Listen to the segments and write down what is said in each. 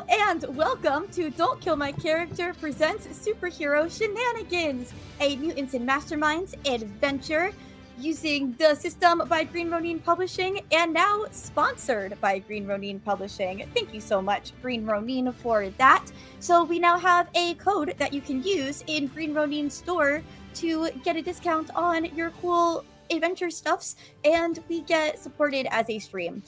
and welcome to Don't Kill My Character presents Superhero Shenanigans, a Mutants and Masterminds adventure using the system by Green Ronin Publishing and now sponsored by Green Ronin Publishing. Thank you so much, Green Ronin, for that. So we now have a code that you can use in Green Ronin's store to get a discount on your cool adventure stuffs, and we get supported as a stream.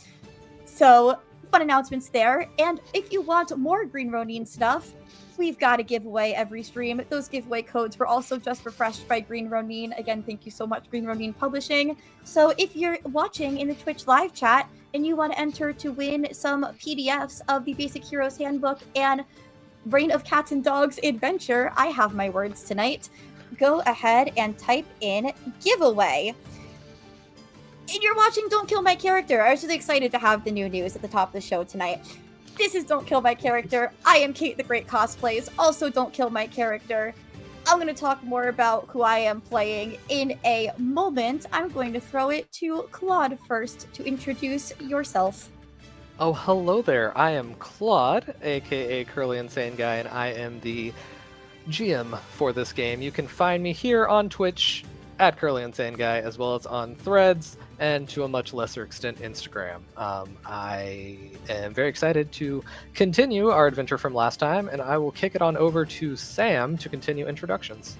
So fun announcements there. And if you want more Green Ronin stuff, we've got a giveaway every stream. Those giveaway codes were also just refreshed by Green Ronin. Again, thank you so much, Green Ronin Publishing. So if you're watching in the Twitch live chat and you want to enter to win some PDFs of the Basic Heroes Handbook and Reign of Cats and Dogs Adventure, I have my words tonight. Go ahead and type in giveaway. And you're watching Don't Kill My Character. I was really excited to have the new news at the top of the show tonight. This is Don't Kill My Character. I am Kate the Great Cosplays. Also Don't Kill My Character. I'm going to talk more about who I am playing in a moment. I'm going to throw it to Claude first to introduce yourself. Oh, hello there. I am Claude, aka Curly Insane Guy, and I am the GM for this game. You can find me here on Twitch at Curly Insane Guy, as well as on Threads, and to a much lesser extent, Instagram. I am very excited to continue our adventure from last time, and I will kick it on over to Sam to continue introductions.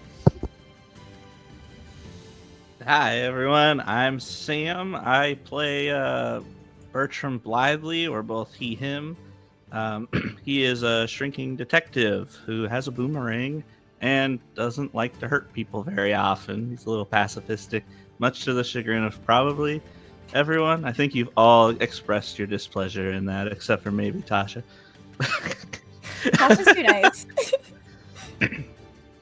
Hi, everyone. I'm Sam. I play Bertrum Blithley, or both he, him. He is a shrinking detective who has a boomerang and doesn't like to hurt people very often. He's a little pacifistic, much to the chagrin of probably everyone. I think you've all expressed your displeasure in that, except for maybe Tasha. Tasha's too nice.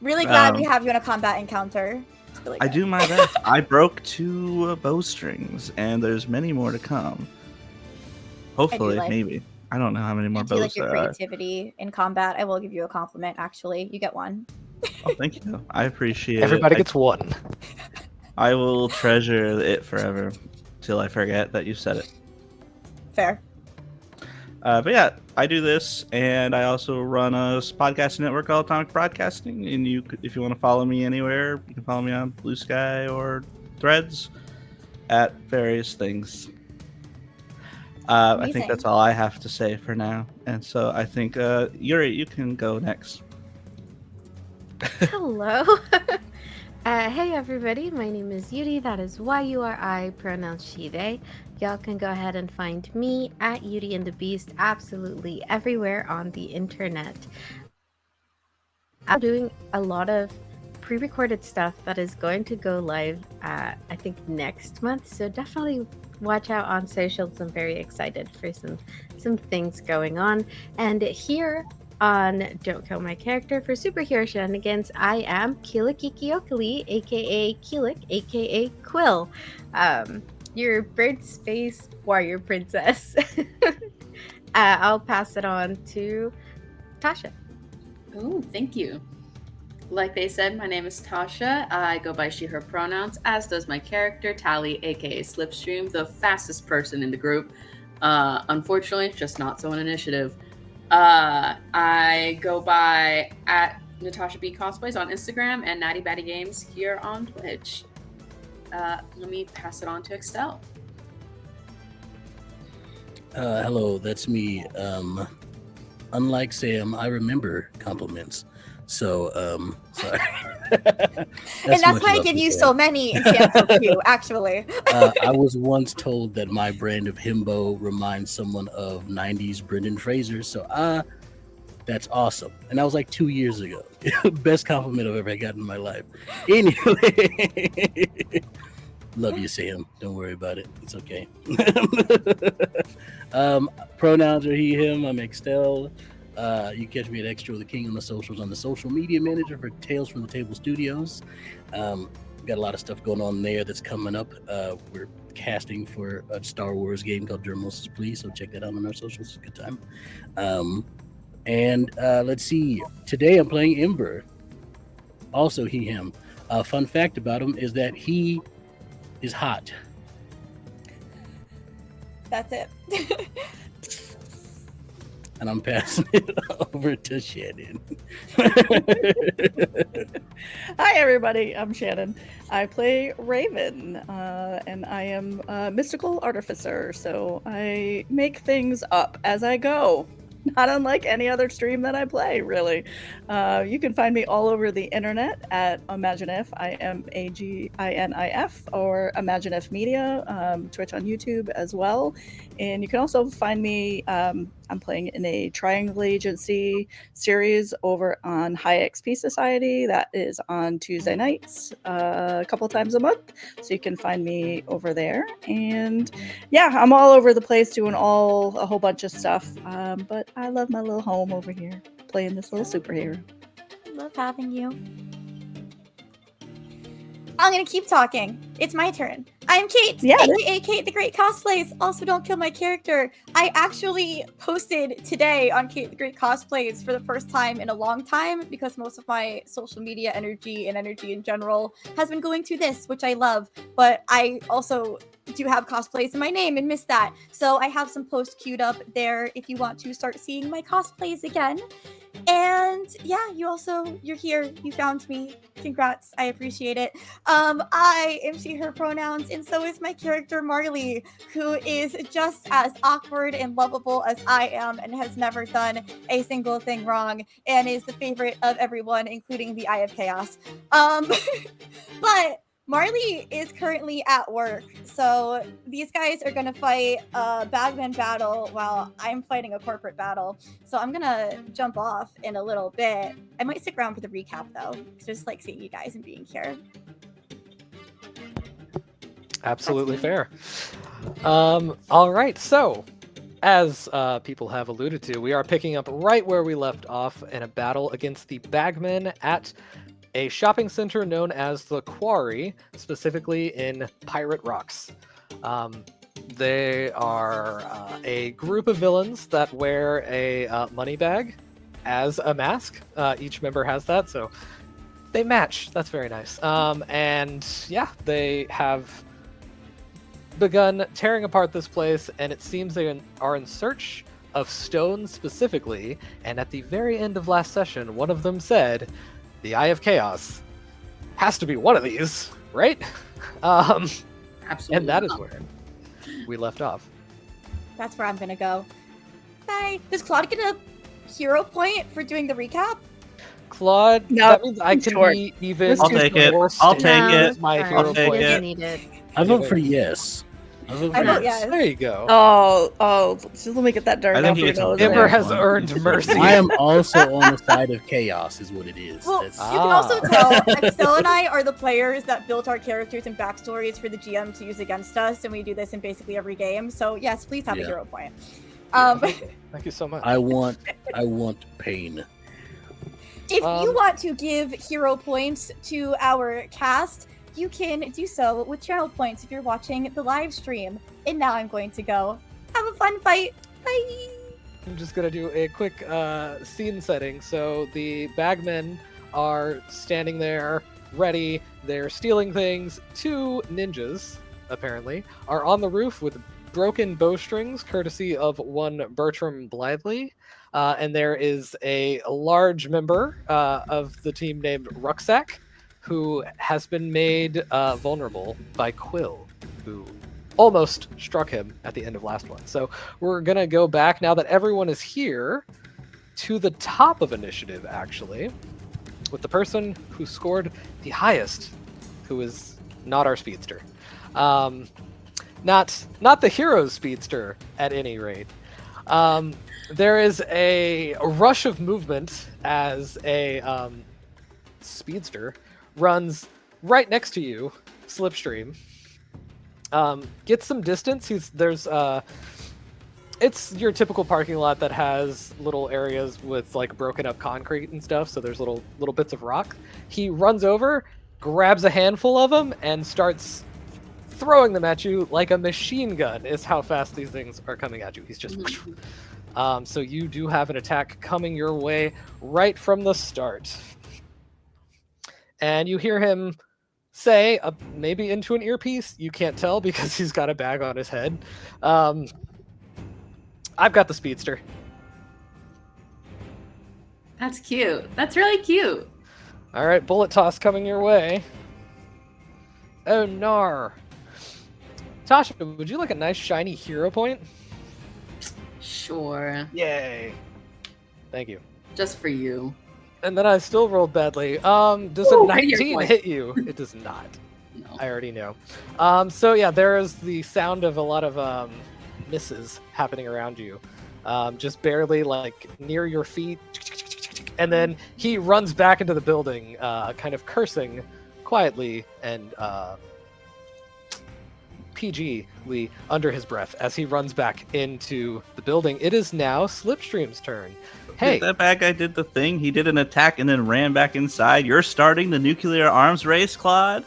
Really glad we have you in a combat encounter. Really I do my best. I broke 2 bowstrings, and there's many more to come. Hopefully, maybe. I don't know how many more bows like your there are. creativity in combat. I will give you a compliment, actually. You get one. Oh, thank you. I appreciate Everybody it. gets one. I will treasure it forever till I forget that you said it. Fair. But yeah, I do this, and I also run a podcasting network called Atomic Broadcasting. And if you want to follow me anywhere, you can follow me on Blue Sky or Threads at various things. I think that's all I have to say for now. And so I think, Yuri, you can go next. Hello. Hey everybody, my name is Yuri. That is Y-U-R-I, pronouns she, they. Y'all can go ahead and find me at Yuri and the Beast absolutely everywhere on the internet. I'm doing a lot of pre-recorded stuff that is going to go live I think next month, so definitely watch out on socials. I'm very excited for some things going on. And here on Don't Kill My Character for Superhero Shenanigans, I am Quillekikiokalee, aka Quillek, aka Quill, your bird space warrior princess. I'll pass it on to Tasha. Oh, thank you. Like they said, my name is Tasha. I go by she, her pronouns, as does my character, Tally, aka Slipstream, the fastest person in the group. Unfortunately, just not so on initiative. I go by at Natasha B Cosplays on Instagram and Natty Batty Games here on Twitch. Let me pass it on to Extell. Hello, that's me. Unlike Sam, I remember compliments. So, sorry. And that's why I give you so many and Sam so few, actually. I was once told that my brand of himbo reminds someone of 90s Brendan Fraser. So, that's awesome. And that was like 2 years ago. Best compliment I've ever gotten in my life. Anyway, love you, Sam. Don't worry about it. It's okay. Pronouns are he, him. I'm Extell. You can catch me at Extra the King on the socials. I'm the social media manager for Tales from the Table Studios. Got a lot of stuff going on there that's coming up. We're casting for a Star Wars game called Dermos' Please, so check that out on our socials. It's a good time. Let's see. Today I'm playing Ember. Also he, him. Fun fact about him is that he is hot. That's it. and I'm passing it over to Shannon. Hi, everybody. I'm Shannon. I play Raven, and I am a mystical artificer, so I make things up as I go. Not unlike any other stream that I play, really. You can find me all over the internet at Imaginif, IMAGINIF, or Imaginif Media, Twitch on YouTube as well. And you can also find me, I'm playing in a Triangle Agency series over on High XP Society. That is on Tuesday nights, a couple times a month. So you can find me over there. And yeah, I'm all over the place doing a whole bunch of stuff. But I love my little home over here, playing this little superhero. Love having you. I'm gonna keep talking. It's my turn. I'm Kate, aka Kate the Great Cosplays. Also, don't kill my character. I actually posted today on Kate the Great Cosplays for the first time in a long time because most of my social media energy and energy in general has been going to this, which I love. But I also do have cosplays in my name and miss that. So I have some posts queued up there if you want to start seeing my cosplays again. And yeah, you're here. You found me. Congrats. I appreciate it. I am she, her pronouns, and so is my character Marley, who is just as awkward and lovable as I am and has never done a single thing wrong and is the favorite of everyone, including the Eye of Chaos. But Marley is currently at work, so these guys are gonna fight a bagman battle while I'm fighting a corporate battle. So I'm gonna jump off in a little bit. I might stick around for the recap though, because I just like seeing you guys and being here. Absolutely fair. All right, so as people have alluded to, we are picking up right where we left off in a battle against the bagmen at a shopping center known as the Quarry, specifically in Pirate Rocks. They are a group of villains that wear a money bag as a mask. Each member has that, so they match. That's very nice. And yeah, they have begun tearing apart this place, and it seems they are in search of stones specifically. And at the very end of last session, one of them said, the Eye of Chaos has to be one of these, right? Absolutely. And that is where we left off. That's where I'm gonna go. Bye. Does Claude get a hero point for doing the recap? Claude, No, that means I it's can short. be even. I'll take it. forced I'll to take use it. My Fine, hero I'll take point. it. you need it. I vote for yes. I vote yes. There you go. Oh, so let me get that dark I think out he for gets a nose Ember Ember there. has earned mercy. I am also on the side of chaos, is what it is. Well, That's- you can also tell Extell and I are the players that built our characters and backstories for the GM to use against us, and we do this in basically every game. So yes, please have a Yeah. hero point. Thank you so much. I want pain. If you want to give hero points to our cast, you can do so with channel points if you're watching the live stream. And now I'm going to go have a fun fight. Bye! I'm just gonna do a quick scene setting. So the bagmen are standing there, ready. They're stealing things. Two ninjas, apparently, are on the roof with broken bowstrings, courtesy of one Bertrum Blithley. And there is a large member of the team named Rucksack, who has been made vulnerable by Quill, who almost struck him at the end of last one. So we're going to go back, now that everyone is here, to the top of initiative, actually, with the person who scored the highest, who is not our speedster. Not the hero's speedster, at any rate. There is a rush of movement as a speedster runs right next to you, Slipstream. Gets some distance. It's your typical parking lot that has little areas with like broken up concrete and stuff, so there's little bits of rock. He runs over, grabs a handful of them, and starts throwing them at you like a machine gun is how fast these things are coming at you. He's just so you do have an attack coming your way right from the start. And you hear him say, maybe into an earpiece, you can't tell because he's got a bag on his head, I've got the speedster. That's cute. That's really cute. All right, bullet toss coming your way. Oh, nar. Tasha, would you like a nice shiny hero point? Sure. Yay. Thank you. Just for you. And then I still rolled badly. Does Ooh, a hit your 19 point. hit you? It does not. No. I already know. So yeah, there is the sound of a lot of misses happening around you. Just barely like near your feet. And then he runs back into the building, kind of cursing quietly and PGly under his breath as he runs back into the building. It is now Slipstream's turn. Hey, That bad guy did the thing. He did an attack and then ran back inside. You're starting the nuclear arms race, Claude?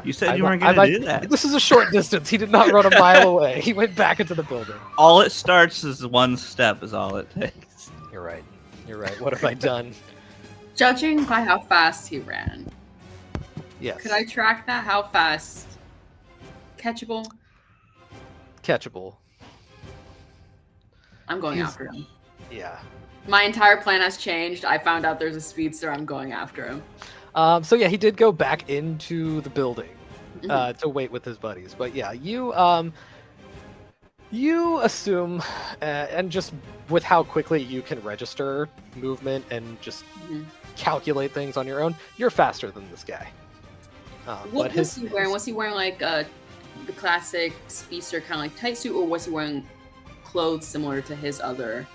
You said you weren't going to do that. This is a short distance. He did not run a mile away. He went back into the building. All it starts is one step is all it takes. You're right. You're right. What have I done? Judging by how fast he ran, Yes. could I track that? How fast? Catchable? Catchable. I'm going He's- after him. Yeah. My entire plan has changed. I found out there's a speedster. I'm going after him. So yeah, he did go back into the building Mhm. to wait with his buddies. But yeah, you assume, and just with how quickly you can register movement and just Mhm. calculate things on your own, you're faster than this guy. What was he wearing? Was he wearing like the classic speedster kind of like tight suit, or was he wearing clothes similar to his other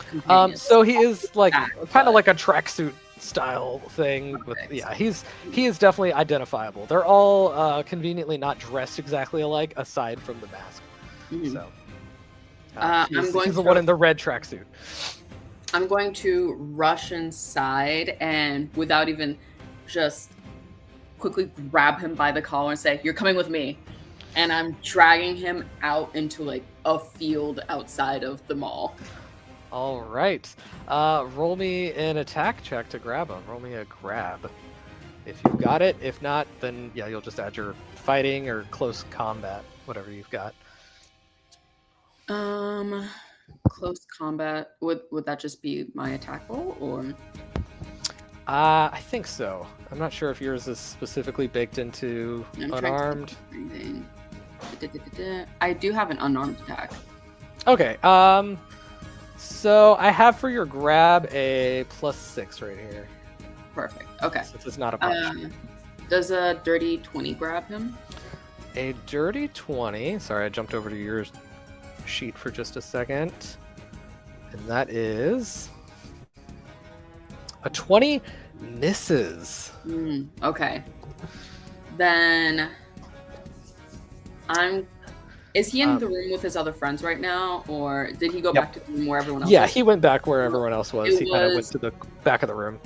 companions? So he is like Back, kind but- of like a tracksuit style thing. With, Perfect. yeah, he is definitely identifiable. They're all conveniently not dressed exactly alike, aside from the mask. Mhm. So I'm he's going the to- one in the red tracksuit. I'm going to rush inside and without even just quickly grab him by the collar and say, "You're coming with me." And I'm dragging him out into like a field outside of the mall. All right, roll me an attack check to grab him. Roll me a grab if you've got it. If not, then yeah, you'll just add your fighting or close combat, whatever you've got. Close combat. Would that just be my attack roll or? I think so. I'm not sure if yours is specifically baked into I'm trying to unarmed. think of everything. I do have an unarmed attack. Okay. So I have for your grab a +6 right here. Perfect. Okay. Since it's not a punch. Does a dirty 20 grab him? A dirty 20. Sorry, I jumped over to your sheet for just a second. And that is a 20 misses. Okay. Then is he in the room with his other friends right now, or did he go Yep. back to the room where everyone else Yeah, was? he went back where everyone else was. It He kind of went was- to the back of the room.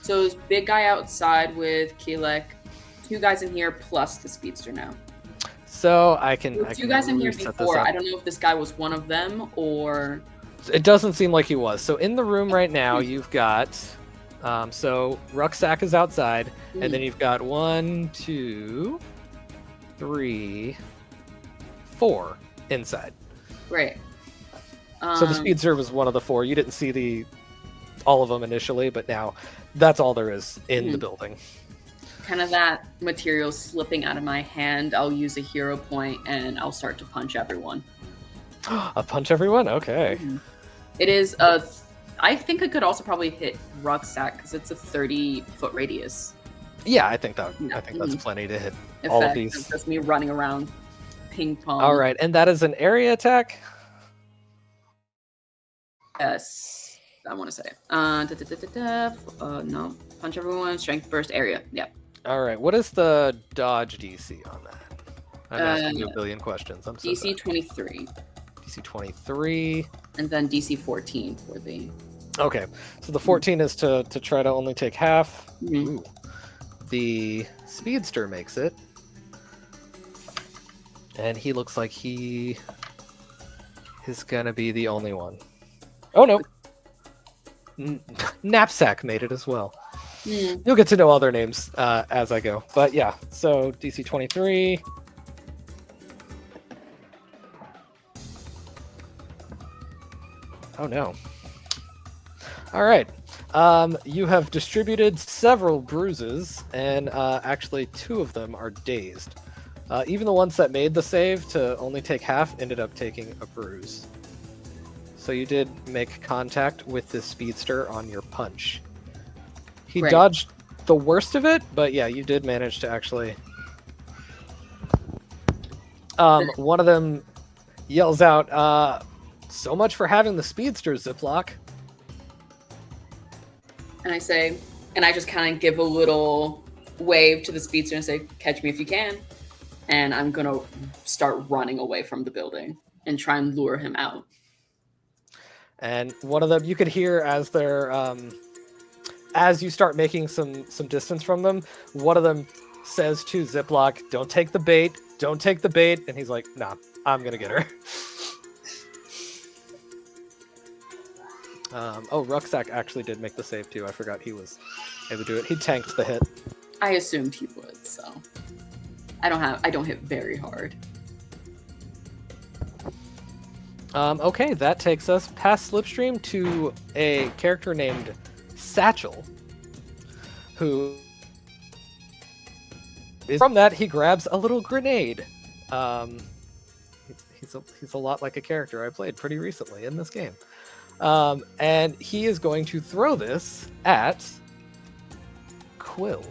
So is big guy outside with Quillek, two guys in here plus the speedster now. So I can. There were I two can guys in here reset this before. up. I don't know if this guy was one of them or. It doesn't seem like he was. So in the room right now, you've got. So rucksack is outside, and then you've got 1, 2, 3, 4 inside. Right. So the speedster was one of the 4. You didn't see all of them initially, but now that's all there is in the building. Kind of that material slipping out of my hand. I'll use a hero point and I'll start to punch everyone. A punch everyone? Okay. It is I think I could also probably hit rucksack because it's a 30-foot radius. Yeah, I think that's Mhm. plenty to hit Effect all of these. Just me running around ping pong. All right, and that is an area attack. Yes, I want to say. No, punch everyone. Strength burst area. Yep. All right, what is the dodge DC on that? I'm asking you a billion questions. I'm so DC sorry. 23, DC 23. and then DC 14 for the. Okay, so the 14 is to try to only take half. Mhm. Ooh. The speedster makes it. And he looks like he is gonna be the only one. Oh no! Knapsack made it as well. You'll get to know all their names as I go. But yeah, so DC 23. Oh no. All right. You have distributed several bruises, and actually 2 of them are dazed. Even the ones that made the save to only take half ended up taking a bruise. So you did make contact with this speedster on your punch. He Great. dodged the worst of it, but yeah, you did manage to actually... one of them yells out, so much for having the speedster, Ziploc. And I say, and I just kind of give a little wave to the speedster and say, catch me if you can. And I'm going to start running away from the building and try and lure him out. And one of them, you could hear as they're, as you start making some distance from them, one of them says to Ziploc, don't take the bait, don't take the bait. And he's like, nah, I'm going to get her. Rucksack actually did make the save too. I forgot he was able to do it. He tanked the hit. I assumed he would, so I don't hit very hard. Okay, that takes us past Slipstream to a character named Satchel, who is from that he grabs a little grenade. He's a lot like a character I played pretty recently in this game. And he is going to throw this at Quill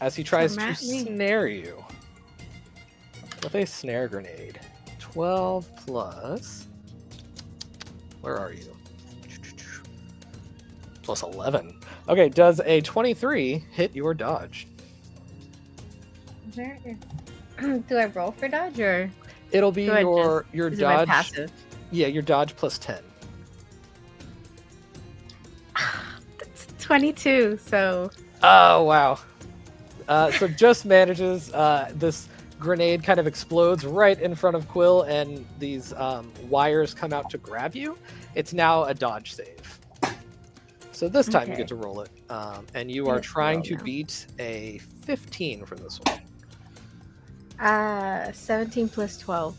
as he tries to snare you with a snare grenade. 12 plus... Where are you? Plus 11. Okay, does a 23 hit your dodge? Where is... Do I roll for dodge or? It'll be Do I your Is it my dodge. passive? Yeah, your dodge plus 10. That's 22. So. Oh wow. So just manages. This grenade kind of explodes right in front of Quill, and these wires come out to grab you. It's now a dodge save. So this time you Okay. get to roll it, and you are Let's trying roll to now. beat a 15 for this one. 17 plus 12.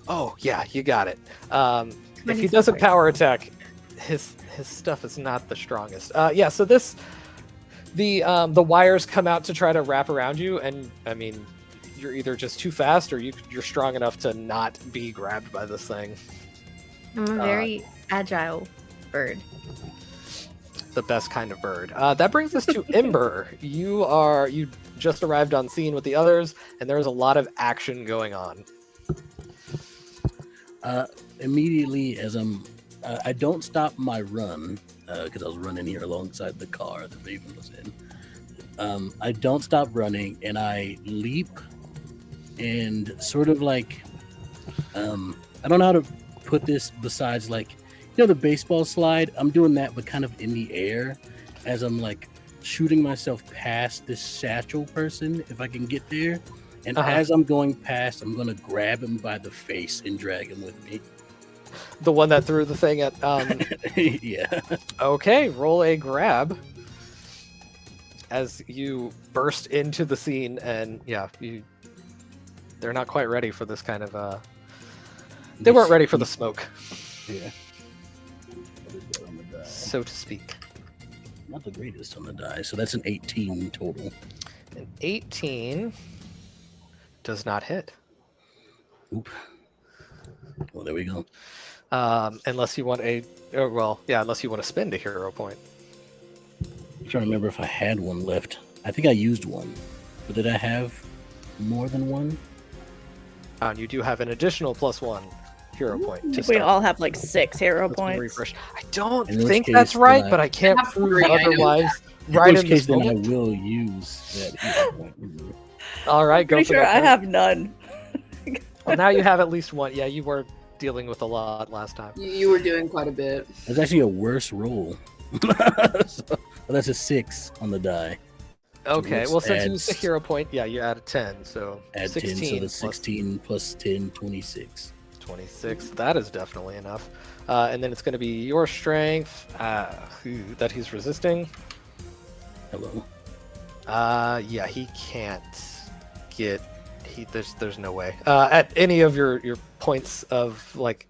Oh yeah, you got it. If he 20 doesn't so far. power attack, his stuff is not the strongest. Yeah, so the wires come out to try to wrap around you, and I mean, you're either just too fast or you're strong enough to not be grabbed by this thing. I'm a very agile bird. The best kind of bird. That brings us to Ember. You just arrived on scene with the others, and there's a lot of action going on. Immediately as I don't stop my run because I was running here alongside the car that Raven was in. I don't stop running, and I leap and sort of like I don't know how to put this besides like the baseball slide. I'm doing that, but kind of in the air as I'm like shooting myself past this satchel person if I can get there. And as I'm going past, I'm gonna grab him by the face and drag him with me. The one that threw the thing at Yeah. Okay, roll a grab as you burst into the scene, and yeah, they're not quite ready for this kind of they weren't ready for the smoke. Yeah. What is that on the die? So to speak. Not the greatest on the die, so that's an 18 total. An 18 does not hit. Oop. Well, there we go. Unless you want unless you want to spend a hero point. I'm trying to remember if I had one left. I think I used one. But did I have more than one? And you do have an additional +1 hero point to We start. all have like 6 hero Let's points. refresh. I don't In which think case, that's right, then but I can't have prove 3, I know otherwise. In Right which in case, this then moment. I will use that hero point. All right, go Pretty for sure that. I have none. Well, now you have at least one. Yeah, you were dealing with a lot last time. You were doing quite a bit. That's actually a worse roll. So, that's a 6 on the die. Okay, Let's well, since add you used a hero point, yeah, you add a 10, so Add 16 10, so that's plus 16 plus 10, 26. 26. That is definitely enough. And then it's going to be your strength that he's resisting. Hello. Yeah, he can't get. There's no way. At any of your points of like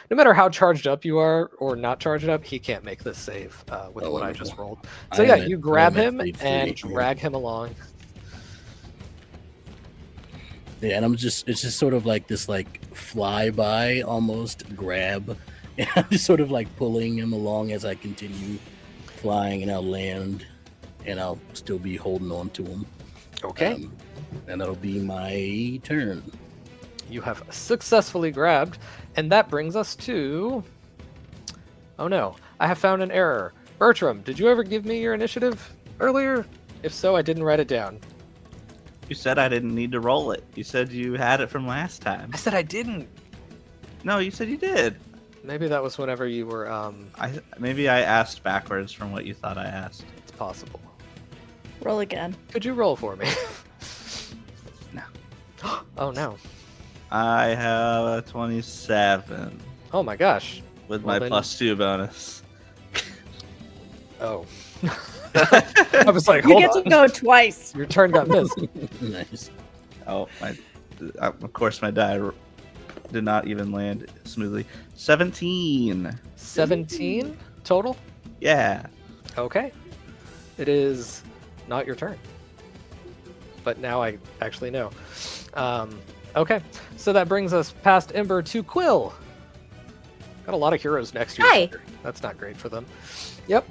no matter how charged up you are or not charged up, he can't make this save with what I just rolled. So yeah, you grab him and drag him along. Yeah, and it's just sort of like this like flyby almost grab. And I'm just sort of like pulling him along as I continue flying, and I'll land and I'll still be holding on to him. Okay. And that'll be my turn. You have successfully grabbed, and that brings us to... Oh no, I have found an error. Bertram, did you ever give me your initiative earlier? If so, I didn't write it down. You said I didn't need to roll it. You said you had it from last time. I said I didn't. No, you said you did. Maybe that was whenever you were, Maybe I asked backwards from what you thought I asked. It's possible. Roll again. Could you roll for me? No. Oh no. I have a 27 Oh my gosh. with Well, my then- +2 bonus. Oh. I was like, You hold get on. to go twice. Your turn got missed. Nice. Oh, of course my die did not even land smoothly. 17. 17 total? Yeah. Okay. It is not your turn. But now I actually know. Okay. So that brings us past Ember to Quill. Got a lot of heroes next to you. Hi. That's not great for them. Yep.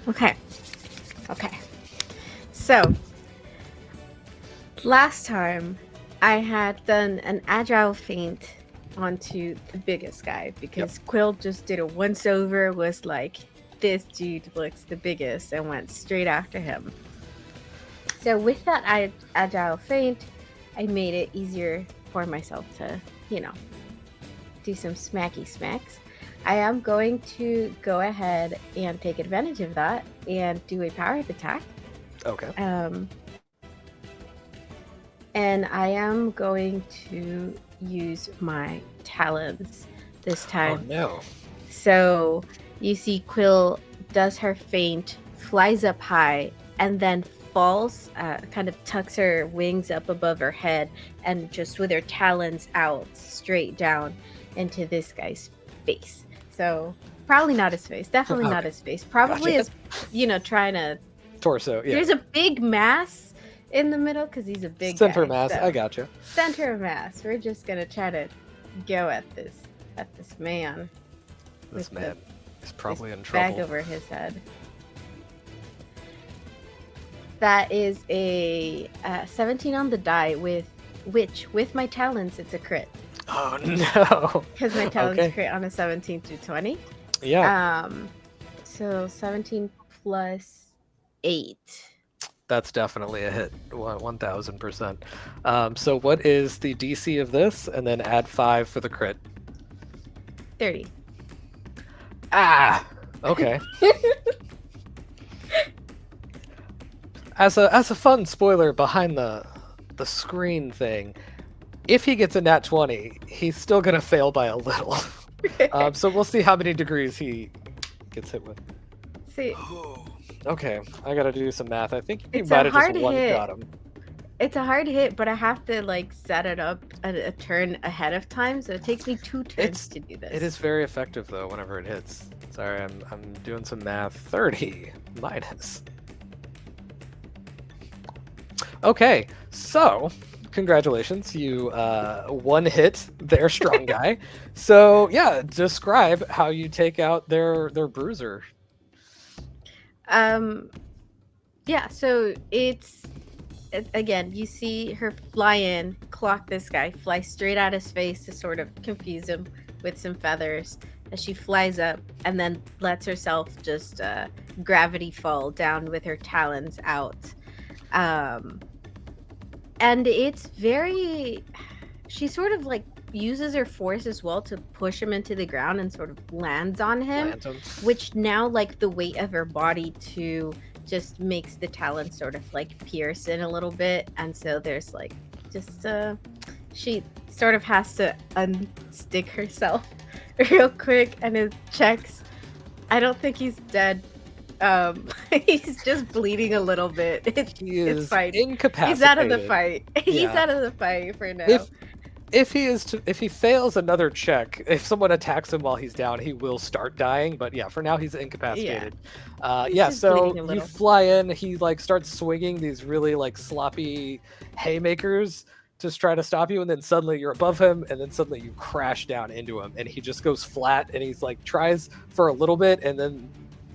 Okay. So, last time I had done an agile feint onto the biggest guy because Quill just did a once over, was like, this dude looks the biggest, and went straight after him. So with that agile feint, I made it easier for myself to, do some smacky smacks. I am going to go ahead and take advantage of that and do a powered attack. Okay. And I am going to use my talons this time. Oh no. So you see Quill does her feint, flies up high, and then falls, kind of tucks her wings up above her head, and just with her talons out straight down into this guy's face. So probably not his face. Definitely not his face. Probably Gotcha. is, trying to... Torso, yeah. There's a big mass in the middle because he's a big Center guy, mass, so- I gotcha. Center of mass. We're just gonna try to go at this man. This with the- man is probably in Bag trouble. over his head. That is a 17 on the die, with my talons it's a crit, Oh no. because my talons Okay. crit on a 17 through 20. Yeah, So 17 plus 8. that's definitely a hit. 1000%. So what is the DC of this? And then add 5 for the crit. 30. Ah. Okay. As a fun spoiler behind the screen thing, if he gets a nat 20, he's still gonna fail by a little. So we'll see how many degrees he gets hit with. See, Okay, I gotta do some math. I think you It's a might have just hard one hit. shot him. it's a hard hit, but I have to set it up a turn ahead of time, so it takes me 2 turns It's- to do this. It is very effective though whenever it hits. Sorry, I'm doing some math. 30 minus. Okay, so congratulations, you one hit their strong guy. So yeah, describe how you take out their bruiser. Yeah, so again, you see her fly in, clock this guy, fly straight at his face to sort of confuse him with some feathers as she flies up, and then lets herself just gravity fall down with her talons out. And it's very... She sort of uses her force as well to push him into the ground and sort of lands on him, Plant him. which now the weight of her body to just makes the talons sort of pierce in a little bit, and so there's she sort of has to unstick herself real quick, and it checks. I don't think he's dead. He's just bleeding a little bit. He It's is fine. incapacitated. He's out of the fight. He's Yeah. out of the fight for now. if he fails another check, if someone attacks him while he's down, he will start dying. But yeah, for now he's incapacitated. He's Yeah, just so bleeding a you little. fly in. He like starts swinging these really like sloppy haymakers to try to stop you, and then suddenly you're above him, and then suddenly you crash down into him, and he just goes flat, and he's like tries for a little bit, and then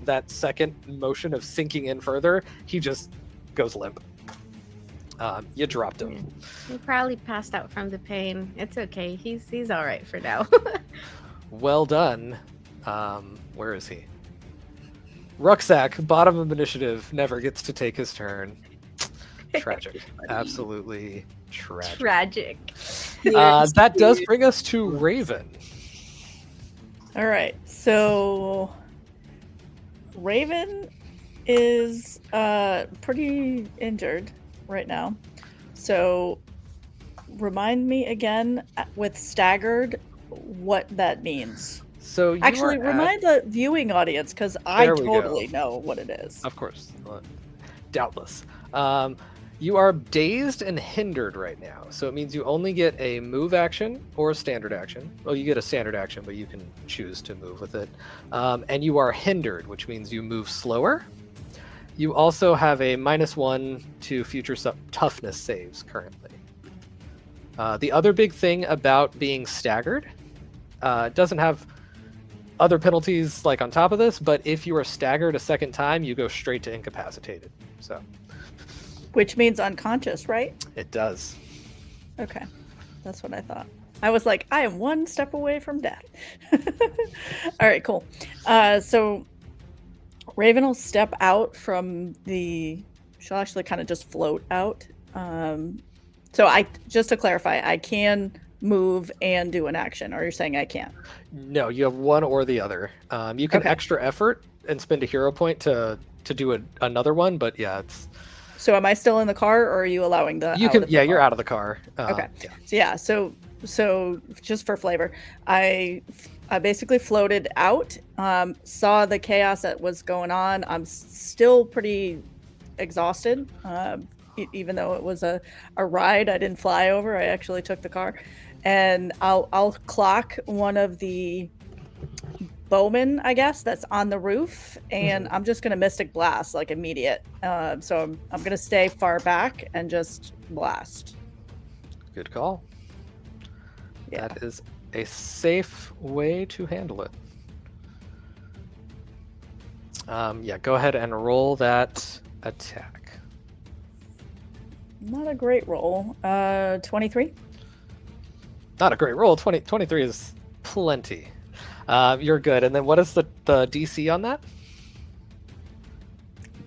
that second motion of sinking in further, he just goes limp. You dropped him. He probably passed out from the pain. It's okay. He's all right for now. Well done. Where is he? Rucksack, bottom of initiative, never gets to take his turn. Tragic. Absolutely tragic. Tragic. That does bring us to Raven. All right, so Raven is pretty injured right now. So remind me again with staggered what that means. So you Actually, are remind the viewing audience because I There we totally go. know what it is. Of course. Doubtless. You are dazed and hindered right now. So it means you only get a move action or a standard action. Well, you get a standard action, but you can choose to move with it. And you are hindered, which means you move slower. You also have a -1 to future toughness saves currently. The other big thing about being staggered, it doesn't have other penalties like on top of this, but if you are staggered a second time, you go straight to incapacitated. So Which means unconscious, right? it does. Okay, that's what I thought. I was like, I am one step away from death. All right, cool. So Raven will step out from she'll actually kind of just float out. So just to clarify, I can move and do an action, or you're saying I can't? No, you have one or the other. You can Okay. extra effort and spend a hero point to do another one, but yeah, it's So am I still in the car, or are you allowing the? you out can of the yeah, you're car? out of the car. Okay. Yeah. So just for flavor, I basically floated out, saw the chaos that was going on. I'm still pretty exhausted, even though it was a ride. I didn't fly over. I actually took the car, and I'll clock one of the bowmen, I guess, that's on the roof, and I'm just gonna Mystic Blast like immediate. So I'm gonna stay far back and just blast. Good call. Yeah. That is a safe way to handle it. Yeah, go ahead and roll that attack. Not a great roll. 23. Not a great roll. 23 is plenty. You're good. And then what is the DC on that?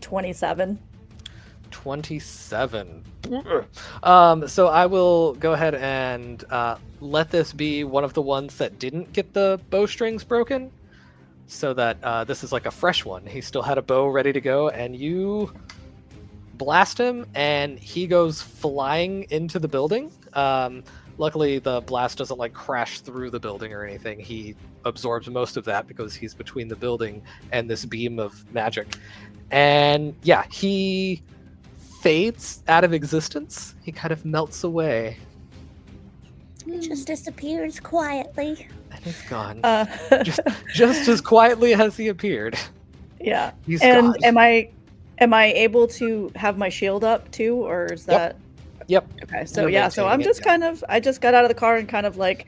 27. 27. So I will go ahead and let this be one of the ones that didn't get the bowstrings broken, so that this is like a fresh one. He still had a bow ready to go, and you blast him, and he goes flying into the building. Luckily, the blast doesn't like crash through the building or anything. He absorbs most of that because he's between the building and this beam of magic. And yeah, he fades out of existence. He kind of melts away, It just disappears quietly. and he's gone. Just, Just as quietly as he appeared. yeah. He's And gone. am I able to have my shield up too, or is that? Yep. Okay. So You're yeah. So I'm maintaining it, just yeah. kind of. I just got out of the car and kind of like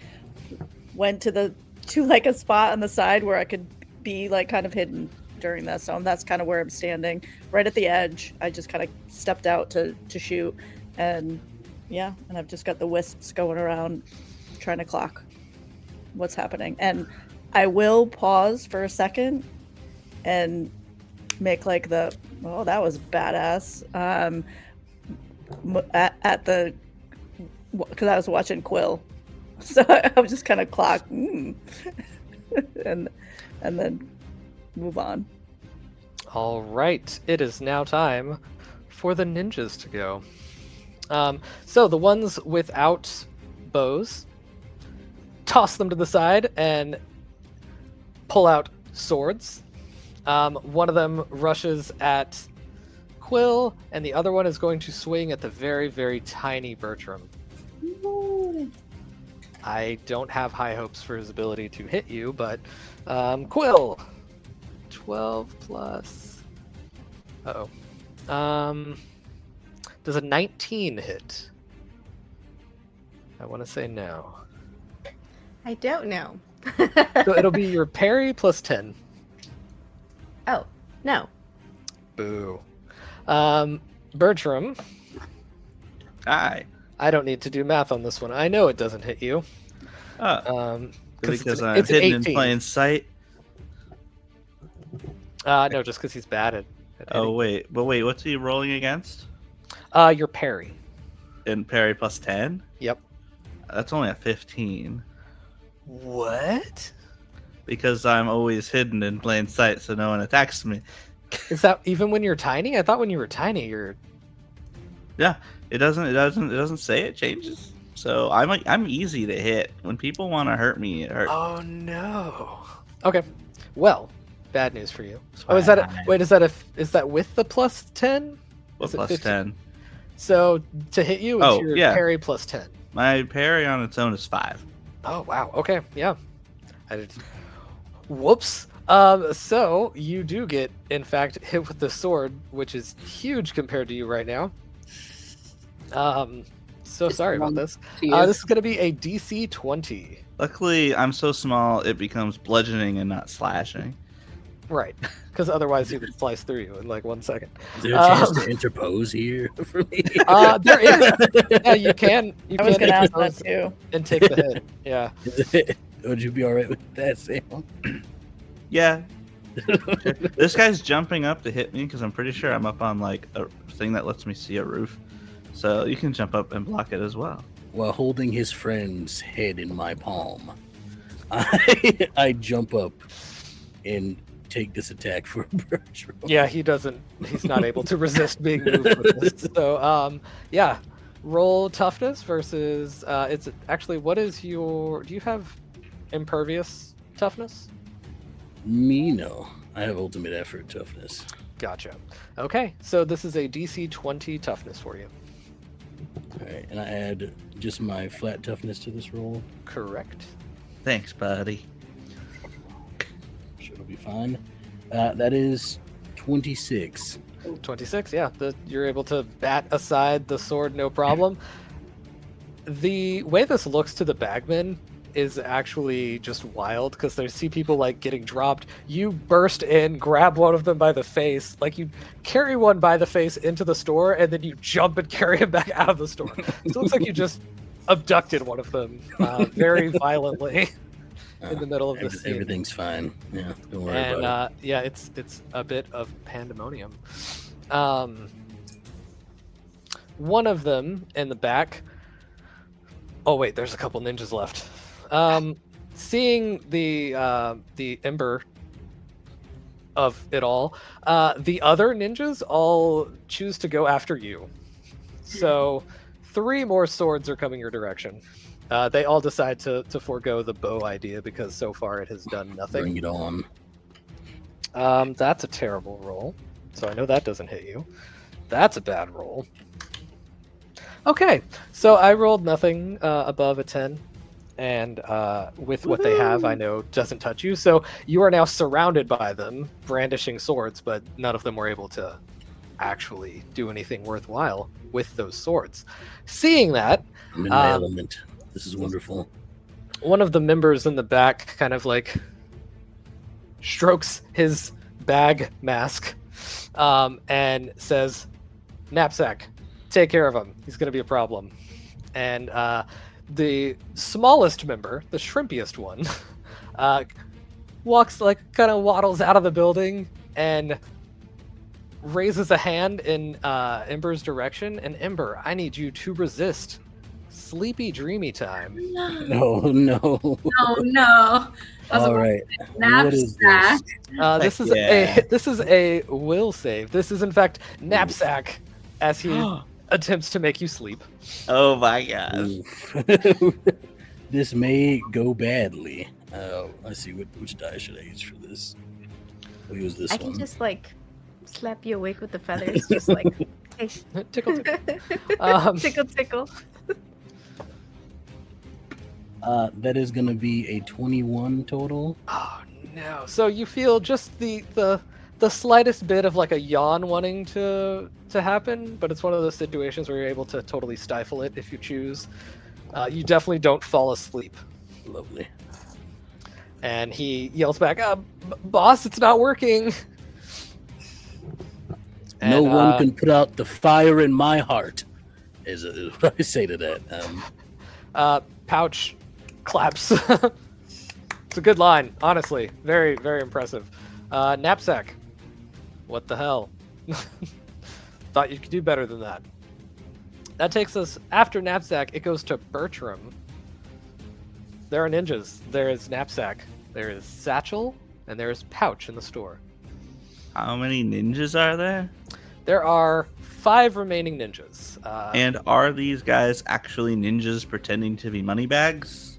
went to like a spot on the side where I could be like kind of hidden during this. So that's kind of where I'm standing, right at the edge. I just kind of stepped out to shoot, and yeah, and I've just got the wisps going around trying to clock what's happening. And I will pause for a second and make like the, oh, that was badass. At the, because I was watching Quill, so I was just kind of clock, and then move on. All right, it is now time for the ninjas to go. So the ones without bows, toss them to the side and pull out swords. One of them rushes at Quill, and the other one is going to swing at the very, very tiny Bertram. I don't have high hopes for his ability to hit you, but Quill, 12 plus. Uh-oh. Does a 19 hit? I want to say no. I don't know. So it'll be your parry plus 10. Oh, no. Boo. Bertram, Hi. I don't need to do math on this one. I know it doesn't hit you. Because I'm hidden in plain sight. No, just because he's bad at Oh hitting. wait, what's he rolling against? Your parry. In parry plus 10? Yep. That's only a 15. What? Because I'm always hidden in plain sight, so no one attacks me. Is that even when you're tiny? I thought when you were tiny, you're. Yeah, it doesn't say it changes. So I'm easy to hit. When people want to hurt me, it hurts. Oh no. Okay. Well, bad news for you. Oh, is that wait? Is that with the plus 10? What Is it plus 15? 10? So to hit you, it's your parry plus 10. My parry on its own is 5. Oh wow. Okay. Yeah. Whoops. So you do get, in fact, hit with the sword, which is huge compared to you right now. So sorry about this. This is going to be a DC 20. Luckily, I'm so small it becomes bludgeoning and not slashing. Right, because otherwise he would slice through you in like 1 second. Is there a chance to interpose here for me? There is. Yeah, you can. I was going to ask that interpose too. and take the hit. Yeah. Would you be all right with that, Sam? Yeah. This guy's jumping up to hit me because I'm pretty sure I'm up on like a thing that lets me see a roof. So you can jump up and block it as well. While holding his friend's head in my palm, I jump up and take this attack for Bertram. Yeah, he's not able to resist being moved with this. So, yeah. Roll toughness versus, it's actually, what is do you have impervious toughness? Me, no. I have ultimate effort toughness. Gotcha. Okay, so this is a DC 20 toughness for you. Alright, and I add just my flat toughness to this roll. Correct. Thanks, buddy. Sure, it'll be fine. That is 26. 26, yeah. You're able to bat aside the sword, no problem. The way this looks to the bagman is actually just wild because they see people like getting dropped. You burst in, grab one of them by the face, like you carry one by the face into the store, and then you jump and carry him back out of the store. So it looks like you just abducted one of them very violently in the middle of the scene. Everything's fine. Yeah, don't worry And about it. yeah, it's a bit of pandemonium. One of them in the back. Oh wait, there's a couple ninjas left. Seeing the Ember of it all, the other ninjas all choose to go after you. So 3 more swords are coming your direction. They all decide to forego the bow idea because so far it has done nothing. Bring it on. That's a terrible roll. So I know that doesn't hit you. That's a bad roll. Okay, so I rolled nothing above a 10. And with what they have, I know doesn't touch you. So you are now surrounded by them, brandishing swords, but none of them were able to actually do anything worthwhile with those swords. Seeing that, I'm in my element. This is wonderful. one of the members in the back kind of like strokes his bag mask and says, "Knapsack, take care of him. He's going to be a problem." And the smallest member, the shrimpiest one, walks like kind of waddles out of the building and raises a hand in Ember's direction. And Ember, I need you to resist sleepy dreamy time. No. Oh no! All right. What is Knapsack. this? This is a will save. This is in fact Knapsack as he attempts to make you sleep. Oh my gosh. Oof. This may go badly. Let's see, which die should I use for this? We'll use this I one. can just like slap you awake with the feathers, just like hey. Tickle, tickle. Tickle tickle. That is going to be a 21 total. Oh no! So you feel just the slightest bit of like a yawn wanting to happen, but it's one of those situations where you're able to totally stifle it if you choose. You definitely don't fall asleep. Lovely. And he yells back, "Boss, it's not working." No And, one can put out the fire in my heart, is what I say to that. Pouch claps. It's a good line, honestly. Very, very impressive. Knapsack. What the hell? Thought you could do better than that. That takes us, after Knapsack, it goes to Bertrum. There are ninjas. There is Knapsack. There is Satchel. And there is Pouch in the store. How many ninjas are there? There are 5 remaining ninjas. And are these guys actually ninjas pretending to be moneybags?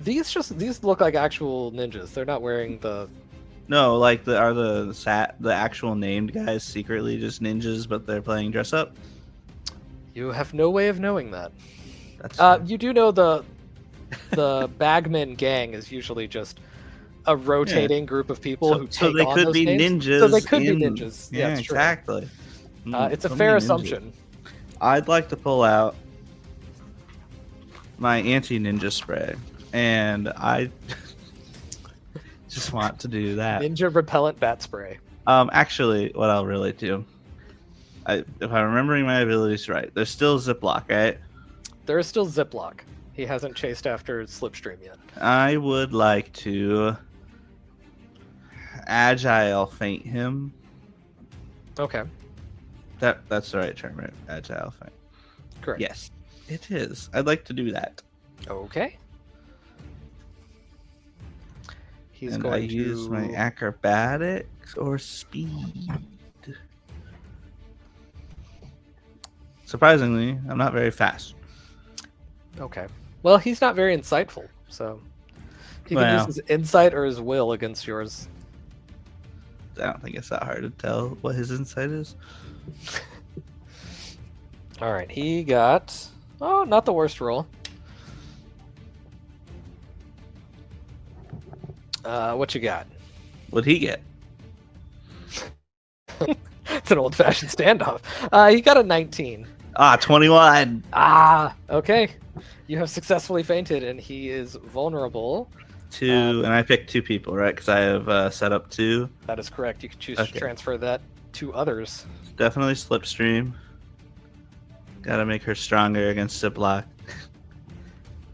These look like actual ninjas. They're not wearing the... No, like the actual named guys secretly just ninjas, but they're playing dress up? You have no way of knowing that. That's You do know the Bagman gang is usually just a rotating group of people who take so they on could those be names. ninjas. So they could be ninjas. Yeah, it's true. exactly. It's a So fair many ninjas. assumption. I'd like to pull out my anti-ninja spray, and I just want to do that. Ninja repellent bat spray. Actually, what I'll really do, if I'm remembering my abilities right, there's still Ziploc, right? There is still Ziploc. He hasn't chased after Slipstream yet. I would like to agile feint him. Okay, That's the right term, right? Agile feint. correct. Yes, it is. I'd like to do that. Okay. He's And going I to use my acrobatics or speed. Surprisingly, I'm not very fast. Okay. Well, he's not very insightful, so he can Well. use his insight or his will against yours. I don't think it's that hard to tell what his insight is. All right, he got not the worst roll. What you got? What'd he get? It's an old-fashioned standoff. He got a 19. 21. Okay. You have successfully fainted, and he is vulnerable. And I picked 2 people, right? Because I have set up 2. That is correct. You can choose Okay. to transfer that to others. Definitely Slipstream. Gotta make her stronger against Ziploc.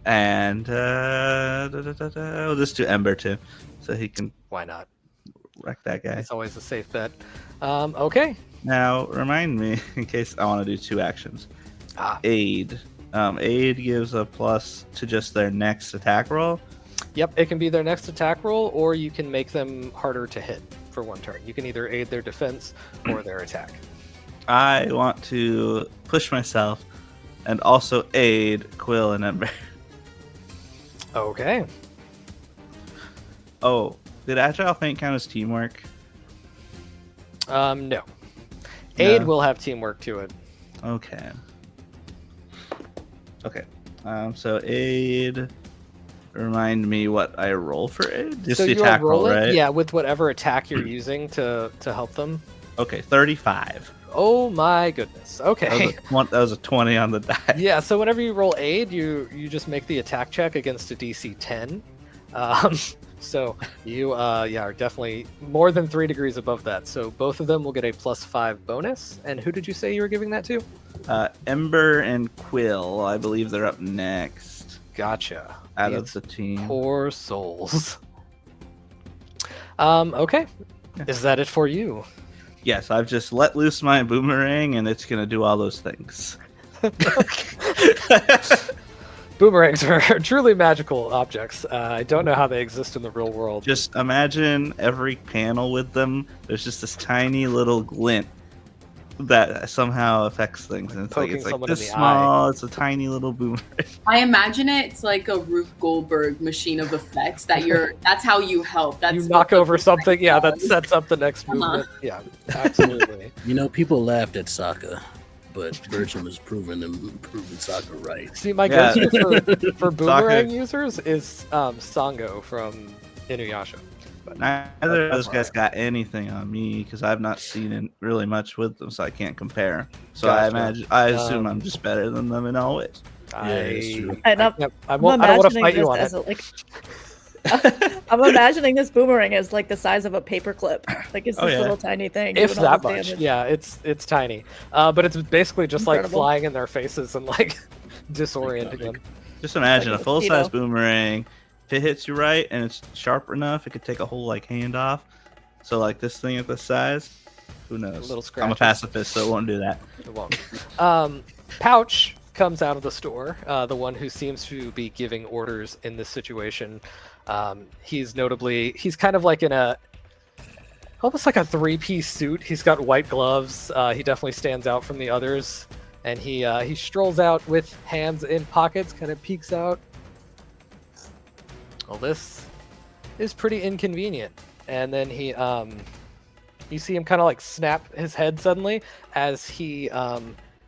And we'll just do Ember too, so he can Why not? wreck that guy. It's always a safe bet. Okay. Now, remind me, in case I want to do 2 actions. Aid. Aid gives a plus to just their next attack roll. Yep, it can be their next attack roll, or you can make them harder to hit for 1 turn. You can either aid their defense or their attack. I want to push myself and also aid Quill and Ember. Okay. Oh, did Agile Feint count as teamwork? No. Aid No. will have teamwork to it. Okay. So aid. Remind me what I roll for aid. Just so the you are attack roll, rolling, right? yeah, with whatever attack you're using to help them. Okay, 35. Oh my goodness. Okay. That was a 20 on the die. Yeah, so whenever you roll aid, you just make the attack check against a DC 10. So you are definitely more than 3 degrees above that. So both of them will get a +5 bonus. And who did you say you were giving that to? Ember and Quill, I believe they're up next Gotcha. out of These the team. poor souls. Okay. Yeah. Is that it for you? Yes, I've just let loose my boomerang and it's gonna do all those things. Boomerangs are truly magical objects. I don't know how they exist in the real world. Just imagine every panel with them. There's just this tiny little glint that somehow affects things, and it's Poking like someone in this the small. It's a tiny little boomerang. I imagine it's like a Rube Goldberg machine of effects that that's how you help. That's you what knock the over something, that does. sets up the next movement. Yeah, absolutely. People laughed at Sokka. but Bertram has proven soccer right. See, my Yeah. go-to for boomerang Soccer. users is Sango from Inuyasha. But neither of those guys got anything on me because I've not seen it really much with them, so I can't compare. So Gotcha. I assume I'm just better than them in all ways. that's true. And I don't want to fight you on it. I'm imagining this boomerang is like the size of a paperclip. Like it's Oh, this yeah. little tiny thing. If doing all that the much, damage. yeah, it's tiny, but it's basically just like Incredible. flying in their faces and like disorienting them. Just imagine Like a a full-size mosquito. boomerang. If it hits you right and it's sharp enough, it could take a whole like hand off. So like this thing at this size, who knows? Little I'm a scratches. pacifist, so it won't do that. It won't. Pouch comes out of the store, the one who seems to be giving orders in this situation. He's kind of like in almost like a three-piece suit. He's got white gloves. He definitely stands out from the others, and he strolls out with hands in pockets, kind of peeks out. Well, this is pretty inconvenient. And then you see him kind of like snap his head suddenly as he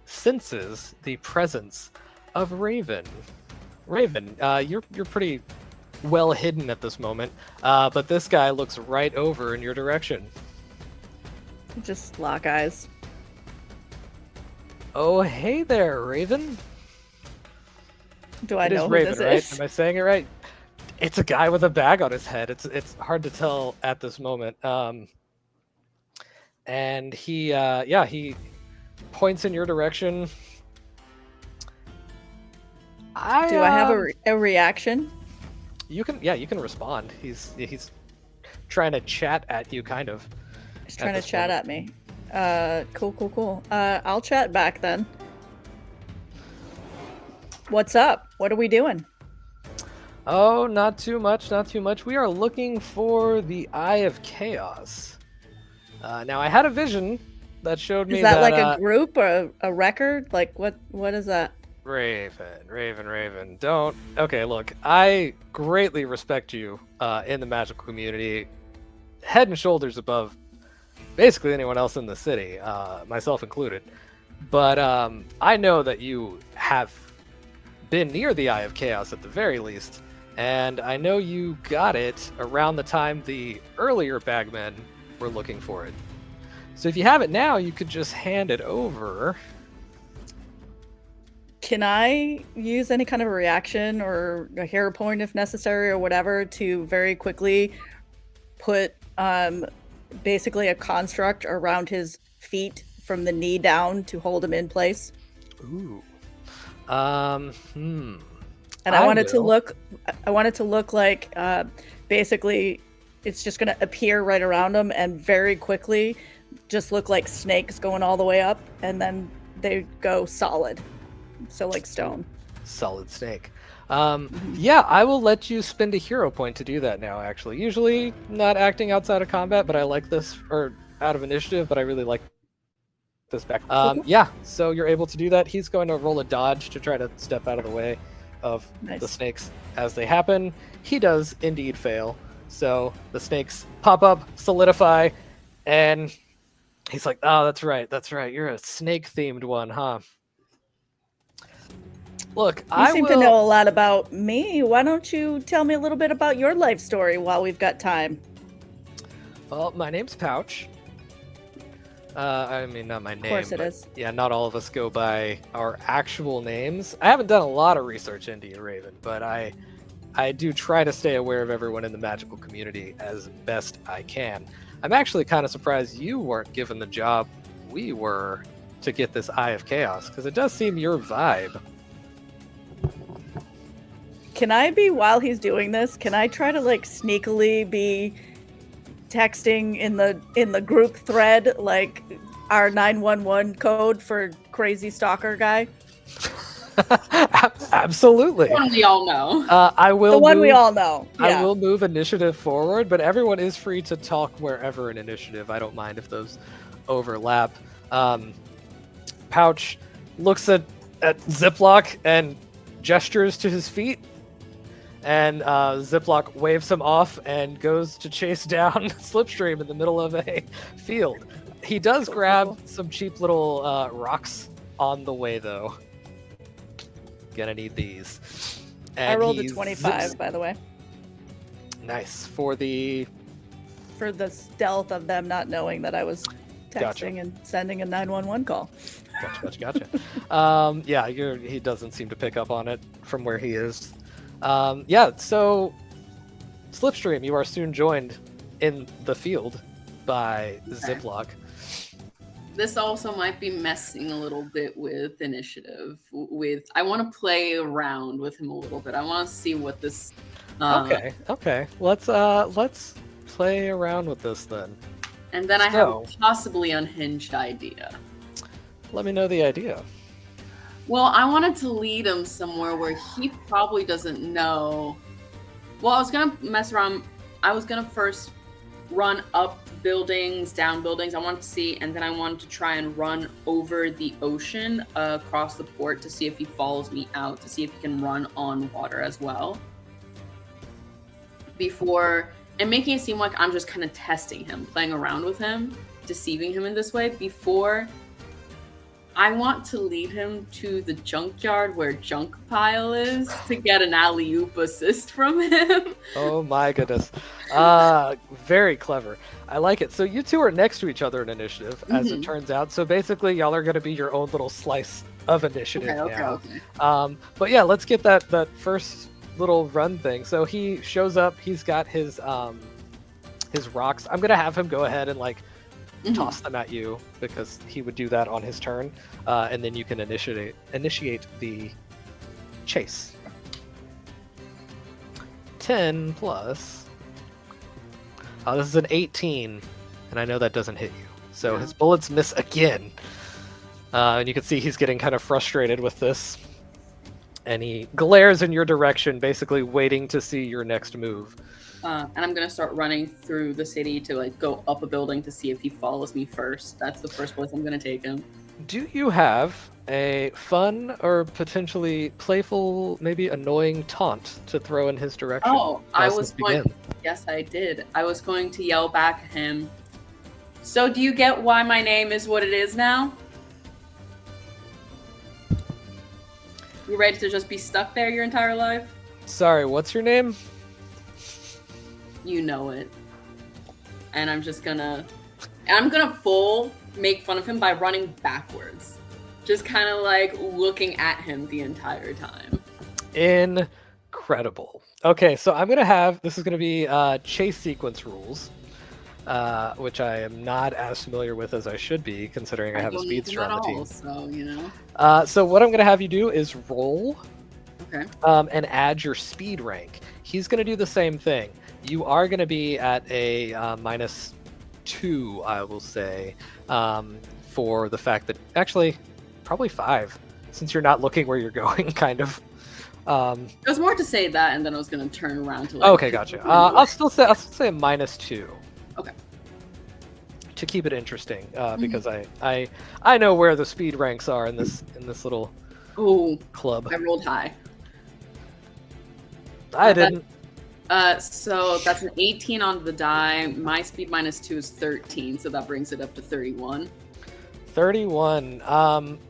senses the presence of Raven. Raven, you're pretty well hidden at this moment, but this guy looks right over in your direction. Just lock eyes. Oh, hey there, Raven. Do I It is know who Raven, this right? is? Am I saying it right? It's a guy with a bag on his head. It's hard to tell at this moment. And he points in your direction. Do I have a reaction? You can respond. He's trying to chat at you, kind of. He's trying to this chat moment. at me. Cool. I'll chat back then. What's up? What are we doing? Oh, not too much. We are looking for the Eye of Chaos. Now, I had a vision that showed me Is that like a group or a record? Like what is that? Raven. Don't. Okay, look, I greatly respect you in the magical community, head and shoulders above basically anyone else in the city, myself included. But I know that you have been near the Eye of Chaos at the very least, and I know you got it around the time the earlier bagmen were looking for it. So if you have it now, you could just hand it over. Can I use any kind of a reaction or a hero point if necessary or whatever to very quickly put basically a construct around his feet from the knee down to hold him in place? Ooh. And I want it to look like basically it's just going to appear right around him and very quickly just look like snakes going all the way up, and then they go solid. So like stone. Solid snake. Yeah, I will let you spend a hero point to do that now, actually. Usually not acting outside of combat, but I like this, or out of initiative, but I really like this back. Yeah, so you're able to do that. He's going to roll a dodge to try to step out of the way of the snakes as they happen. He does indeed fail. So the snakes pop up, solidify, and he's like, oh, that's right. You're a snake-themed one, huh? Look, You seem to know a lot about me. Why don't you tell me a little bit about your life story while we've got time? Well, my name's Pouch. I mean, not my name. Of course it but is. Yeah, not all of us go by our actual names. I haven't done a lot of research into you, Raven, but I do try to stay aware of everyone in the magical community as best I can. I'm actually kind of surprised you weren't given the job we were to get this Eye of Chaos, because it does seem your vibe. Can I be, while he's doing this, can I try to like sneakily be texting in the group thread like our 911 code for crazy stalker guy? Absolutely. The one we all know. I will. The one we all know. I Yeah. will move initiative forward, but everyone is free to talk wherever in initiative. I don't mind if those overlap. Pouch looks at Ziploc and gestures to his feet, and Ziploc waves him off and goes to chase down Slipstream in the middle of a field. He does grab some cheap little rocks on the way though. Gonna need these. I And rolled a he 25, zips- by the way, Nice for the. for the stealth of them not knowing that I was texting Gotcha. and sending a 911 call. Gotcha. Yeah, he doesn't seem to pick up on it from where he is. Yeah, so Slipstream, you are soon joined in the field by Ziploc. This also might be messing a little bit with initiative. I want to play around with him a little bit. I want to see what this. Okay. Let's play around with this then. And then I have a possibly unhinged idea. Let me know the idea. Well, I wanted to lead him somewhere where he probably doesn't know. Well, I was gonna mess around. I was gonna first run up buildings, down buildings. I wanted to see, and then I wanted to try and run over the ocean across the port to see if he follows me out, to see if he can run on water as well. And making it seem like I'm just kind of testing him, playing around with him, deceiving him in this way before I want to lead him to the junkyard where Junk Pile is to get an alley-oop assist from him. Oh my goodness. Very clever. I like it. So you two are next to each other in initiative, as it turns out. So basically, y'all are going to be your own little slice of initiative now. Okay. But yeah, let's get that first little run thing. So he shows up. He's got his rocks. I'm going to have him go ahead and toss them at you because he would do that on his turn, and then you can initiate the chase. 10 plus. This is an 18, and I know that doesn't hit you. So his bullets miss again, and you can see he's getting kind of frustrated with this, and he glares in your direction, basically waiting to see your next move. And I'm gonna start running through the city to go up a building to see if he follows me first. That's the first place I'm gonna take him. Do you have a fun or potentially playful, maybe annoying taunt to throw in his direction? Oh, yes, I did. I was going to yell back at him. So do you get why my name is what it is now? You ready to just be stuck there your entire life? Sorry, what's your name? You know it. And I'm gonna full make fun of him by running backwards. Just kind of looking at him the entire time. Incredible. Okay, so I'm gonna have, this is gonna be chase sequence rules, which I am not as familiar with as I should be, considering I have a speedster on the team. So what I'm gonna have you do is roll, and add your speed rank. He's gonna do the same thing. You are going to be at a -2, I will say, for the fact that actually probably 5, since you're not looking where you're going, kind of. It was more to say that, and then I was going to turn around to Okay, gotcha. I'll still say a -2. Okay. To keep it interesting, because I know where the speed ranks are in this little club. I rolled high. I didn't. So that's an 18 on the die. My speed -2 is 13, so that brings it up to 31. 31.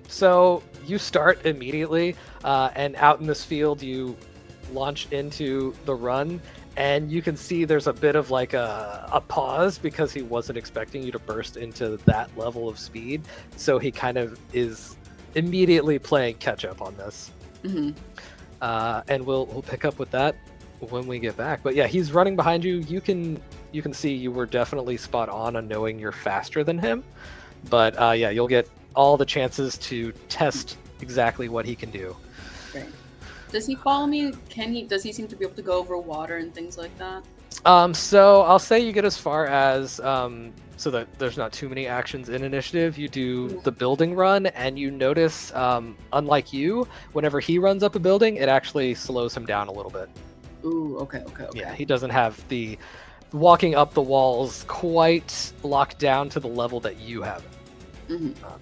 So you start immediately, and out in this field, you launch into the run, and you can see there's a bit of a pause because he wasn't expecting you to burst into that level of speed. So he kind of is immediately playing catch up on this. And we'll pick up with that when we get back. But yeah, he's running behind you. You can see you were definitely spot on knowing you're faster than him. But yeah, you'll get all the chances to test exactly what he can do. Great. Does he follow me? Does he seem to be able to go over water and things like that? So I'll say you get as far as so that there's not too many actions in initiative. You do the building run, and you notice, unlike you, whenever he runs up a building, it actually slows him down a little bit. Ooh, okay. Yeah, he doesn't have the walking up the walls quite locked down to the level that you have.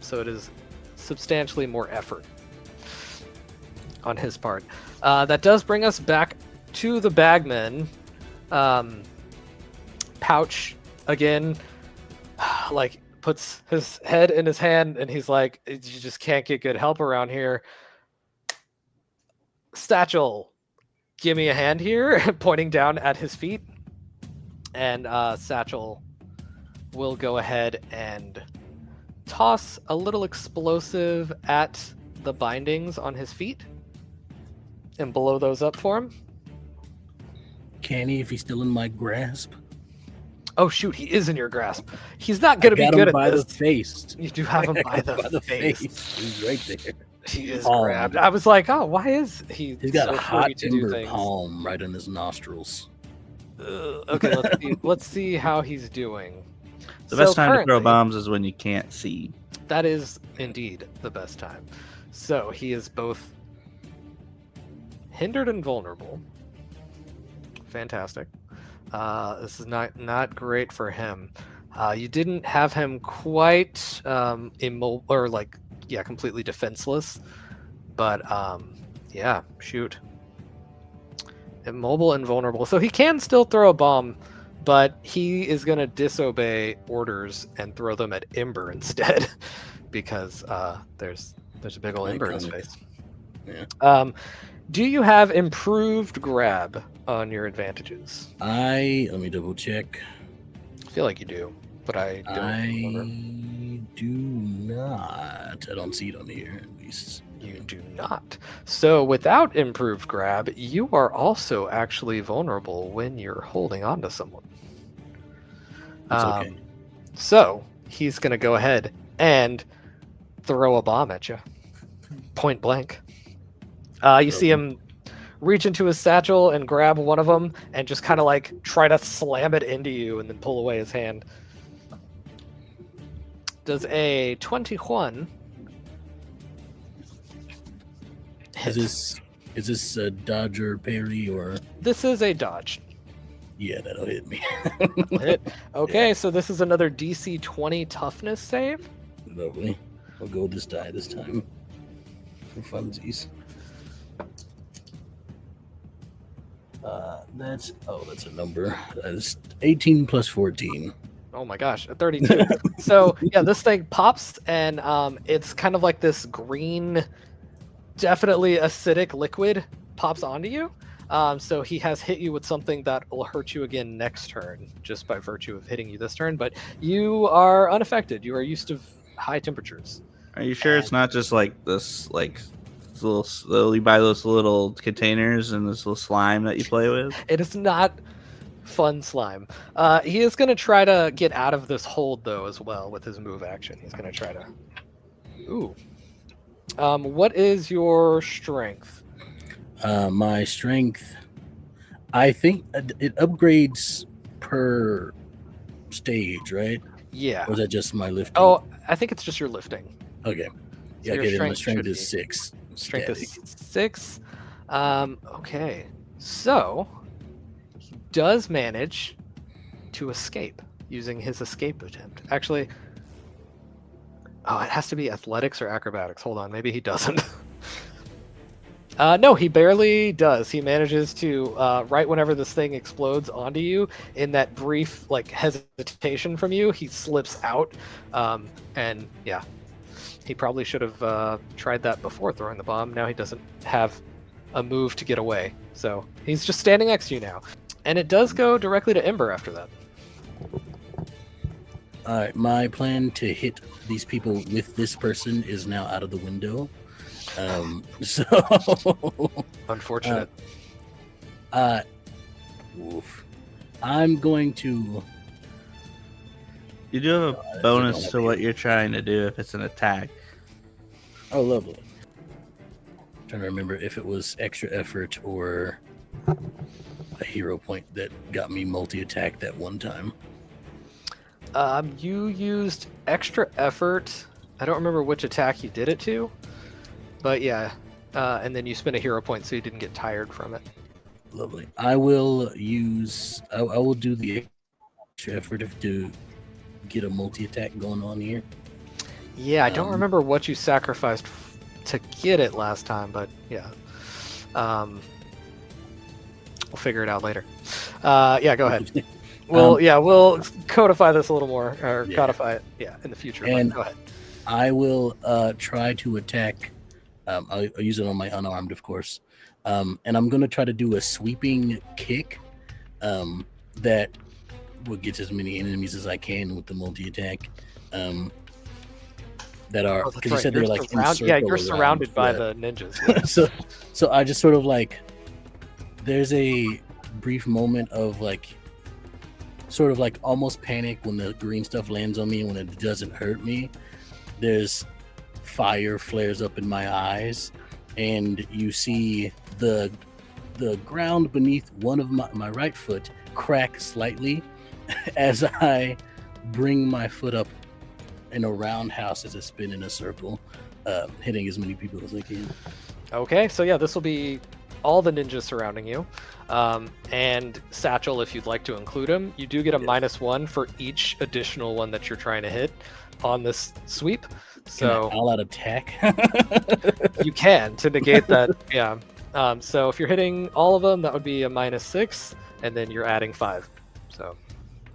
So it is substantially more effort on his part. That does bring us back to the bagman. Pouch again, puts his head in his hand, and he's like, "You just can't get good help around here. Satchel, give me a hand here," pointing down at his feet. And Satchel will go ahead and toss a little explosive at the bindings on his feet and blow those up for him. Can he if he's still in my grasp? Oh shoot, he is in your grasp. He's not gonna be good at by this. the face. You do have him by the face. He's right there. He is Palm. grabbed. I was like, oh, why is he? He's got so a free hot to do ember things? palm right on his nostrils. Okay, let's see how he's doing. The best time to throw currently, bombs is when you can't see. That is indeed the best time. So he is both hindered and vulnerable. Fantastic. This is not great for him. You didn't have him quite immobile or completely defenseless, but yeah, shoot. Immobile and vulnerable. So he can still throw a bomb, but he is going to disobey orders and throw them at Ember instead because there's a big old Ember in his face. Yeah. Do you have improved grab on your advantages? Let me double check. I feel like you do, but I don't remember. Do not. I don't see it on here, at least. You do not. So without improved grab, you are also actually vulnerable when you're holding on to someone. It's okay. So he's going to go ahead and throw a bomb at you. Point blank. You see him reach into his satchel and grab one of them and just kind of like try to slam it into you and then pull away his hand. Does a 21 hit? Is this a dodge or parry or? This is a dodge. Yeah, that'll hit me. Hit. Okay, so this is another DC 20 toughness save. Lovely. I'll go this die this time for funsies. That's a number. That's 18 plus 14. Oh my gosh, a 32. So yeah, this thing pops and it's kind of like this green, definitely acidic liquid pops onto you. So he has hit you with something that will hurt you again next turn, just by virtue of hitting you this turn. But you are unaffected. You are used to high temperatures. Are you sure it's not just like this, you buy those little containers and this little slime that you play with? It is not fun slime. He is going to try to get out of this hold though as well with his move action. He's going to try to. Ooh. What is your strength? My strength, I think it upgrades per stage, right? Yeah. Or is that just my lifting? Oh, I think it's just your lifting. Okay. So Yeah, your okay, then my strength strength should is be- 6. Strength Steady. is 6. Okay. So he does manage to escape using his escape attempt. Actually, it has to be athletics or acrobatics. Hold on, maybe he doesn't. No, he barely does. He manages to, right whenever this thing explodes onto you, in that brief hesitation from you, he slips out. And yeah, he probably should have tried that before throwing the bomb. Now he doesn't have a move to get away. So he's just standing next to you now. And it does go directly to Ember after that. All right, my plan to hit these people with this person is now out of the window. So Unfortunate. oof. I'm going to. You do have a bonus to what you're trying to do if it's an attack. Oh, lovely. Trying to remember if it was extra effort or a hero point that got me multi-attack that one time. You used extra effort. I don't remember which attack you did it to, but yeah. And then you spent a hero point so you didn't get tired from it. Lovely. I will use. I will do the extra effort to get a multi-attack going on here. Yeah, I don't remember what you sacrificed to get it last time, but yeah. We'll figure it out later. Yeah, go ahead. We'll codify this a little more, or Yeah. codify it, in the future. And- But go ahead. I will try to attack. I'll use it on my unarmed, of course. And I'm going to try to do a sweeping kick that will get as many enemies as I can with the multi-attack. That are, because you said they're like in circle you're around. surrounded by Yeah. the ninjas. Yeah. So I just sort of like, there's a brief moment of like, sort of like almost panic when the green stuff lands on me and when it doesn't hurt me. There's fire flares up in my eyes, and you see the ground beneath one of my right foot crack slightly as I bring my foot up in a roundhouse as I spin in a circle, hitting as many people as I can. Okay, so yeah, this will be all the ninjas surrounding you. And Satchel, if you'd like to include him, you do get a -1 for each additional one that you're trying to hit on this sweep. So all out attack. you can to negate that. Yeah. So if you're hitting all of them, that would be a -6, and then you're adding 5. So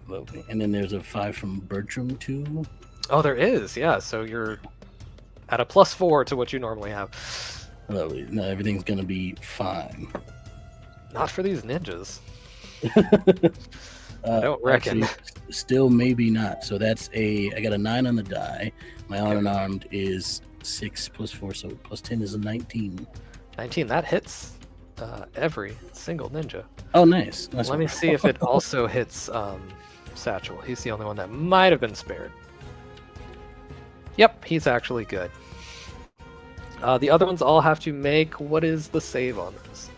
Lovely. And then there's a 5 from Bertrum too. oh, there is. Yeah. So you're at a +4 to what you normally have. Lovely. No, everything's gonna be fine. Not for these ninjas. I don't reckon. Still maybe not. So that's I got a 9 on the die. My unarmed is 6 + 4, so +10 is a 19. 19. That hits every single ninja. Oh, nice. Let me see if it also hits Satchel. He's the only one that might have been spared. Yep, he's actually good. The other ones all have to make, what is the save on this?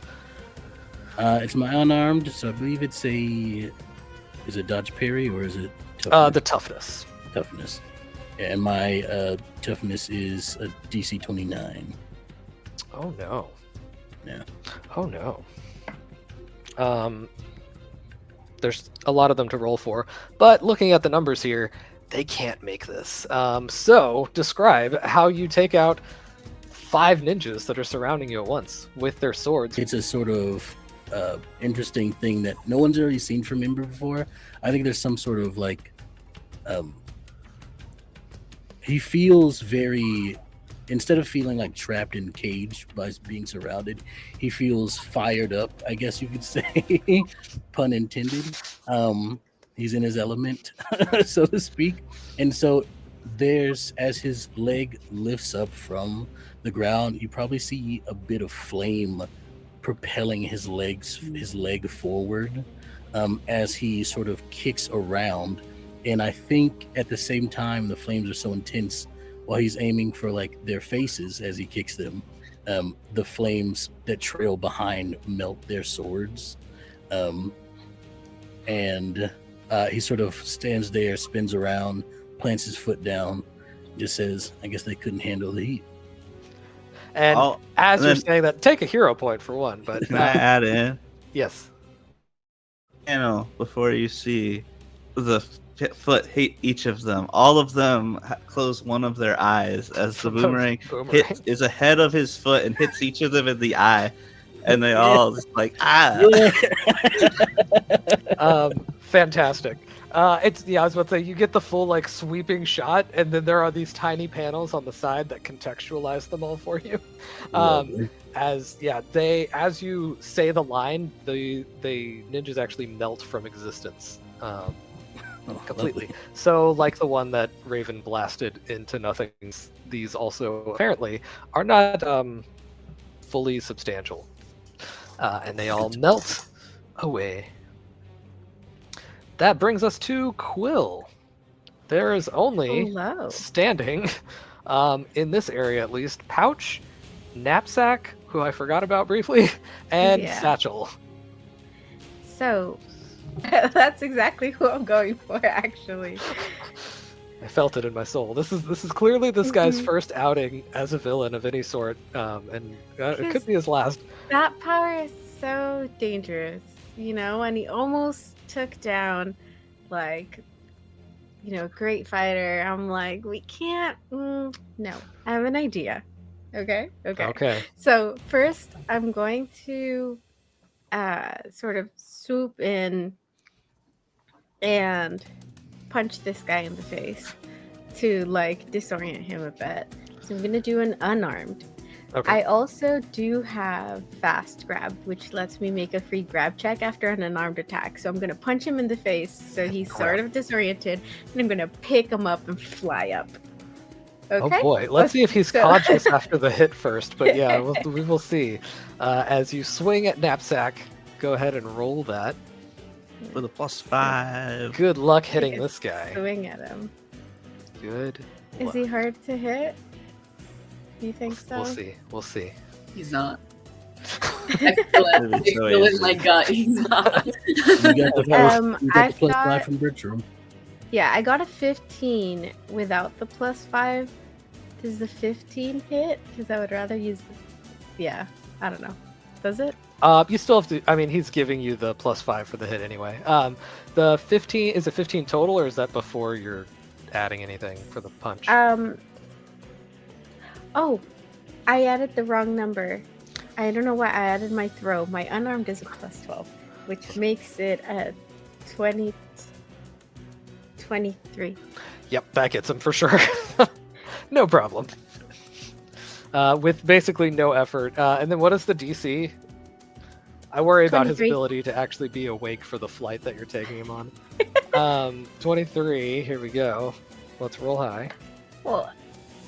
It's my unarmed, so I believe it's is it dodge parry or is it toughness? The toughness. Toughness. Yeah, and my toughness is a DC 29. Oh no. Yeah. Oh no. There's a lot of them to roll for, but looking at the numbers here, they can't make this. So describe how you take out 5 ninjas that are surrounding you at once with their swords. It's a sort of interesting thing that no one's already seen from Ember before. I think there's some sort of like he feels very, instead of feeling like trapped in cage by being surrounded, he feels fired up, I guess you could say. Pun intended. He's in his element, so to speak. And so there's, as his leg lifts up from the ground, you probably see a bit of flame propelling his leg forward as he sort of kicks around. And I think at the same time, the flames are so intense while he's aiming for like their faces as he kicks them. The flames that trail behind melt their swords. And he sort of stands there, spins around, plants his foot down, just says, I guess they couldn't handle the heat. And as you're saying that, take a hero point for one. But can I add in? Yes. Before you see the foot hit each of them, all of them close one of their eyes as the boomerang is ahead of his foot and hits each of them in the eye, and they all just like fantastic. I was about to say, you get the full like sweeping shot, and then there are these tiny panels on the side that contextualize them all for you. As you say the line, the ninjas actually melt from existence. Completely. So like the one that Raven blasted into nothing, these also apparently are not fully substantial, and they all melt away. That brings us to Quill. There is only standing in this area, at least, Pouch, Knapsack, who I forgot about briefly, and Satchel. So that's exactly who I'm going for, actually. I felt it in my soul. This is clearly this guy's first outing as a villain of any sort, and it could be his last. That power is so dangerous, and he almost took down, great fighter. I'm like, we can't. No, I have an idea. Okay. So first, I'm going to sort of swoop in and punch this guy in the face to like disorient him a bit. So I'm gonna do an unarmed. Okay. I also do have fast grab, which lets me make a free grab check after an unarmed attack. So I'm gonna punch him in the face so he's sort of disoriented, and I'm gonna pick him up and fly up. Okay? Oh boy, let's see if he's So- conscious after the hit first. But yeah, we will see. As you swing at Knapsack, go ahead and roll that. With a +5. Good luck hitting Take a this guy. Swing at him. Good. Is he hard to hit? Do you think so? We'll see. We'll see. He's not. I feel it. I feel it in my gut. He's not. You got the I've plus got- 5 from Bertrum. Yeah, I got a 15 without the +5. Does the 15 hit? Because I would rather use. Yeah, I don't know. Does it? You still have to. I mean, he's giving you the +5 for the hit anyway. The 15 is it 15 total, or is that before you're adding anything for the punch? Oh, I added the wrong number. I don't know why I added my throw. My unarmed is a +12, which makes it a 23. Yep, that gets him for sure. No problem. With basically no effort. And then what is the DC? I worry about his 23. ability to actually be awake for the flight that you're taking him on. 23, here we go. Let's roll high. Well,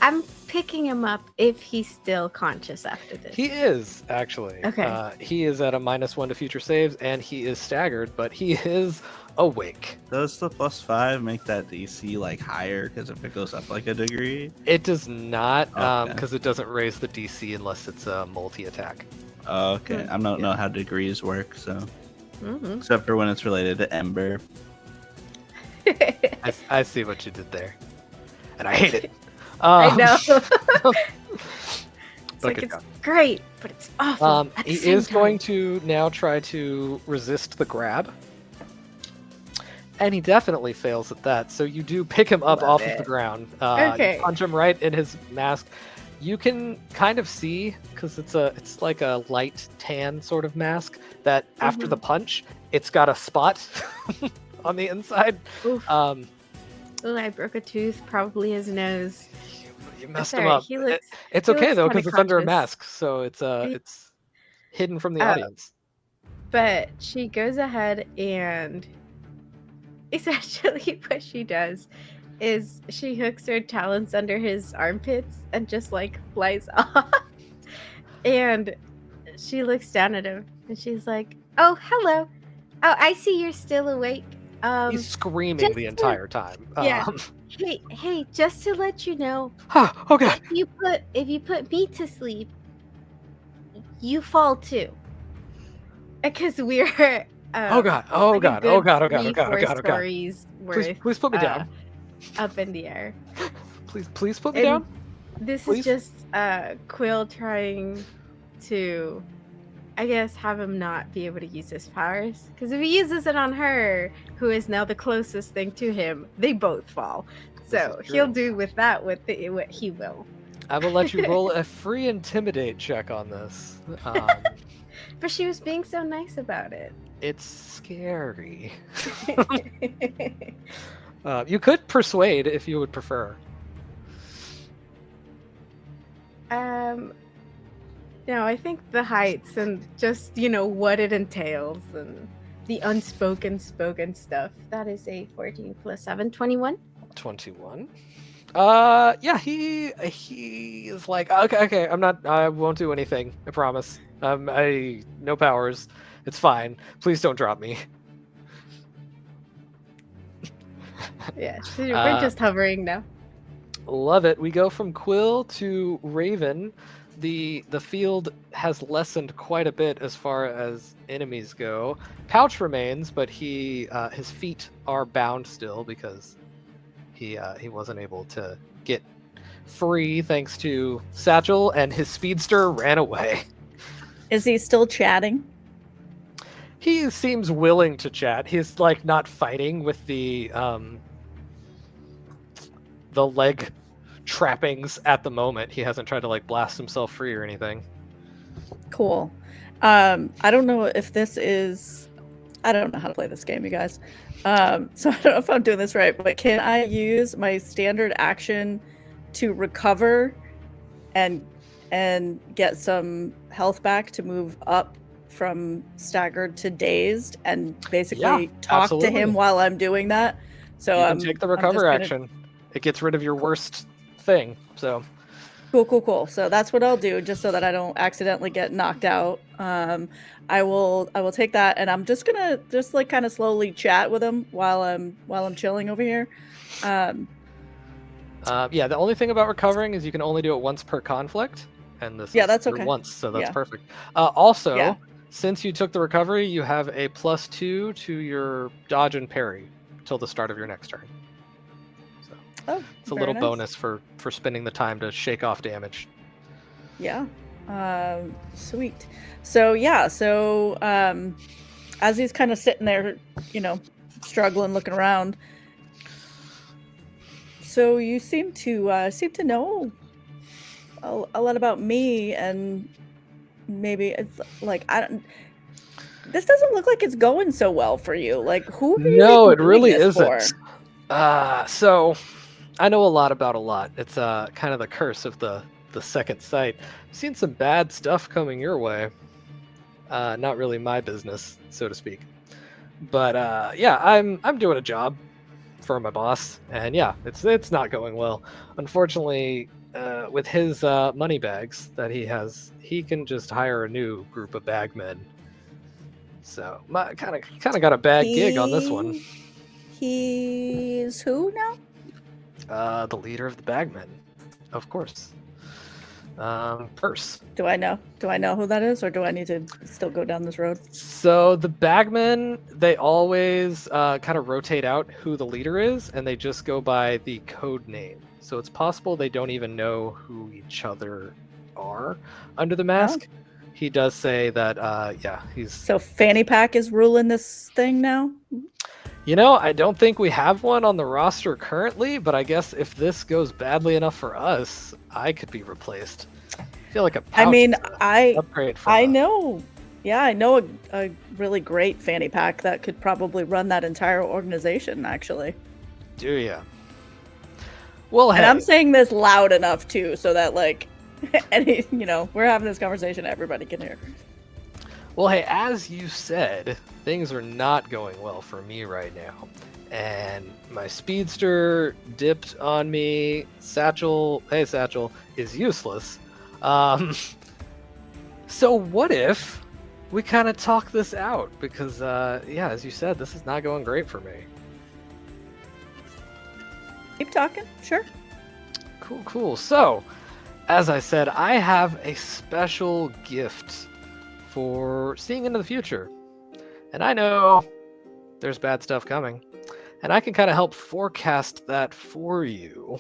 I'm picking him up if he's still conscious after this. He is, actually. Okay. He is at a -1 to future saves, and he is staggered, but he is awake. Does the +5 make that DC like higher? Because if it goes up like a degree. It does not, Okay. because it doesn't raise the DC unless it's a multi-attack. Okay, I don't know how degrees work, so Mhm. except for when it's related to Ember. I see what you did there. And I hate it. I know. But It's like good it's job. great, but it's awful. at the He same is going time. to now try to resist the grab. And he definitely fails at that. So you do pick him up Love off of it. the ground. Okay. You punch him right in his mask. You can kind of see, because it's like a light tan sort of mask, that after Mhm. the punch, it's got a spot on the inside. Oof. Um, Ooh, I broke a tooth, probably his nose. you messed It's him alright, up. he looks- It's he okay looks though, kinda because it's under a conscious. mask, so it's hidden from the audience. But she goes ahead and essentially what she does is she hooks her talons under his armpits and just like flies off. And she looks down at him and she's like, "Oh, hello. Oh, I see you're still awake. He's screaming just the to- entire time. yeah. Hey, just to let you know, Oh god. if you put me to sleep, you fall too. Because we're Oh god. Oh like a god. good Oh god. Oh god. Oh 3-4 god. Oh god. Oh god. stories worth Please put me down. up in the air. Please put me And down. This Please? is just Quill trying to, I guess, have him not be able to use his powers. Because if he uses it on her, who is now the closest thing to him, they both fall. So is he'll true. do with that what he will. I will let you roll a free intimidate check on this. But she was being so nice about it. It's scary. You could persuade if you would prefer. No, I think the heights and just, what it entails and the unspoken spoken stuff. That is a 14 plus 7, 21. 21. Yeah, he is like, okay, I won't do anything, I promise. No powers. It's fine. Please don't drop me. Yeah, we're just hovering now. Love it. We go from Quill to Raven. The field has lessened quite a bit as far as enemies go. Pouch remains, but his feet are bound still because he wasn't able to get free thanks to Satchel, and his speedster ran away. Is he still chatting? He seems willing to chat. He's like not fighting with the leg trappings at the moment. He hasn't tried to like blast himself free or anything. Cool. I don't know if this is. I don't know how to play this game, you guys. So I don't know if I'm doing this right, but can I use my standard action to recover and get some health back to move up from staggered to dazed and basically talk to absolutely. him while I'm doing that? So You can take the recover gonna... action. It gets rid of your worst thing. So Cool. So that's what I'll do, just so that I don't accidentally get knocked out. I will take that, and I'm just gonna like kind of slowly chat with him while I'm chilling over here. yeah, the only thing about recovering is you can only do it once per conflict, and this is that's your okay. once, so that's Yeah. perfect. Also, Yeah. since you took the recovery, you have a +2 to your dodge and parry till the start of your next turn. Oh, it's a very little nice. bonus for spending the time to shake off damage. Yeah. Sweet. So as he's kind of sitting there, struggling, looking around. So you seem to know a lot about me, and maybe it's like this doesn't look like it's going so well for you. Like, who are you No, even it doing really this isn't. for? So I know a lot about a lot. It's kind of the curse of the second sight. I've seen some bad stuff coming your way. Not really my business, so to speak. But yeah, I'm doing a job for my boss, and yeah, it's not going well. Unfortunately, with his money bags that he has, he can just hire a new group of bagmen. So kind of got a bad gig on this one. He's who now? The leader of the bagmen, of course. Purse. Do I know who that is, or do I need to still go down this road? So the bagmen, they always kind of rotate out who the leader is, and they just go by the code name. So it's possible they don't even know who each other are under the mask. Oh. He does say that, he's... So Fanny Pack is ruling this thing now? I don't think we have one on the roster currently, but I guess if this goes badly enough for us, I could be replaced. I feel like a pouch upgrade from I know. Yeah, I know a really great Fanny Pack that could probably run that entire organization, actually. Do ya? Well, and I'm saying this loud enough, too, so that, like, we're having this conversation, everybody can hear. Well, hey, as you said, things are not going well for me right now. And my speedster dipped on me. Satchel is useless. So what if we kind of talk this out? Because, as you said, this is not going great for me. Keep talking, sure. Cool. So, as I said, I have a special gift for seeing into the future. And I know there's bad stuff coming. And I can kind of help forecast that for you.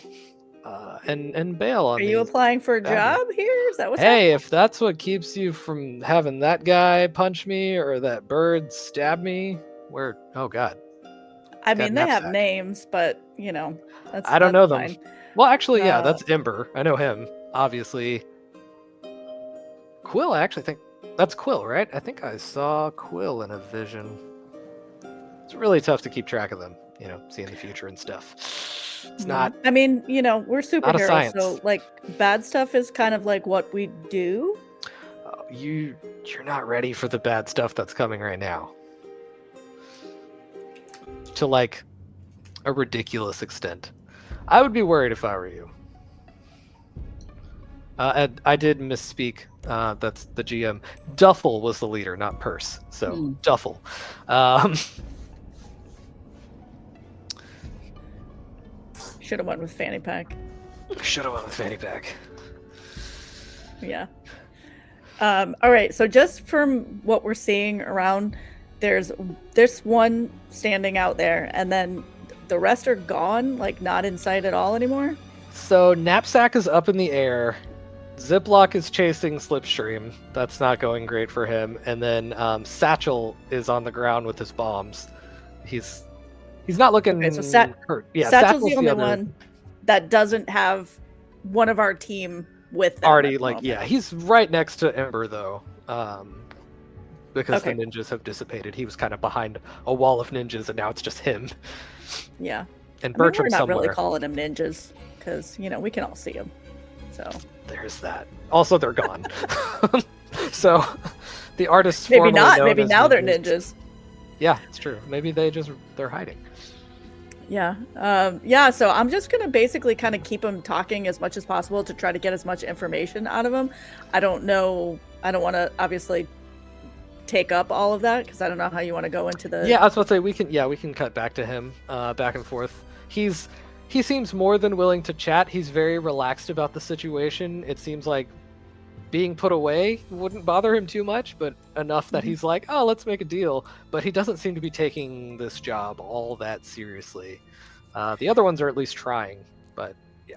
And bail on Are you applying for a job here? Is that what's happening? Hey, if that's what keeps you from having that guy punch me or that bird stab me, oh God. I mean, they have names, but, that's I don't know them. fine. Well, actually, yeah, that's Ember. I know him, obviously. Quill, I actually think that's Quill, right? I think I saw Quill in a vision. It's really tough to keep track of them, seeing the future and stuff. It's not. I mean, we're superheroes, science. so like bad stuff is kind of like what we do. You're not ready for the bad stuff that's coming right now. To like a ridiculous extent. I would be worried if I were you. And I did misspeak. That's the GM. Duffel was the leader, not Purse. So Duffel. Should have went with Fanny Pack. Yeah. All right. So just from what we're seeing around, there's one standing out there, and then the rest are gone, like not in sight at all anymore. So Knapsack is up in the air. Ziploc is chasing Slipstream. That's not going great for him. And then Satchel is on the ground with his bombs. He's not looking hurt. Yeah, Satchel's the only one that doesn't have one of our team with them. Already, he's right next to Ember, though. because Okay. the ninjas have dissipated. He was kind of behind a wall of ninjas, and now it's just him. Yeah. And I mean, we're Bertram not somewhere. really calling them ninjas because we can all see them. So There's that. Also, they're gone. So the artists maybe formerly not. known Maybe as now they're ninjas. Yeah, it's true. Maybe they're hiding. Yeah. Yeah. So I'm just gonna basically kind of keep them talking as much as possible to try to get as much information out of them. I don't know. I don't want to obviously take up all of that because I don't know how you want to go into the. Yeah, I was about to say we can cut back to him, back and forth. He seems more than willing to chat. He's very relaxed about the situation. It seems like being put away wouldn't bother him too much, but enough that he's like, oh, let's make a deal. But he doesn't seem to be taking this job all that seriously. The other ones are at least trying, but yeah.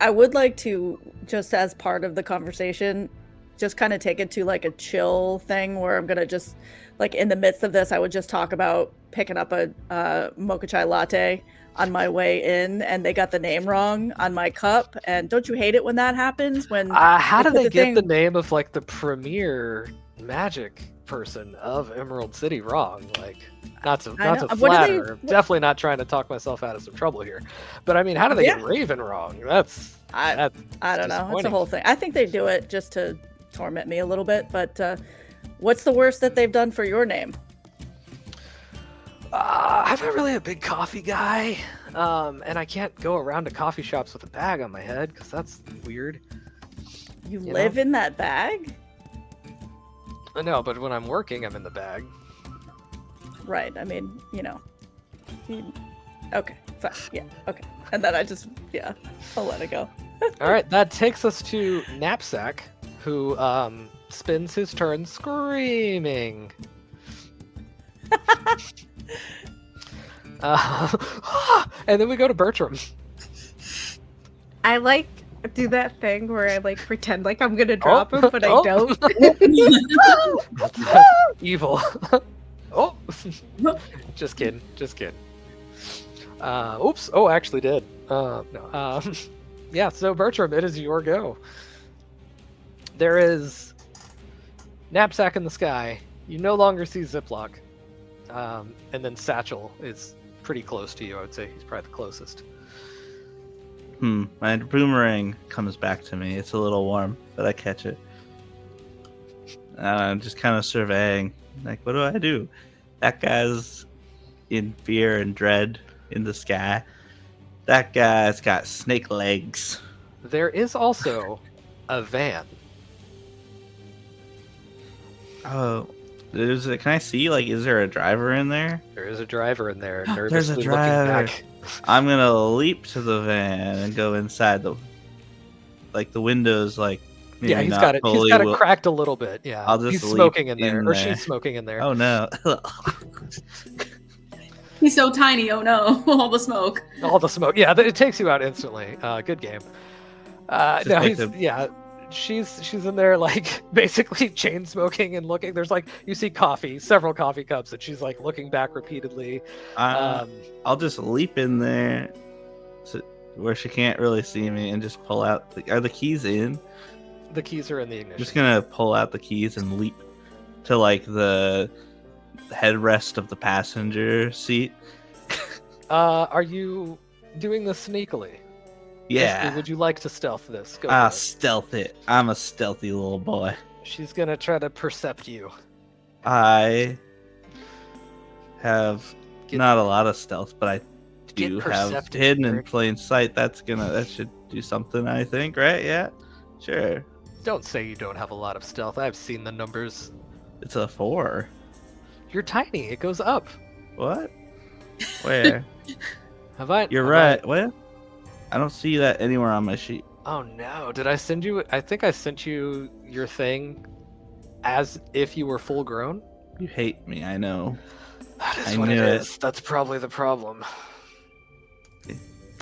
I would like to, just as part of the conversation, just kind of take it to like a chill thing where I'm gonna just like in the midst of this, I would just talk about picking up a mocha chai latte on my way in, and they got the name wrong on my cup. And don't you hate it when that happens? When How do put they the get thing- the name of like the premier magic person of Emerald City wrong? Like, not to I know. What do they- flatter. what- Definitely not trying to talk myself out of some trouble here. But I mean, how do they get Raven wrong? That's I don't know. It's a disappointing. whole thing. I think they do it just to torment me a little bit. But what's the worst that they've done for your name? I'm not really a big coffee guy, and I can't go around to coffee shops with a bag on my head because that's weird. You You live in that bag? I know, but when I'm working, I'm in the bag. Right. I mean, okay. Fine. Yeah. Okay. And then I'll let it go. All right, that takes us to Knapsack, who spends his turn screaming. And then we go to Bertram. I like do that thing where I like pretend like I'm gonna drop him, but I oh. don't. Evil. Oh, just kidding. Oops. Oh, actually did. No. Yeah. So Bertram, it is your go. There is Knapsack in the sky. You no longer see Ziploc. And then Satchel is pretty close to you. I would say he's probably the closest. My boomerang comes back to me. It's a little warm, but I catch it. I'm just kind of surveying. Like, what do I do? That guy's in fear and dread in the sky. That guy's got snake legs. There is also a van. Oh, can I see? Like, is there a driver in there? There is a driver in there, There's a nervously looking driver. back. I'm gonna leap to the van and go inside the windows. Like, maybe Yeah, he's not got it. fully He's got it will- cracked a little bit. Yeah, I'll just he's leap smoking in there, in or there. she's smoking in there. Oh no! He's so tiny. Oh no! All the smoke. All the smoke. Yeah, it takes you out instantly. Good game. Just No, like she's in there like basically chain smoking and looking. There's like you see several coffee cups, and she's like looking back repeatedly. I'll just leap in there, where she can't really see me, and just pull out. Are the keys in? The keys are in the ignition. Just gonna pull out the keys and leap to like the headrest of the passenger seat. Are you doing this sneakily? Yeah. Would you like to stealth this? Go for it. Stealth it. I'm a stealthy little boy. She's gonna try to percept you. I have not a lot of stealth, but I do Get have perceptive, hidden in Rick. plain sight. That should do something, I think, right? Yeah, sure. Don't say you don't have a lot of stealth. I've seen the numbers. It's a 4. You're tiny. It goes up. What? Where? Have I? You're have right. What? I don't see that anywhere on my sheet. Oh no! Did I send you? I think I sent you your thing as if you were full grown. You hate me, I know. That is I what it knew it. is. That's probably the problem.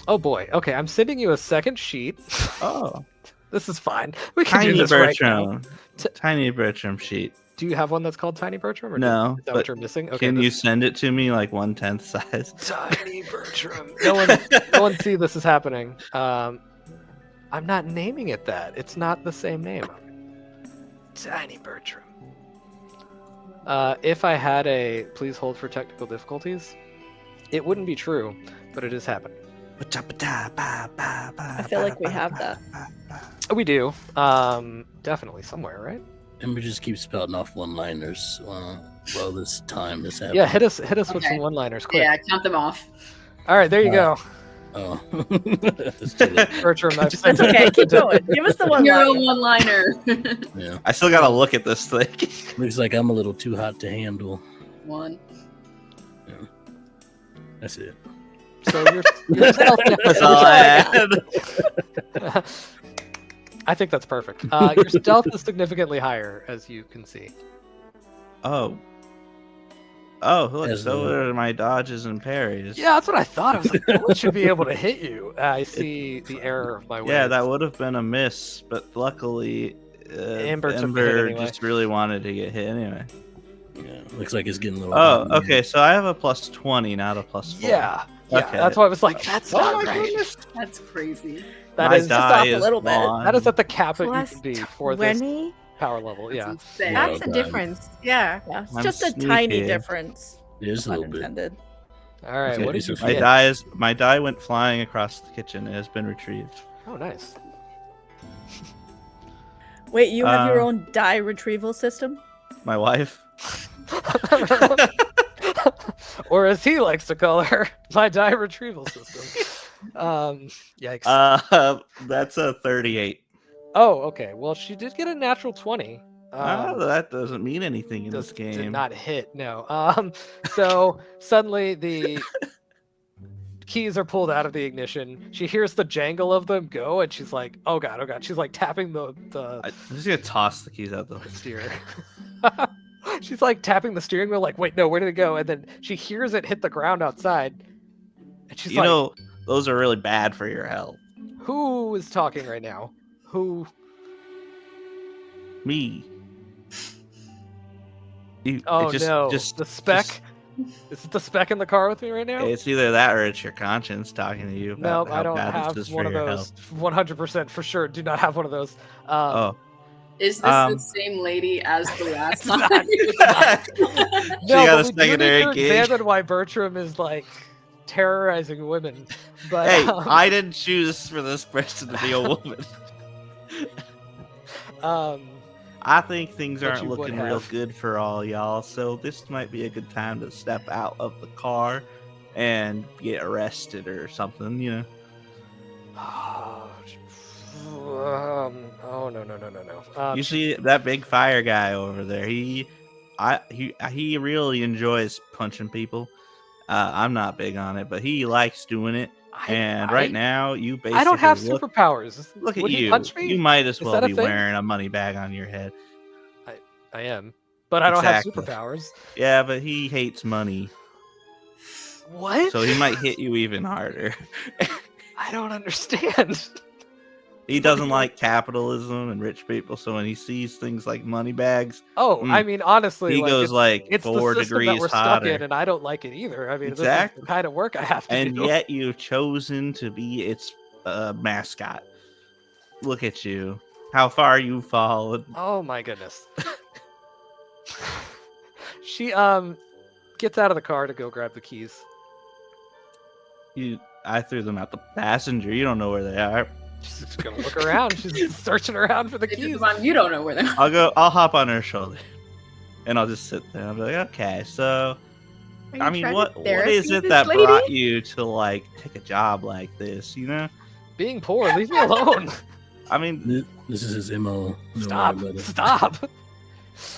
Oh boy. Okay, I'm sending you a second sheet. Oh, This is fine. We can do Tiny this right now. Bertram. Tiny Bertram sheet. Do you have one that's called Tiny Bertram? Or No, is that but what you're missing? Okay, Can you this- send it to me like 1/10 size? Tiny Bertram. No one see this is happening. I'm not naming it that. It's not the same name. Tiny Bertram. If I had a please hold for technical difficulties, it wouldn't be true, but it is happening. I feel like we have that. We do. Definitely somewhere, right? Ember just keeps spouting off one-liners while this time is happening. Yeah, hit us with Okay. some one-liners, quick. Yeah, count them off. All right, there you go. Oh. That's too late. Bertram, I've That's okay. Keep going. Give us the one. Hero line. one-liner. Yeah. I still gotta look at this thing. Looks like I'm a little too hot to handle. One. That's it. So your stealth That's all I had. I think that's perfect. Your stealth is significantly higher, as you can see. Oh, look, As so the- are my dodges and parries. Yeah, that's what I thought. I was like, no one should be able to hit you. I see the error of my ways. Yeah, that would have been a miss, but luckily, Ember took the hit Ember anyway. just really wanted to get hit anyway. Yeah. Looks like it's getting a little. Oh, hot in here. okay, so I have a plus 20, not a plus 4. Yeah. Okay. That's why I was like, that's Oh not my right. goodness. That's crazy. That My is Just off die a is little bit. gone. that is at the cap that you Plus can be for this 20? power level. Yeah. That's insane. Yeah. That's a God. difference. Yeah. Yeah, it's I'm just a tiny sneaky. difference. It is a little bit. Unintended. All right. Okay, What did so you My get? my die went flying across the kitchen. It has been retrieved. Oh, nice. Wait, you have your Uh, own die retrieval system? My wife. Or as he likes to call her, my die retrieval system. Yikes. That's a 38. Oh, okay. Well, she did get a natural 20. That doesn't mean anything in Does- this game. Did not hit, no. So suddenly the keys are pulled out of the ignition. She hears the jangle of them go, and she's like, "Oh god, oh god!" She's like tapping the I'm just gonna toss the keys out the window. steer. She's like tapping the steering wheel, like, "Wait, no, where did it go?" And then she hears it hit the ground outside, and she's You like, know, those are really bad for your health. "Who is talking right now? Who?" Me. Oh just, no, Just the Speck. just- Is it the Speck in the car with me right now? It's either that or it's your conscience talking to you No, about I how don't bad have this is one for of your those. health. 100% for sure. Do not have one of those. Oh. Is this the same lady as the last It's not. time? She No, got but a we do need secondary to gauge. examine why Bertram is like terrorizing women. But Hey, I didn't choose for this person to be a woman. I think things But aren't you would looking real have. good for all y'all, so this might be a good time to step out of the car and get arrested or something, you know. Oh no. You see that big fire guy over there? He really enjoys punching people. I'm not big on it, but he likes doing it. And right now, you basically I don't have look superpowers. at Would you. he punch me? You might as Is well that a be thing? wearing a money bag on your head. I am, but I don't have Exactly. superpowers. Yeah, but he hates money, What? so he might hit you even harder. I don't understand. He doesn't like capitalism and rich people, so when he sees things like money bags, Oh, I mean, honestly, he goes like it's 4 the system that degrees we're stuck hotter. in, and I don't like it either. I mean, this is Exactly. the kind of work I have to And do. yet you've chosen to be its mascot. Look at you. How far you fallen. Oh my goodness. She gets out of the car to go grab the keys. I threw them out the passenger. You don't know where they are. She's just gonna look around. She's searching around for the If it's keys. mine, you don't know where they are. I'll hop on her shoulder. And I'll just sit there. I'll be like, okay, so Are you I mean trying to what is therapy it this that lady? brought you to like take a job like this, you know? Being poor, leave me alone. I mean This is his MO. Don't Stop. worry about it. Stop.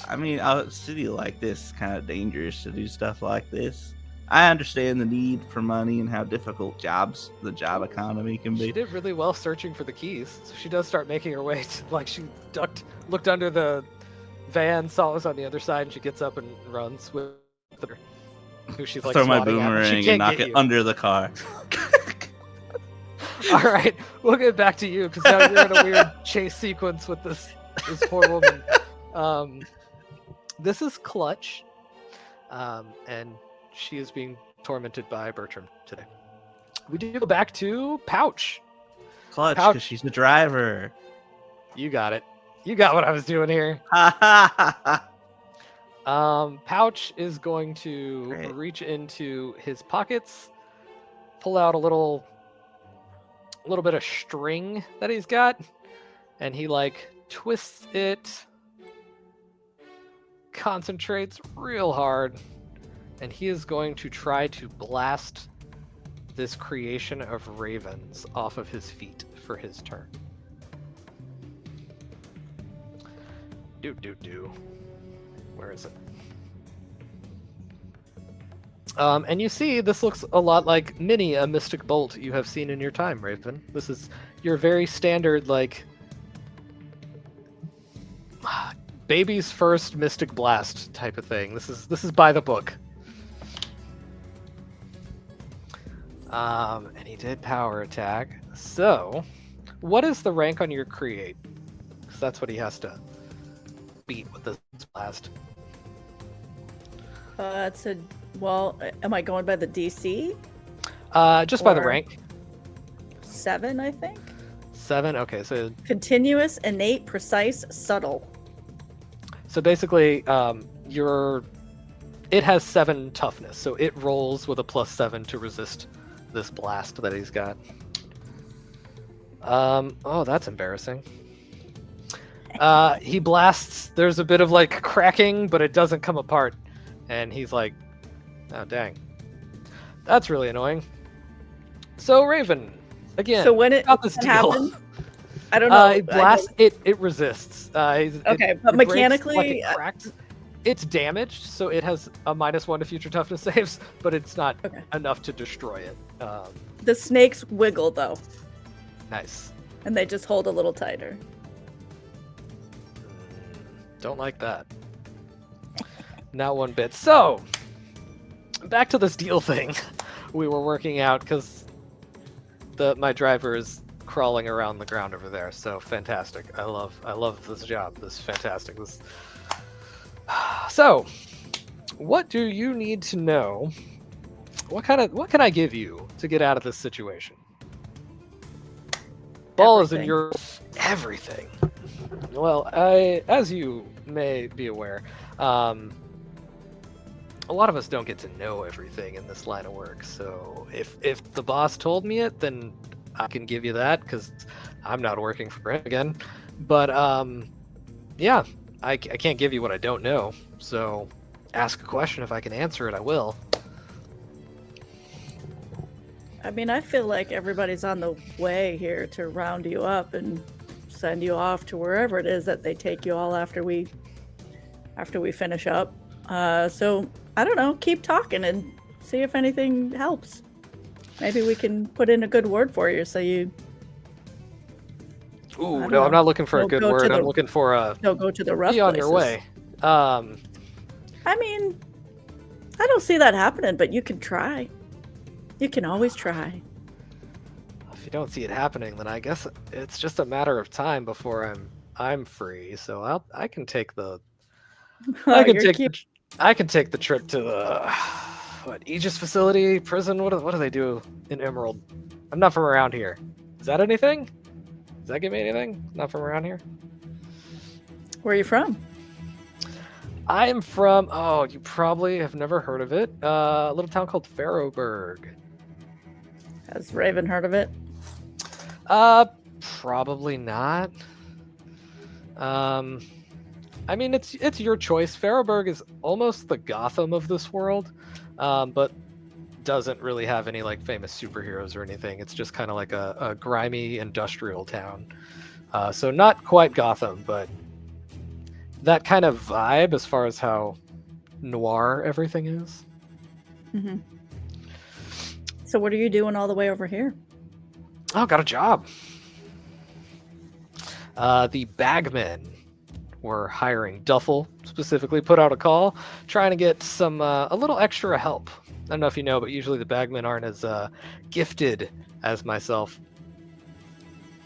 a city like this is kind of dangerous to do stuff like this. I understand the need for money and how difficult the job economy can She be. did really well searching for the keys. So she does start making her way to, like, she looked under the van, saw it was on the other side, and she gets up and runs with her. Who she's like Throw my swatting at, but she boomerang can't and knock get it you. under the car. All right, we'll get back to you because now you're in a weird chase sequence with this poor woman. This is Clutch, and she is being tormented by Bertram today. We do go back to Pouch. Clutch, How- because she's the driver. You got it. You got what I was doing here. Pouch is going to Great. reach into his pockets, pull out a little bit of string that he's got, and he like twists it, concentrates real hard, and he is going to try to blast this creation of ravens off of his feet for his turn. Do. Where is it? And you see, this looks a lot like many a mystic bolt you have seen in your time, Raven. This is your very standard, like, baby's first mystic blast type of thing. This is by the book. And he did power attack. So, what is the rank on your create? Because that's what he has to beat with this blast. Am I going by the DC? Just by the Or- rank. 7, I think. 7. Okay, so Continuous, innate, precise, subtle. basically, it has 7 toughness, so it rolls with a +7 to resist this blast that he's got. Oh, that's embarrassing. He blasts. There's a bit of like cracking, but it doesn't come apart, and he's like, "Oh dang, that's really annoying." So Raven, again, So when it got this deal. happened, I don't know. It blasts. It resists. Okay, but it breaks, mechanically, like, it cracks. It's damaged, so it has a -1 to future toughness saves, but it's not Okay. enough to destroy it. The snakes wiggle though, Nice. and they just hold a little tighter. Don't like that. Not one bit. So, back to this deal thing we were working out, because my driver is crawling around the ground over there. So fantastic. I love this job. This is fantastic. So, what do you need to know? What can I give you to get out of this situation? Ball is in Everything. your everything. Well, as you may be aware, a lot of us don't get to know everything in this line of work. So if the boss told me it, then I can give you that, because I'm not working for him again. But yeah, I can't give you what I don't know. So ask a question. If I can answer it, I will. I mean, I feel like everybody's on the way here to round you up and send you off to wherever it is that they take you all after we finish up. So I don't know. Keep talking and see if anything helps. Maybe we can put in a good word for you, so you I Ooh, don't no, know. I'm not looking for a Don't good go to word. I'm the- looking for a don't go to the rough be on places. your way. I mean, I don't see that happening, but you can try. You can always try. If you don't see it happening, then I guess it's just a matter of time before I'm free. So I can take the I can You're take cute. I can take the trip to the Aegis facility, prison. What do they do in Emerald? I'm not from around here. Is that anything? Does that give me anything? Not from around here. Where are you from? I am from. Oh, you probably have never heard of it. A little town called Farrowburg. Has Raven heard of it? Probably not. I mean, it's your choice. Farrowburg is almost the Gotham of this world, but doesn't really have any like famous superheroes or anything. It's just kind of like a grimy industrial town. So not quite Gotham, but that kind of vibe as far as how noir everything is. Mm-hmm. So what are you doing all the way over here? Oh, got a job. The bagmen were hiring. Duffel specifically put out a call trying to get some a little extra help. I don't know if you know, but usually the bagmen aren't as gifted as myself.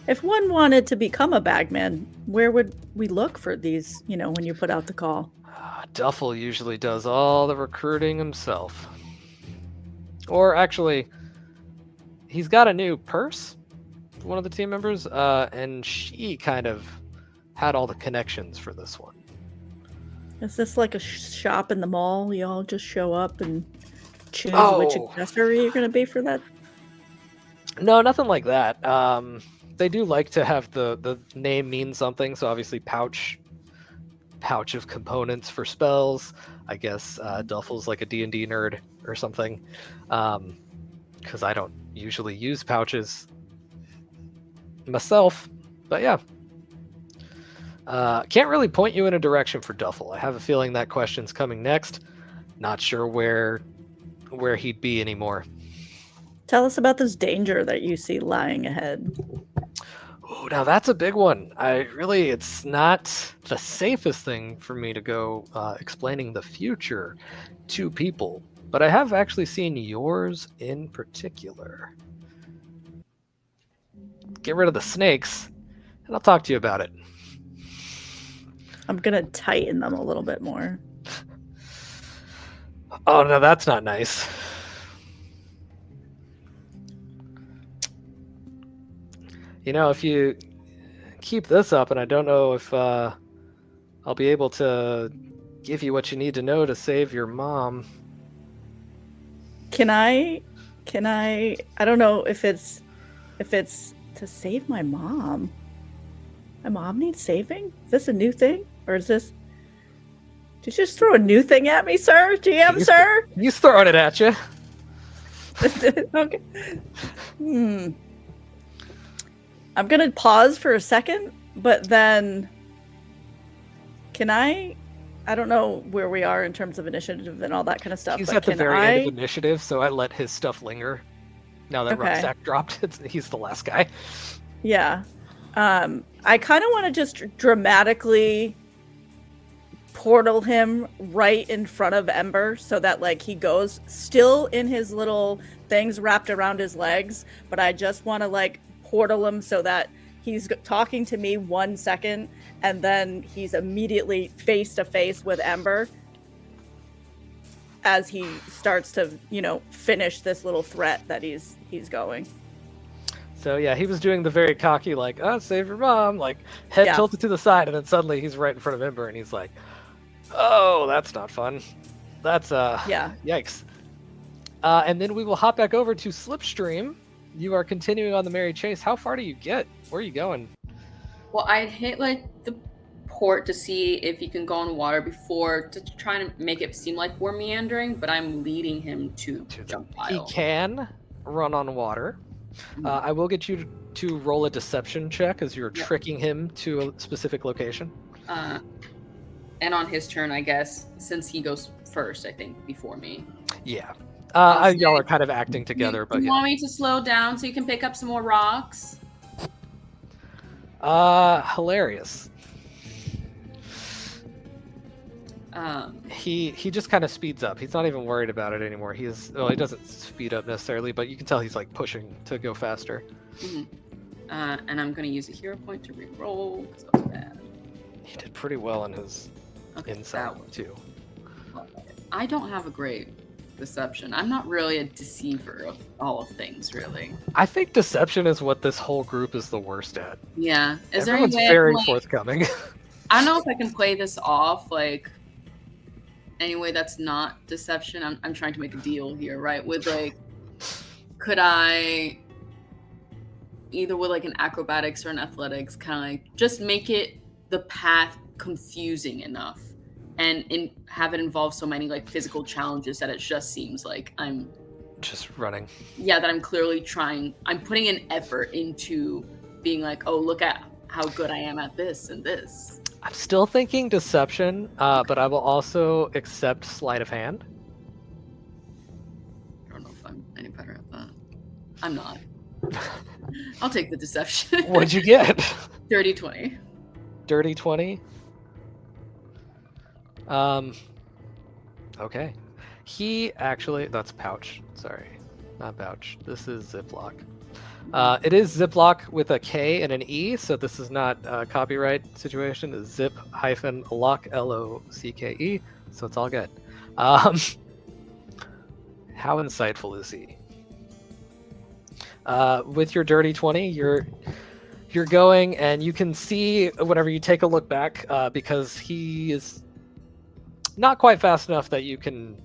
If one wanted to become a bagman, where would we look for these, when you put out the call? Duffel usually does all the recruiting himself. Or actually, he's got a new purse, one of the team members, and she kind of had all the connections for this one. Is this like a shop in the mall? You all just show up and choose which Oh. accessory you're going to be for that? No, nothing like that. They do like to have the name mean something. So obviously, pouch of components for spells. I guess Duffel's like a D&D nerd or something. Because I don't usually use pouches myself. But yeah. Can't really point you in a direction for Duffel. I have a feeling that question's coming next. Not sure where he'd be anymore. Tell us about this danger that you see lying ahead. Oh, now that's a big one. It's not the safest thing for me to go explaining the future to people, but I have actually seen yours in particular. Get rid of the snakes, and I'll talk to you about it. I'm going to tighten them a little bit more. Oh, no, that's not nice. You know, if you keep this up, and I don't know if I'll be able to give you what you need to know to save your mom. Can I don't know if it's to save my mom. My mom needs saving? Is this a new thing? Or is this... Did you just throw a new thing at me, sir? GM, sir? He's throwing it at you. Okay. I'm going to pause for a second, but then... Can I don't know where we are in terms of initiative and all that kind of stuff. He's but at the can very end of initiative, so I let his stuff linger. Now that Rucksack dropped, he's the last guy. Yeah. I kind of want to just dramatically portal him right in front of Ember so that like he goes still in his little things wrapped around his legs, but I just want to like portal him so that he's talking to me 1 second and then he's immediately face to face with Ember as he starts to, finish this little threat that he's going. So yeah, he was doing the very cocky, like, oh, save your mom, like head tilted to the side, and then suddenly he's right in front of Ember, and he's like, oh, that's not fun. That's yikes. And then we will hop back over to Slipstream. You are continuing on the merry chase. How far do you get? Where are you going? Well, I'd hit like the port to see if you can go on water before to try to make it seem like we're meandering, but I'm leading him to jump pile. He can run on water. I will get you to roll a deception check as you're tricking him to a specific location. And on his turn, I guess, since he goes first, I think, before me. Yeah. Y'all are kind of acting together, but you want me to slow down so you can pick up some more rocks? Hilarious. He just kind of speeds up. He's not even worried about it anymore. He doesn't speed up necessarily, but you can tell he's like pushing to go faster. Mm-hmm. And I'm gonna use a hero point to re-roll because that was bad. He did pretty well in his insight too. I don't have a great deception. I'm not really a deceiver of all of things, really. I think deception is what this whole group is the worst at. Yeah. Everyone's very forthcoming. I don't know if I can play this off like any way that's not deception. I'm trying to make a deal here, right? With like, could I either with like an acrobatics or an athletics kind of like just make it the path confusing enough and have it involve so many like physical challenges that it just seems like I'm just running. Yeah, that I'm clearly trying. I'm putting an effort into being like, oh, look at how good I am at this and this. I'm still thinking deception, but I will also accept sleight of hand. I don't know if I'm any better at that. I'm not. I'll take the deception. What'd you get? Dirty 20. Dirty 20? Okay. He actually... That's pouch. Sorry. Not pouch. This is Ziploc. It is Ziploc with a K and an E, so this is not a copyright situation. It's zip-lock, L-O-C-K-E, so it's all good. How insightful is he? With your dirty 20, you're going, and you can see whenever you take a look back, because he is not quite fast enough that you can.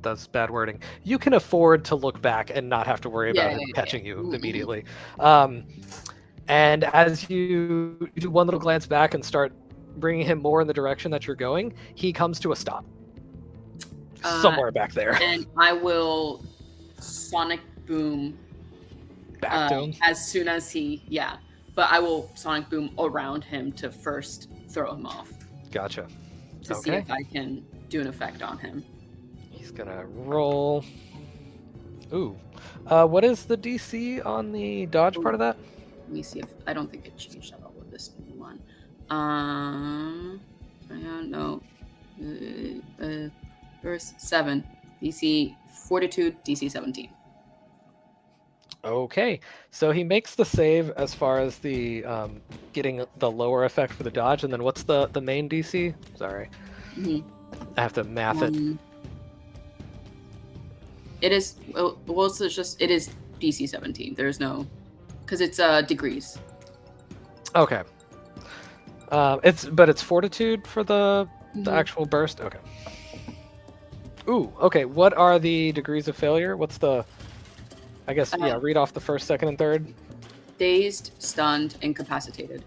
That's bad wording. You can afford to look back and not have to worry about him catching you immediately. And as you do one little glance back and start bringing him more in the direction that you're going, he comes to a stop. Somewhere back there. And I will sonic boom Back to him? as soon as but I will sonic boom around him to first throw him off. Gotcha. To see if I can do an effect on him. He's gonna roll. Ooh. What is the DC on the dodge part of that? Let me see if I don't think it changed at all with this new one. No. Verse 7. DC Fortitude, DC 17. Okay, so he makes the save as far as the getting the lower effect for the dodge, and then what's the main DC? Sorry, I have to math it. It is it is DC 17. There's no, because it's degrees. Okay, it's fortitude for the actual burst. Okay. Ooh, okay. What are the degrees of failure? What's the? I guess read off the first, second, and third. Dazed, stunned, incapacitated.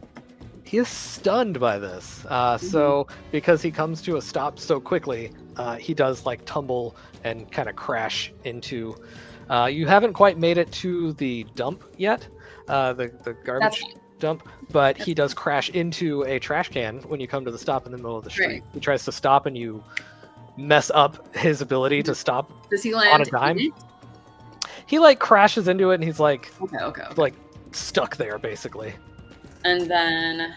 He is stunned by this. So because he comes to a stop so quickly, he does like tumble and kind of crash into. You haven't quite made it to the dump yet, the garbage dump, but he does crash into a trash can when you come to the stop in the middle of the street. Right. He tries to stop, and you mess up his ability to stop. Does he land on a dime? He like crashes into it, and he's like, okay. like stuck there basically. And then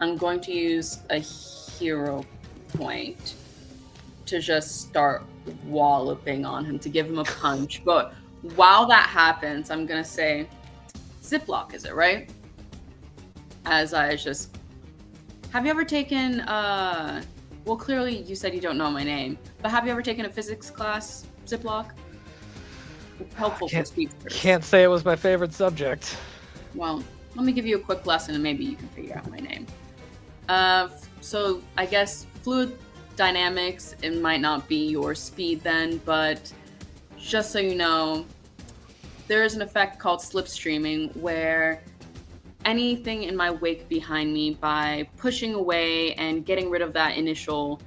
I'm going to use a hero point to just start walloping on him to give him a punch. But while that happens, I'm gonna say, Ziploc, is it right? As I just, have you ever taken? Well, clearly you said you don't know my name, but have you ever taken a physics class, Ziploc? Helpful for speakers. Can't say it was my favorite subject. Well, let me give you a quick lesson and maybe you can figure out my name. So I guess fluid dynamics, it might not be your speed then, but just so you know, there is an effect called slipstreaming where anything in my wake behind me, by pushing away and getting rid of that initial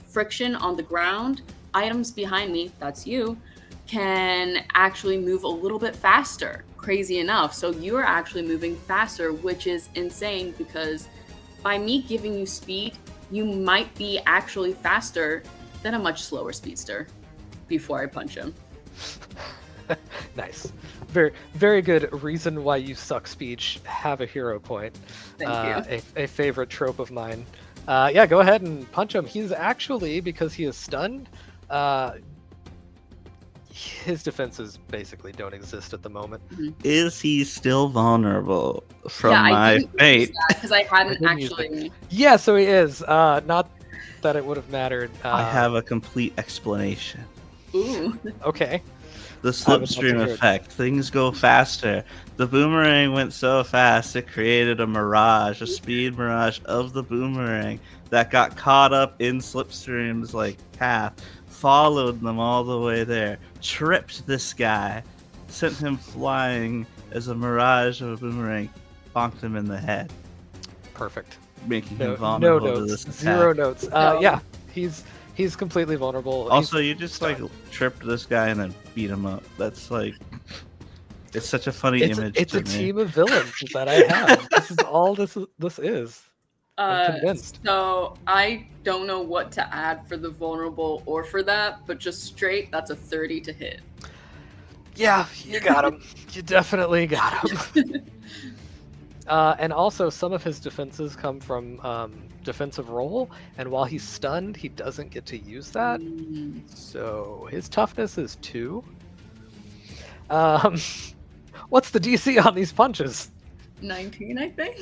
friction on the ground, items behind me, that's you, can actually move a little bit faster, crazy enough. So you're actually moving faster, which is insane because by me giving you speed, you might be actually faster than a much slower speedster before I punch him. Nice. Very, very good reason why you suck speech. Have a hero point. Thank you. A favorite trope of mine. Yeah, go ahead and punch him. He's actually, because he is stunned, his defenses basically don't exist at the moment. Is he still vulnerable from my fate? Because I hadn't actually. Yeah, so he is. Not that it would have mattered. I have a complete explanation. Ooh. Okay. The slipstream effect. Things go faster. The boomerang went so fast it created a mirage, a speed mirage of the boomerang that got caught up in Slipstream's like path, followed them all the way there, tripped this guy, sent him flying as a mirage of a boomerang, bonked him in the head. Perfect. Making him vulnerable no notes, to this attack. Zero notes. Yeah, he's completely vulnerable. Also, you just like tripped this guy and then beat him up. That's like, it's such a funny image. It's a team of villains that I have. This is all this is. I'm convinced. So I don't know what to add for the vulnerable or for that, but just straight, that's a 30 to hit. Yeah, you got him. You definitely got him. And also, some of his defenses come from defensive roll, and while he's stunned, he doesn't get to use that. So his toughness is 2. What's the DC on these punches? 19, I think.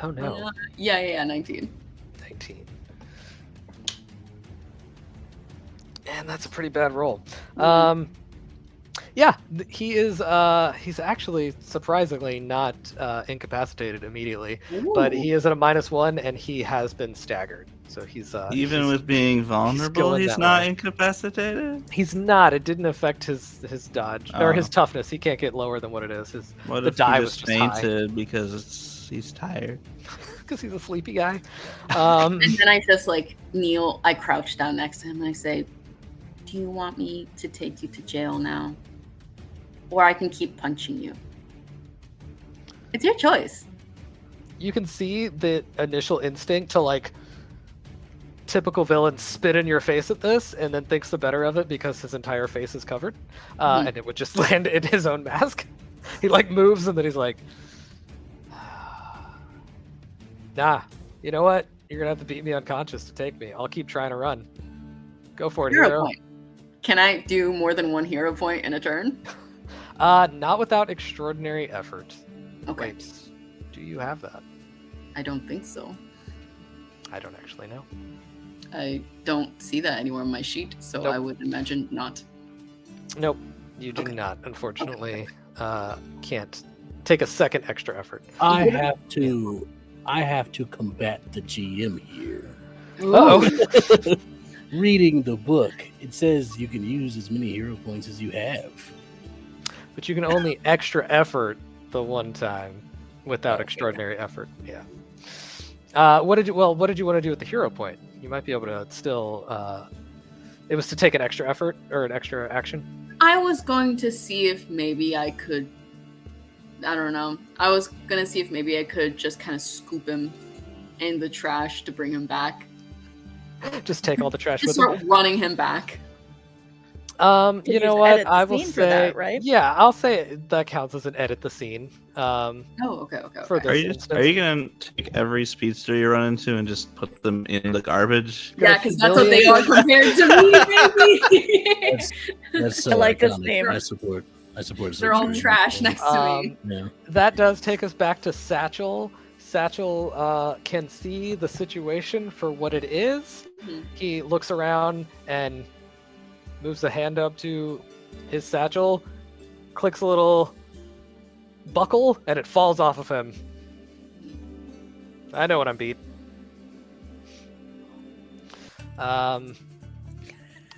Oh no. Yeah, 19. 19. And that's a pretty bad roll. Yeah, he is. He's actually surprisingly not incapacitated immediately, but he is at a -1, and he has been staggered. So he's Even he's- with being vulnerable, going he's that not way. incapacitated. He's not. It didn't affect his dodge or Oh. his toughness. He can't get lower than what it is. What The if die he was just just high. fainted because he's tired? Because he's a sleepy guy. And then I just like kneel, I crouch down next to him and I say, "Do you want me to take you to jail now? Or I can keep punching you. It's your choice." You can see the initial instinct to like typical villain spit in your face at this and then thinks the better of it because his entire face is covered and it would just land in his own mask. He like moves and then he's like, nah, you know what, you're gonna have to beat me unconscious to take me. I'll keep trying to run. Go for it, hero. Point. Can I do more than one hero point in a turn? Not without extraordinary effort. Okay. Wait, do you have that? I don't think so. I don't actually know. I don't see that anywhere on my sheet, so Nope. I would imagine not. Nope, you do Okay. not, unfortunately. Can't take a second extra effort. I have to combat the GM here. Uh-oh. Reading the book, it says you can use as many hero points as you have. But you can only extra effort the one time without Okay. extraordinary effort. Yeah. What did you want to do with the hero point? You might be able to still. It was to take an extra effort or an extra action. I was going to see if maybe I could. I don't know. I was gonna see if maybe I could just kind of scoop him in the trash to bring him back. Just take all the trash Just with you. start running him back. You Just know what? edit the I will scene say, for that, right? yeah, I'll say that counts as an edit the scene. Oh, okay. For okay. this Are you gonna take every speedster you run into and just put them in the garbage? Yeah, because that's what they are compared to me, baby. That's so I like this iconic. name. I support. They're all Six trash Dreams. next to me. Yeah. That does take us back to Satchel. Satchel can see the situation for what it is. Mhm. He looks around and moves a hand up to his satchel, clicks a little buckle, and it falls off of him. I know what I'm beat.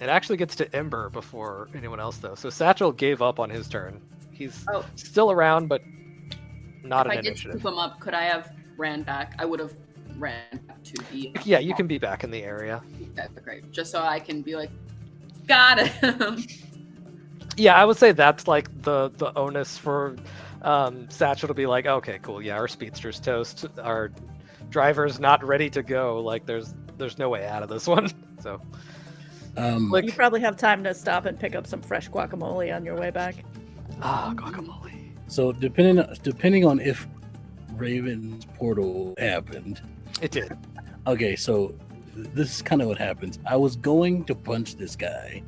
It actually gets to Ember before anyone else, though. So Satchel gave up on his turn. He's Oh. still around, but not If an I did initiative. scoop him up, could I have ran back? I would have ran back to the. Yeah, you can be back in the area. Okay, great. Just so I can be like, got him. Yeah, I would say that's like the onus for Satchel to be like, okay, cool, yeah, our speedster's toast, our driver's not ready to go. Like, there's no way out of this one. So, like, You probably have time to stop and pick up some fresh guacamole on your way back. guacamole. So depending on if Raven's portal happened. It did. Okay, so this is kind of what happens. I was going to punch this guy,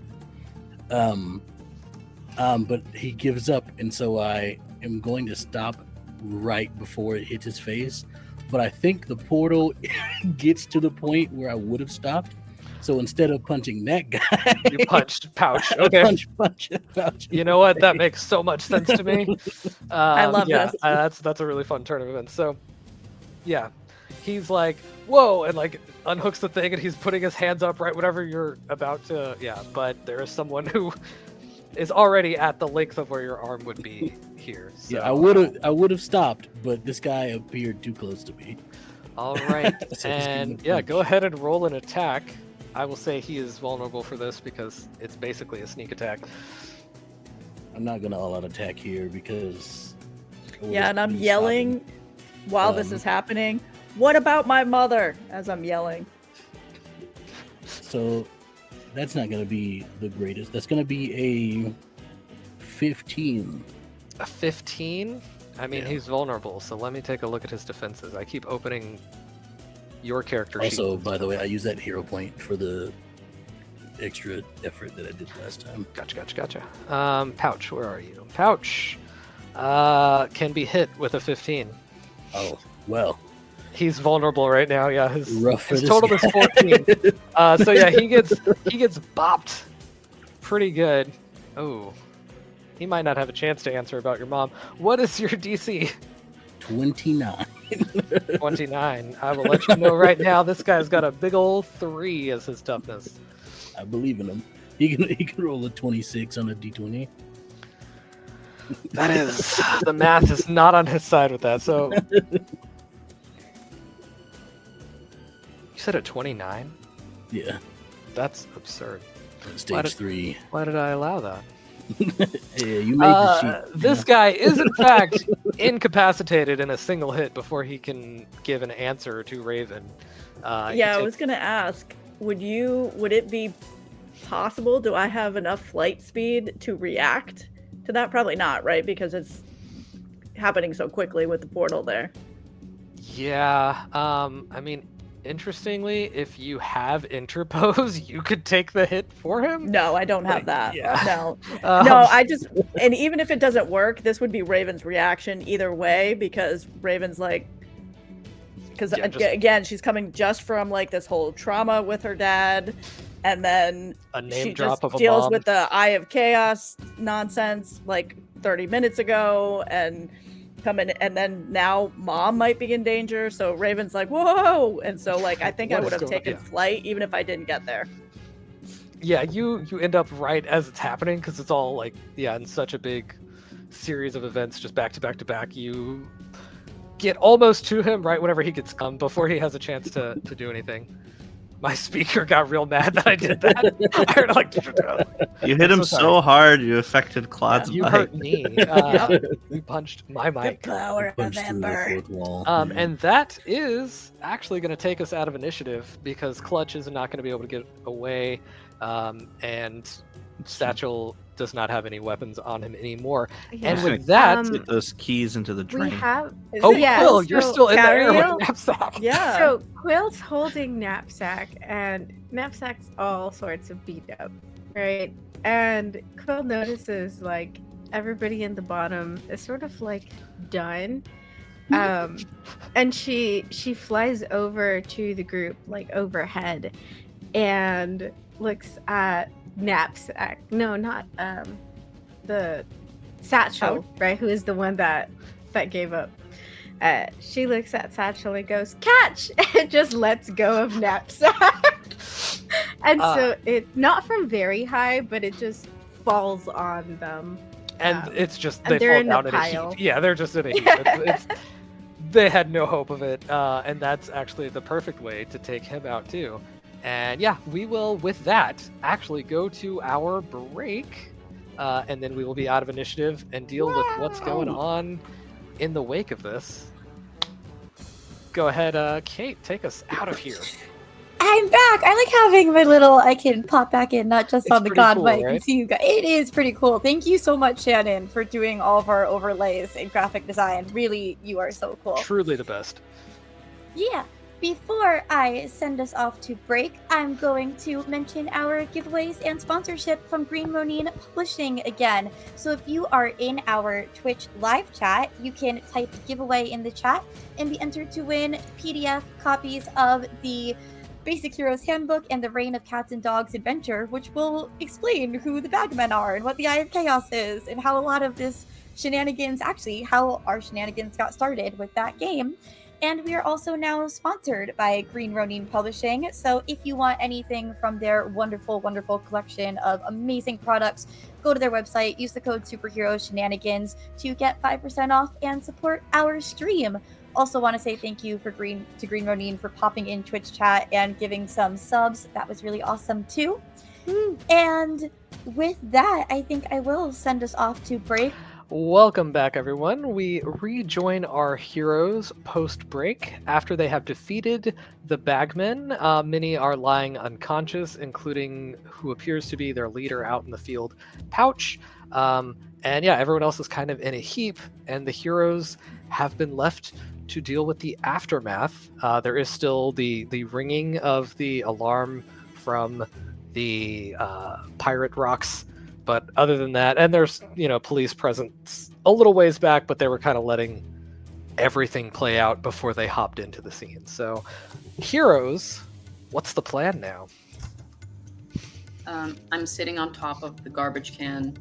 but he gives up, and so I am going to stop right before it hits his face. But I think the portal gets to the point where I would have stopped. So instead of punching that guy, You punched Pouch. I Okay. punch. You know what? That makes so much sense to me. I love yeah, this. That's a really fun turn of events. So, yeah, he's like, whoa, and like unhooks the thing, and he's putting his hands up right whenever you're about to. Yeah, but there is someone who is already at the length of where your arm would be here. So. Yeah, I would have stopped, but this guy appeared too close to me. All right, So just give and him a yeah, punch. go ahead and roll an attack. I will say he is vulnerable for this because it's basically a sneak attack. I'm not gonna all out attack here because Yeah, and I'm Stopping. yelling while this Um, is happening. What about my mother? As I'm yelling. So that's not gonna be the greatest. That's gonna be a 15. A 15? I mean, Yeah. he's vulnerable, so let me take a look at his defenses. I keep opening your character sheet. Also, by the way, I use that hero point for the extra effort that I did last time. Gotcha. Pouch, where are you? Pouch can be hit with a 15. Oh well, He's vulnerable right now. Yeah, his rough for his this total guy. is 14. So yeah, he gets bopped pretty good. Oh, he might not have a chance to answer about your mom. What is your DC? 29. 29. I will let you know right now. This guy's got a big old 3 as his toughness. I believe in him. He can roll a 26 on a d20. That is, the math is not on his side with that. So you said a 29? Yeah. That's absurd. Stage 3. Why did I allow that? Yeah, you made the sheet. This guy is in fact incapacitated in a single hit before he can give an answer to Raven. I was gonna ask, would it be possible? Do I have enough flight speed to react to that? Probably not, right? Because it's happening so quickly with the portal there. Yeah. I mean, interestingly, if you have interpose, you could take the hit for him. No, I don't have that. Yeah. No. No, and even if it doesn't work, this would be Raven's reaction either way, because Raven's like, because again, she's coming just from like this whole trauma with her dad, and then a name she drop just of a deals bomb. with the Eye of Chaos nonsense like 30 minutes ago, and and then now mom might be in danger, so Raven's like, whoa, and so like I think I would have taken flight even if I didn't get there. Yeah, you end up right as it's happening, because it's all like, in such a big series of events just back to back to back. You get almost to him right whenever he gets come, before he has a chance to do anything. My speaker got real mad that I did that. I heard like, you hit him so hard, you affected Claude's you mic. hurt me. You punched my mic. The power of Ember. And that is actually going to take us out of initiative, because Clutch is not going to be able to get away, and Satchel does not have any weapons on him anymore. Yeah. And with that, Get those keys into the drain. We have. Quill, you're still in the air Quill- with knapsack. Yeah. So Quill's holding knapsack, and knapsack's all sorts of beat up, right? And Quill notices like everybody in the bottom is sort of like done, and she flies over to the group like overhead, and looks at knapsack. No, not the Satchel, right? Who is the one that gave up. She looks at Satchel and goes, "Catch!" and just lets go of knapsack. And so it, not from very high, but it just falls on them. And it's just, and they they're fall in down a in a pile. heap. Yeah, they're just in a heap. They had no hope of it. And that's actually the perfect way to take him out too. And yeah, we will, with that, actually go to our break. And then we will be out of initiative and deal with what's going on in the wake of this. Go ahead, Kate, take us out of here. I'm back. I like having my little, I can pop back in, not just It's on the pretty god cool, mic right? and see you guys. It is pretty cool. Thank you so much, Shannon, for doing all of our overlays and graphic design. Really, you are so cool. Truly the best. Yeah. Before I send us off to break, I'm going to mention our giveaways and sponsorship from Green Ronin Publishing again. So if you are in our Twitch live chat, you can type giveaway in the chat and be entered to win PDF copies of the Basic Heroes Handbook and the Reign of Cats and Dogs Adventure, which will explain who the Bagmen are and what the Eye of Chaos is and how a lot of this shenanigans, actually how our shenanigans got started with that game. And we are also now sponsored by Green Ronin Publishing. So if you want anything from their wonderful, wonderful collection of amazing products, go to their website, use the code SuperheroShenanigans to get 5% off and support our stream. Also want to say thank you to Green Ronin for popping in Twitch chat and giving some subs. That was really awesome too. And with that, I think I will send us off to break. Welcome back, everyone. We rejoin our heroes post-break after they have defeated the Bagmen. Many are lying unconscious, including who appears to be their leader out in the field, Pouch. And yeah, everyone else is kind of in a heap, and the heroes have been left to deal with the aftermath. There is still the ringing of the alarm from the pirate rocks. But other than that, and there's, police presence a little ways back, but they were kind of letting everything play out before they hopped into the scene. So, heroes, what's the plan now? I'm sitting on top of the garbage can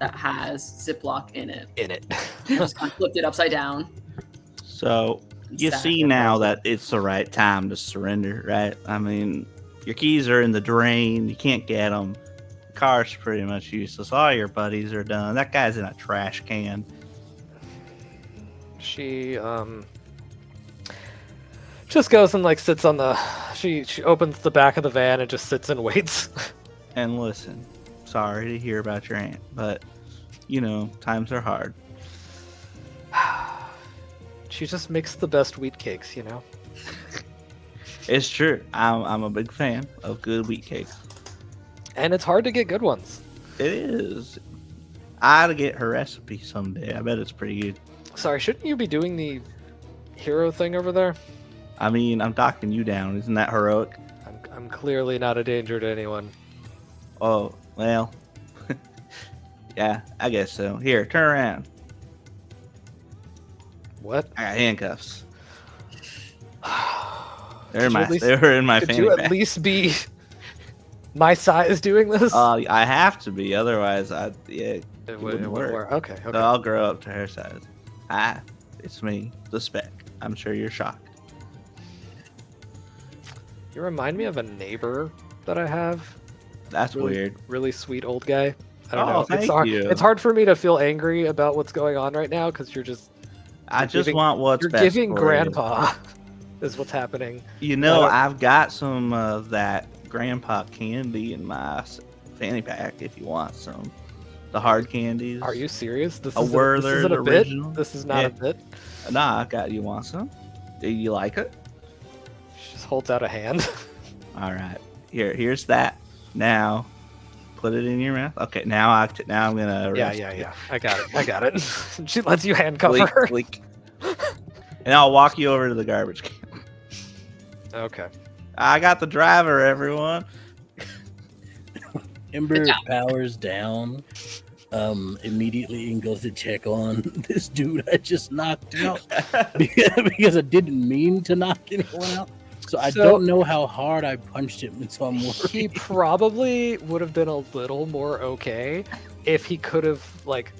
that has Ziploc in it. In Just kind of flipped it upside down. So you Sad. see now that it's the right time to surrender, right? I mean, your keys are in the drain. You can't get them. The car's pretty much useless. All your buddies are done. That guy's in a trash can. She just goes and like sits on the. She opens the back of the van and just sits and waits. And listen, sorry to hear about your aunt, but times are hard. She just makes the best wheat cakes, It's true. I'm a big fan of good wheat cakes. And it's hard to get good ones. It is. I ought to get her recipe someday. I bet it's pretty good. Sorry, shouldn't you be doing the hero thing over there? I mean, I'm docking you down. Isn't that heroic? I'm clearly not a danger to anyone. Oh, well. Yeah, I guess so. Here, turn around. What? I got handcuffs. They Could were in my Could fanny you at pack. least be my size doing this? I have to be, otherwise it It wouldn't wouldn't work. Okay. So I'll grow up to her size. It's me, the Speck. I'm sure you're shocked. You remind me of a neighbor that I have. That's Really- weird. Really sweet old guy. I don't Oh, know. thank It's hard. you. It's hard for me to feel angry about what's going on right now because you're I just giving- want what's you're best giving for grandpa is what's happening. I've got some of that grandpa candy in my fanny pack if you want some. The hard candies. Are you serious? This A isn't Werther's a original? bit. This is not a bit. Nah, I got you. Want some? Do you like it? She just holds out a hand. All right. Here's that. Now, put it in your mouth. Okay. Now I'm gonna. Arrest you. Yeah. I got it. She lets you handcuff Bleak, her. bleak. And I'll walk you over to the garbage can. Okay. I got the driver, everyone. Ember powers down immediately and goes to check on this dude I just knocked out because I didn't mean to knock anyone out. So I don't know how hard I punched him, and so I'm worried. He probably would have been a little more okay if he could have like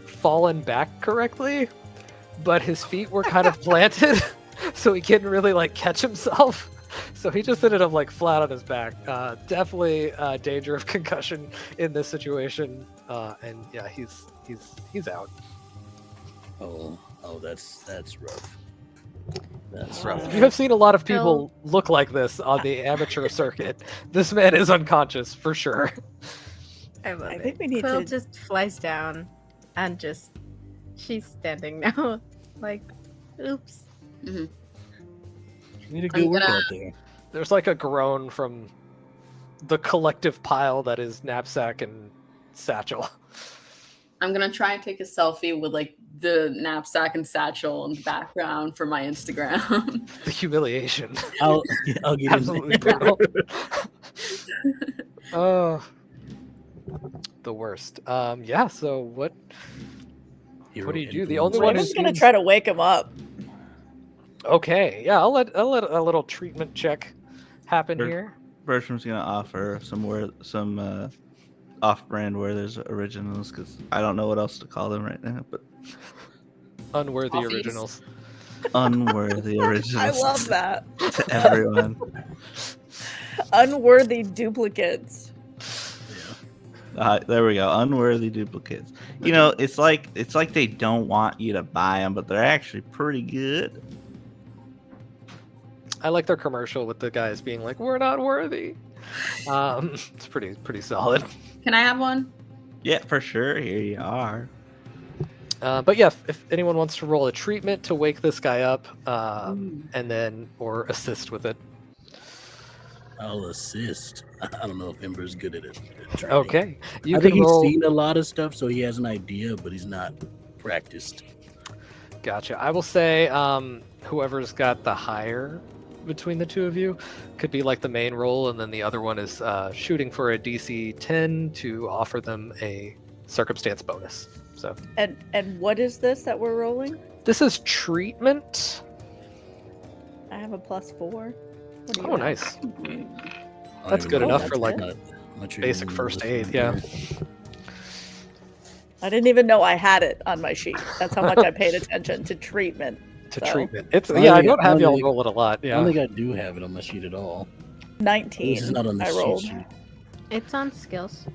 fallen back correctly, but his feet were kind of planted, so he couldn't really like catch himself. So he just ended up like flat on his back. Definitely danger of concussion in this situation. And yeah, he's out. Oh, that's rough. That's Right. rough. You have seen a lot of people look like this on the amateur circuit. This man is unconscious for sure. I love I it. think we need Quill to- just flies down and she's standing now. Like, oops. Mhm. You need a good I'm work gonna- out there. There's like a groan from the collective pile that is knapsack and satchel. I'm gonna try and take a selfie with like the knapsack and satchel in the background for my Instagram. The humiliation. I'll get in Absolutely there. brutal. Oh, the worst. Yeah. So what? Hero What do you do? The influence. only one Raven's who gonna seems- try to wake him up. Okay. Yeah. I'll let a little treatment check happen Sure. here. Bertram's gonna offer some off-brand Werther's originals because I don't know what else to call them right now, but Unworthy Coffees. originals. unworthy originals. I love that. to everyone. Unworthy duplicates. There we go. Unworthy duplicates. It's like they don't want you to buy them, but they're actually pretty good. I like their commercial with the guys being like, "We're not worthy." It's pretty solid. Can I have one? Yeah, for sure. Here you are. But yeah, if anyone wants to roll a treatment to wake this guy up, and then or assist with it. I'll assist. I don't know if Ember's good at it. Okay, you I think can he's roll. seen a lot of stuff, so he has an idea, but he's not practiced. Gotcha. I will say, whoever's got the higher between the two of you could be like the main roll, and then the other one is shooting for a DC 10 to offer them a circumstance bonus. So And what is this that we're rolling? this is treatment. I have a +4. What do you Oh, got? nice. I don't That's even good know enough what for like not much basic even first knows aid. Yeah. I didn't even know I had it on my sheet. That's how much I paid attention to treatment. Treatment. It's I yeah. I think- don't have I y'all think- roll it a lot. I don't Yeah. think I do have it on my sheet at all. 19. This is not on the I cheat rolled. sheet. It's on skills.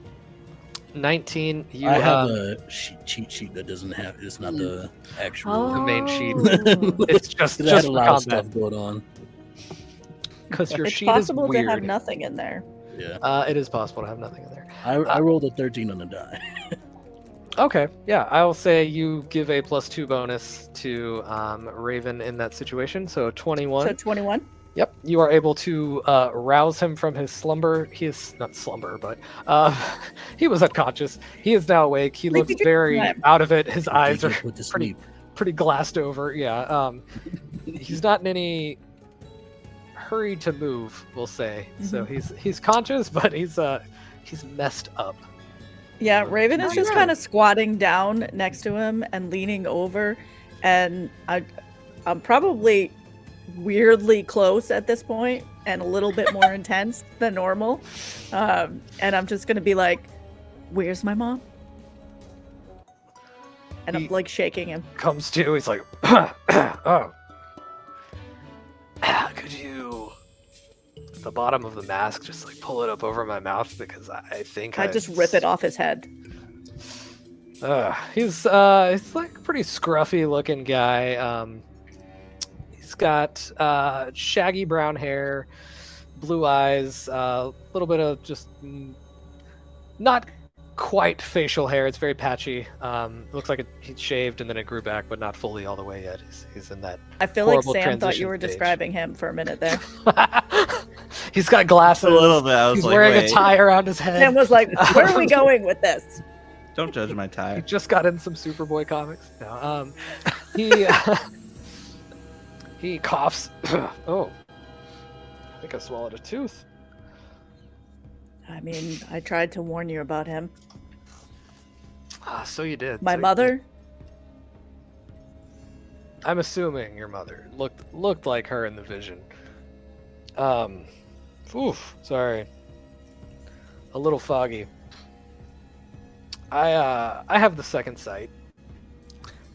19. You I have a cheat sheet that doesn't have. It's not the actual. The main sheet. Oh. It's just I had a for lot of combat stuff going on. because your It's sheet possible is to weird. have nothing in there. Yeah, It is possible to have nothing in there. I rolled a 13 on the die. Okay, yeah, I'll say you give a +2 bonus to Raven in that situation, so 21. So 21. Yep, you are able to rouse him from his slumber. He is not slumber, but he was unconscious. He is now awake. He looks very out of it. His eyes are put to sleep. pretty glassed over. Yeah, he's not in any hurry to move, we'll say. So he's conscious, but he's messed up. Yeah, Raven is Oh, just yeah. kind of squatting down next to him and leaning over, and I'm probably weirdly close at this point and a little bit more intense than normal, and I'm just gonna be like, "Where's my mom?" And I'm He- like shaking him. Comes to, he's like, oh, could you, the bottom of the mask, just like pull it up over my mouth because I think I just rip it off his head. He's like a pretty scruffy looking guy. He's got shaggy brown hair, blue eyes, a little bit of just not quite facial hair. It's very patchy. Looks like he shaved and then it grew back, but not fully all the way yet. He's in that. I feel like horrible Sam thought you transition were stage. describing him for a minute there. He's got glasses. A little bit. I was He's like, wearing wait, a tie around his head. Sam was like, "Where are we going with this?" don't judge my He tie. just got in some Superboy comics. No, he coughs. Oh, I think I swallowed a tooth. I mean, I tried to warn you about him. So you did. My So you mother. did. I'm assuming your mother looked like her in the vision. Sorry. A little foggy. I have the second sight.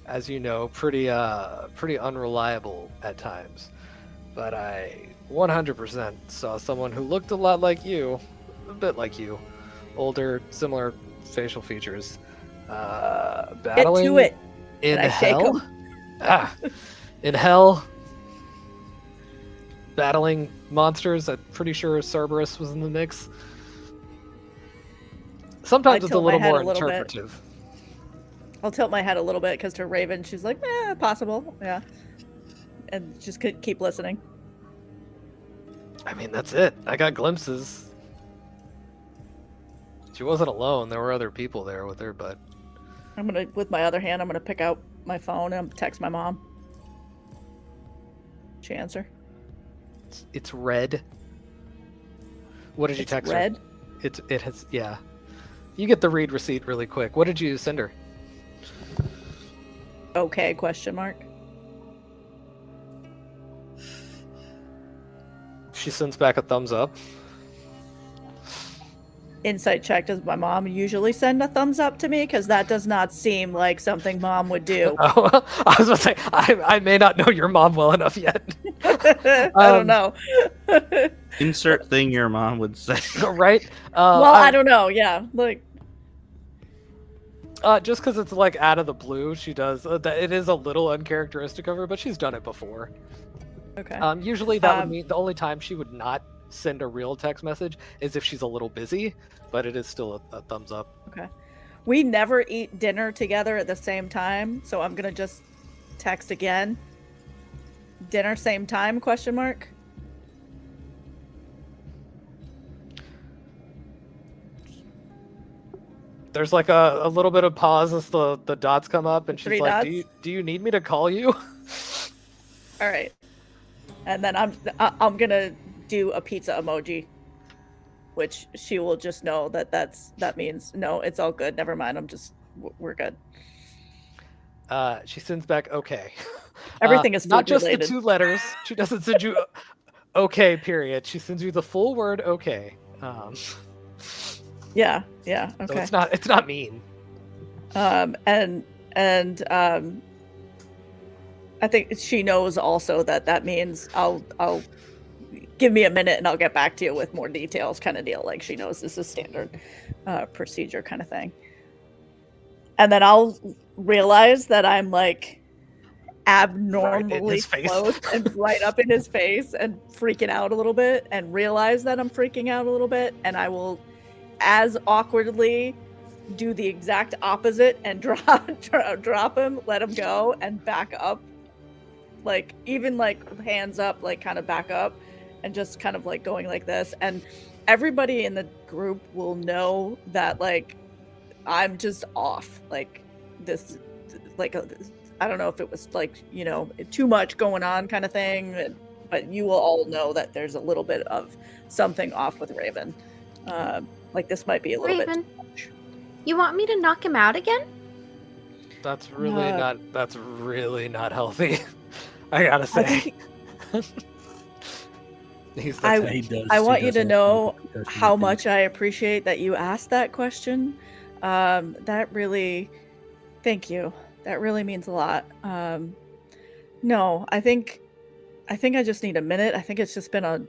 As you know, pretty unreliable at times. But I 100% saw someone who looked a lot like you, a bit like you, older, similar facial features, battling Get to it. in And I shake hell. In hell, battling monsters. I'm pretty sure Cerberus was in the mix. Sometimes it's a tilt my little head more a little bit. interpretive. I'll tilt my head a little bit because to Raven, she's like, possible. Yeah. And just keep listening. I mean, that's it. I got glimpses. She wasn't alone. There were other people there with her, but With my other hand, I'm going to pick out my phone and text my mom. She answer. it's red. What did you It's text red. her? It has, yeah. You get the read receipt really quick. What did you send her? Okay, question mark. She sends back a thumbs up. Insight check. Does my mom usually send a thumbs up to me? Because that does not seem like something mom would do. Oh, I was going to say, I may not know your mom well enough yet. I don't know. Insert thing your mom would say. Right? Well, I don't know. Yeah. Like, just because it's like out of the blue, she does. It is a little uncharacteristic of her, but she's done it before. okay. Usually that would mean the only time she would not send a real text message is if she's a little busy, but it is still a thumbs up. Okay. We never eat dinner together at the same time, so I'm gonna just text again. Dinner same time? Question mark. There's like a little bit of pause as the dots come up, and she's 3 like, dots? do you need me to call you? All right. And then I'm gonna do a pizza emoji, which she will just know that means no, it's all good. Never mind. We're good. She sends back okay. Everything is not food just related. the 2 letters. She doesn't send you okay period. She sends you the full word okay. Yeah. So Okay. it's not mean. And I think she knows also that means I'll give me a minute and I'll get back to you with more details, kind of deal. Like she knows this is standard procedure kind of thing. And then I'll realize that I'm like abnormally close and right up in his face and freaking out a little bit, and realize that I'm freaking out a little bit, and I will as awkwardly do the exact opposite and drop him, let him go, and back up, like even like hands up, like kind of back up, and just kind of like going like this, and everybody in the group will know that like I'm just off, like this, like I don't know if it was like, you know, too much going on kind of thing, but you will all know that there's a little bit of something off with Raven. Like this might be a little bit too much. You want me to knock him out again? That's really not healthy. I gotta say. I want you to know how much I appreciate that you asked that question. That really, thank you. That really means a lot. No, I think I just need a minute. I think it's just been a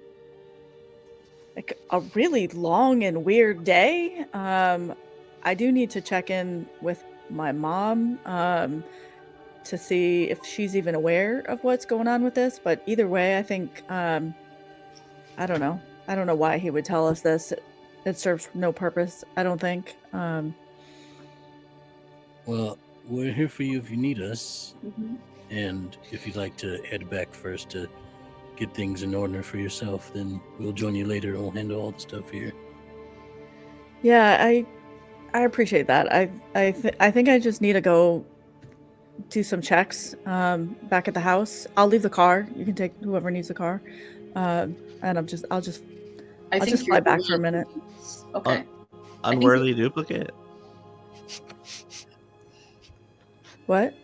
really long and weird day. I do need to check in with my mom to see if she's even aware of what's going on with this. But either way, I think I don't know. I don't know why he would tell us this. It serves no purpose, I don't think. Well, we're here for you if you need us. And if you'd like to head back first to get things in order for yourself, then we'll join you later and we'll handle all the stuff here. Yeah, I appreciate that. I think I just need to go do some checks back at the house. I'll leave the car. You can take whoever needs the car. And I'll just fly back for a minute. Okay. Unworthy duplicate. What?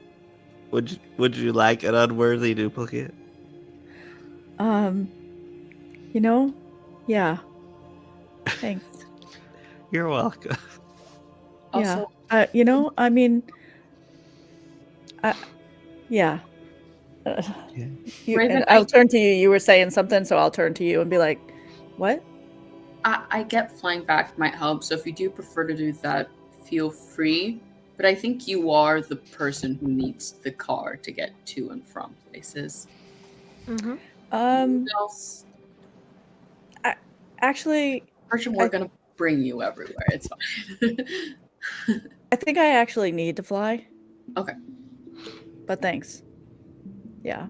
Would you like an unworthy duplicate? You know, yeah. Thanks. You're welcome. Yeah. You know, I mean, yeah. Raven, I'll turn to you. You were saying something, so I'll turn to you and be like, "What?" I get flying back might help, so if you do prefer to do that, feel free. But I think you are the person who needs the car to get to and from places. Mm-hmm. Who else? Actually, Bertram, we're gonna bring you everywhere. It's fine. I think I actually need to fly. Okay. But thanks. Yeah.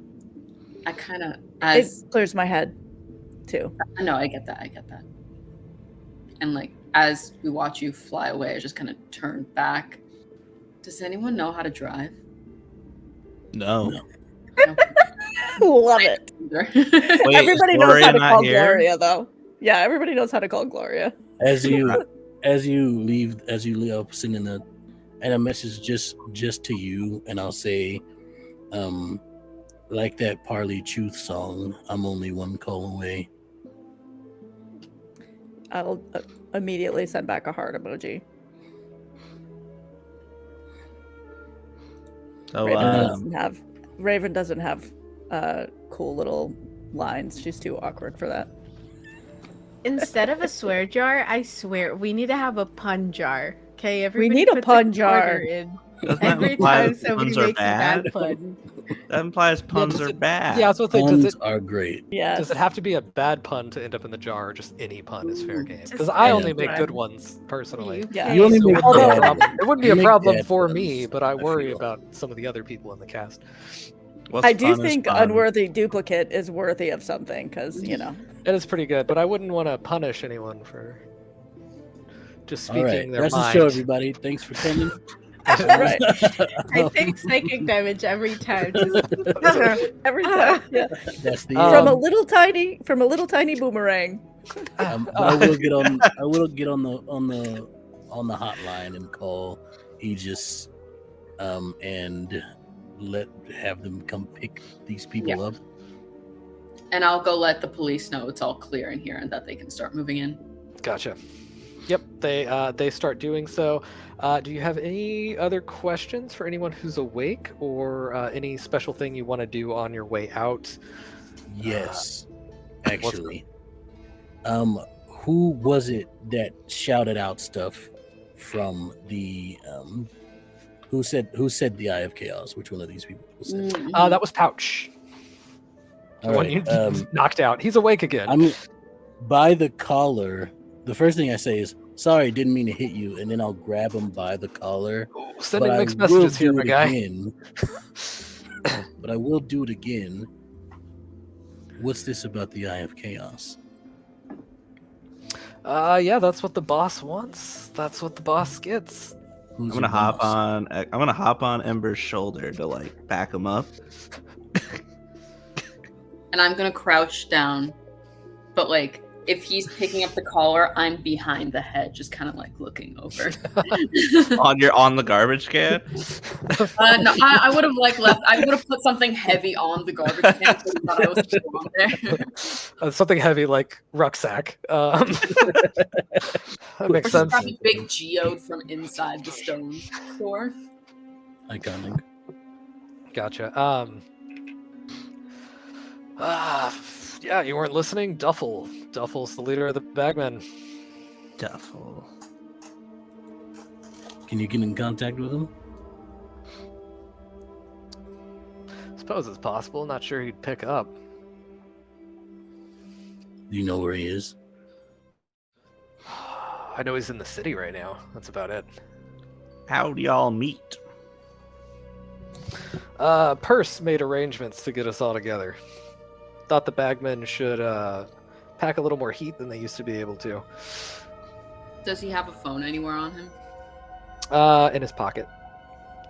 I kind of It clears my head, too. No, I get that. And like as we watch you fly away, I just kind of turn back. Does anyone know how to drive? No. Love it. Wait, everybody is knows how Gloria to not call here? Gloria, though. Yeah, everybody knows how to call Gloria. As you leave, I'll send in a message just to you, and I'll say, like that Parley Truth song, I'm only one call away. I'll immediately send back a heart emoji. So, Raven doesn't have cool little lines. She's too awkward for that. Instead of a swear jar, I swear we need to have a pun jar. Okay, everybody We need a puts pun quarter jar. in doesn't that every imply time that somebody puns are makes a bad pun. That implies puns does are it- bad. Yeah, I was going to say, Puns are great. Yes. does it have to be a bad pun to end up in the jar, or just any pun is fair game? Just Because I any only make pun. good ones, personally. Yeah. You only So make it wouldn't be a bad- problem- it wouldn't be you a make problem bad for puns, me, but I worry feel. about some of the other people in the cast. What's I do fun is think fun. unworthy duplicate is worthy of something, because, you know. It is pretty good, but I wouldn't want to punish anyone for just All speaking right, their that's mind. the show, everybody. Thanks for coming. Right. I take psychic damage every time. Every time. Yeah. That's the From a Um, little tiny boomerang. but I will get on the hotline and call Aegis, and have them come pick these people up. And I'll go let the police know it's all clear in here and that they can start moving in. Gotcha. Yep, they start doing so. Do you have any other questions for anyone who's awake, or any special thing you want to do on your way out? Yes, actually. Who was it that shouted out stuff from the who said the Eye of Chaos? Which one of these people said? That was Pouch. The All one right. you knocked out. He's awake again. I'm by the collar. The first thing I say is, "Sorry, didn't mean to hit you," and then I'll grab him by the collar. Sending but mixed I will messages here, do my it guy. again. But I will do it again. What's this about the Eye of Chaos? Yeah, that's what the boss wants. That's what the boss gets. I'm gonna hop on Ember's shoulder to like back him up. And I'm gonna crouch down, but like if he's picking up the collar, I'm behind the head, just kind of like looking over. on the garbage can. No, I would have like left. I would have put something heavy on the garbage can so he thought I was still on there. Something heavy like rucksack. That makes Or just sense. grab a big geode from inside the stone door. Iconic. Gotcha. Yeah, you weren't listening. Duffel's the leader of the bagmen. Duffel. Can you get in contact with him? Suppose it's possible. Not sure he'd pick up. Do you know where he is? I know he's in the city right now. That's about it. How do y'all meet? Purse made arrangements to get us all together. Thought the bagmen should pack a little more heat than they used to be able to. Does he have a phone anywhere on him? In his pocket.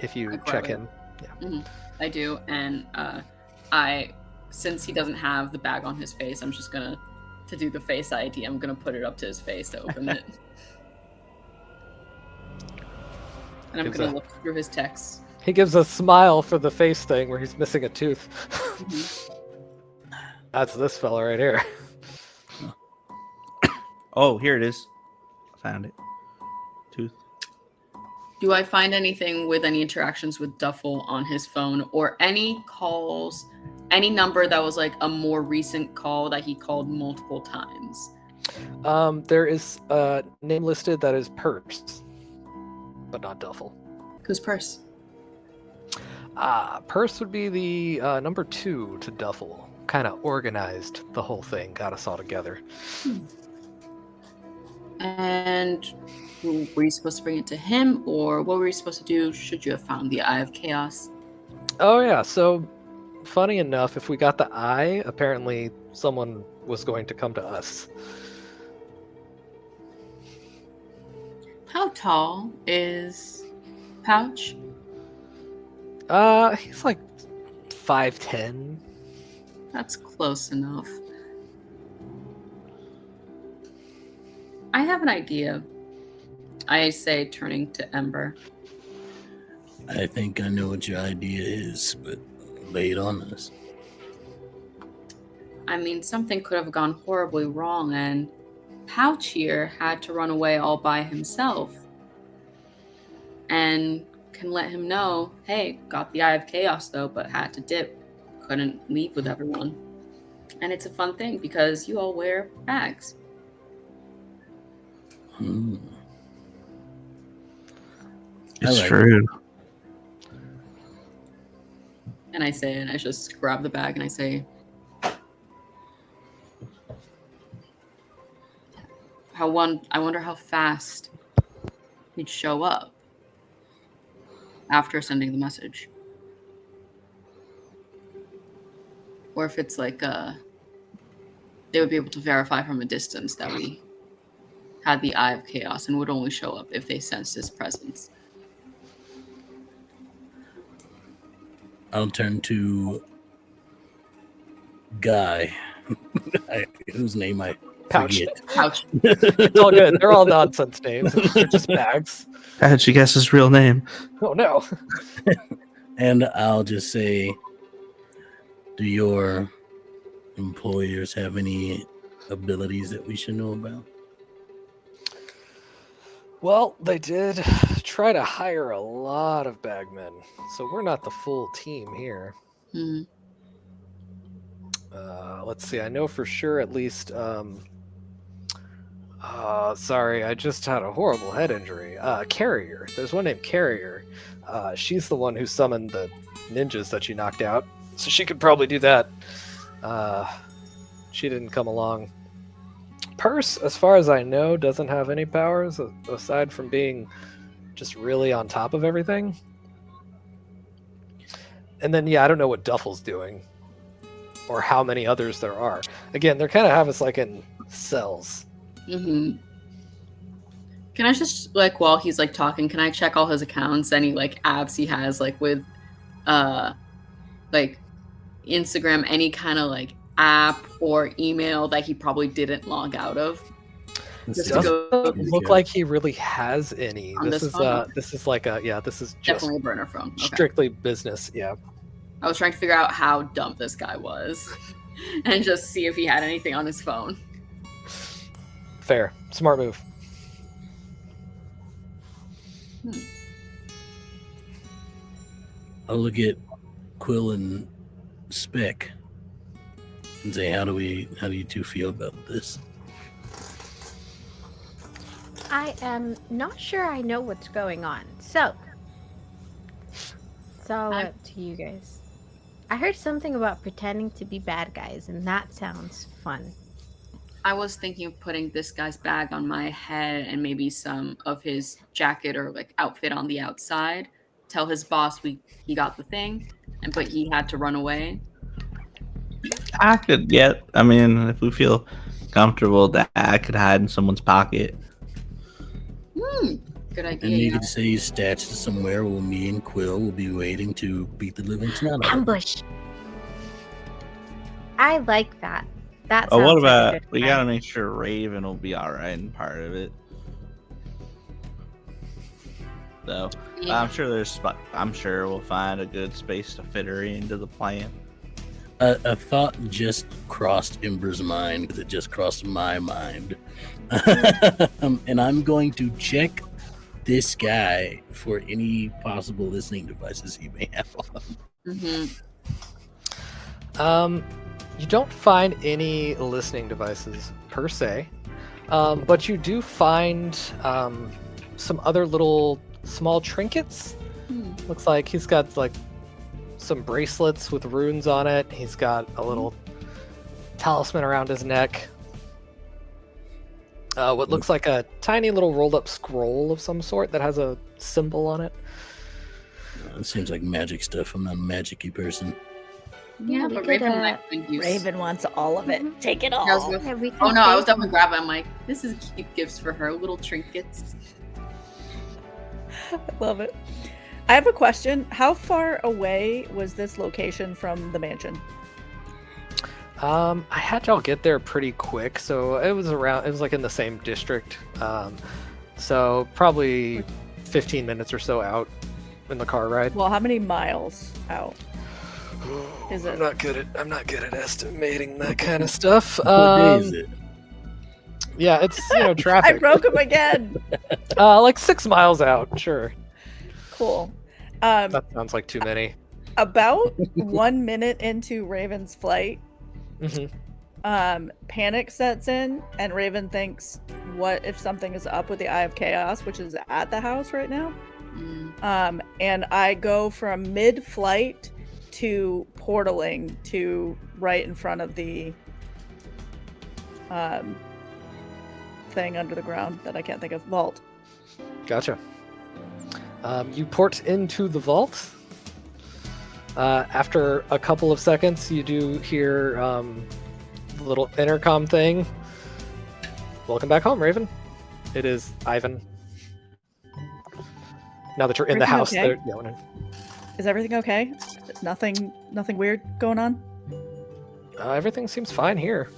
If you check him. Yeah. Mm-hmm. I do, and since he doesn't have the bag on his face, I'm just gonna, to do the face ID, I'm gonna put it up to his face to open it. And I'm gonna look through his texts. He gives a smile for the face thing where he's missing a tooth. Mm-hmm. That's this fella right here. Oh, here it is. Found it. Tooth. Do I find anything with any interactions with Duffel on his phone, or any calls, any number that was like a more recent call that he called multiple times? There is a name listed that is Purse, but not Duffel. Who's Purse? Purse would be the number 2 to Duffel. Kind of organized the whole thing, got us all together. And were you supposed to bring it to him, or what were you supposed to do should you have found the Eye of Chaos? Oh yeah, so funny enough, if we got the eye, apparently someone was going to come to us. How tall is Pouch? He's like 5'10". That's close enough. I have an idea. I say, turning to Ember. I think I know what your idea is, but lay it on us. I mean, something could have gone horribly wrong, and Pouch here had to run away all by himself. And can let him know, hey, got the Eye of Chaos though, but had to dip. Couldn't leave with everyone. And it's a fun thing because you all wear bags. It's like true. And I say, and I just grab the bag and I say, I wonder how fast he'd show up after sending the message. Or if it's like they would be able to verify from a distance that we had the Eye of Chaos and would only show up if they sensed his presence. I'll turn to Guy, whose name I Pouch. forget. Pouch. It's all good. They're all nonsense names. They're just bags. How'd you guess his real name? Oh no. And I'll just say, do your employers have any abilities that we should know about? Well, they did try to hire a lot of bagmen, so we're not the full team here. Hmm. Let's see. I know for sure at least. Sorry, I just had a horrible head injury. Carrier. There's one named Carrier. She's the one who summoned the ninjas that you knocked out, so she could probably do that. She didn't come along. Purse, as far as I know, doesn't have any powers aside from being just really on top of everything. And then, yeah, I don't know what Duffel's doing or how many others there are. Again, they're kind of have us like in cells. Mm-hmm. Can I just, like, while he's, like, talking, can I check all his accounts, any, like, apps he has, like, with, like, Instagram, any kind of, like, app or email that he probably didn't log out of? Just to go Doesn't look like he really has any. On This this is phone? this is like a this is just Definitely a burner phone. Okay. strictly business. Yeah. I was trying to figure out how dumb this guy was and just see if he had anything on his phone. Fair. Smart move. I'll look at Quill and Speck and say, how do you two feel about this? I am not sure I know what's going on. So it's all I'm- up to you guys. I heard something about pretending to be bad guys, and that sounds fun. I was thinking of putting this guy's bag on my head and maybe some of his jacket or like outfit on the outside. Tell his boss he got the thing, but he had to run away. I could get. I mean, if we feel comfortable, that I could hide in someone's pocket. Good idea. And you yeah. could say he's stashed somewhere where me and Quill will be waiting to beat the living snot out of him. Ambush. I like that. That Oh, sounds what like a about good we plan. gotta make sure Raven will be all right and part of it. So Yeah. I'm sure we'll find a good space to fit her into the plan. A thought just crossed Ember's mind because it just crossed my mind. And I'm going to check this guy for any possible listening devices he may have on. Mhm. You don't find any listening devices per se, but you do find some other little small trinkets. Looks like he's got like some bracelets with runes on it. He's got a little talisman around his neck. What looks like a tiny little rolled up scroll of some sort that has a symbol on it. It seems like magic stuff. I'm not a magic-y person. Yeah, we but could, Raven might find use. Raven wants all of it. Take it all. I was gonna- Yeah, we can Oh no, I was take- definitely grabbing. I'm like, this is cute gifts for her, little trinkets. I love it. I have a question. How far away was this location from the mansion? I had y'all get there pretty quick, so it was like in the same district. So probably 15 minutes or so out in the car ride. Well, how many miles out? Is it? I'm not good at estimating that kind of stuff. What day is it? Yeah, it's I traffic. broke him again. Like 6 miles out. Sure, Cool. that sounds like too many. About 1 minute into Raven's flight, Hmm. panic sets in, and Raven thinks, "What if something is up with the Eye of Chaos, which is at the house right now?" And I go from mid-flight to portaling to right in front of the thing under the ground that I can't think of. Vault. Gotcha. You port into the vault. After a couple of seconds, you do hear the little intercom thing. Welcome back home, Raven. It is Ivan. Now that you're in the Everything house, okay? they're yelling in. Is everything okay? Nothing weird going on? Everything seems fine here.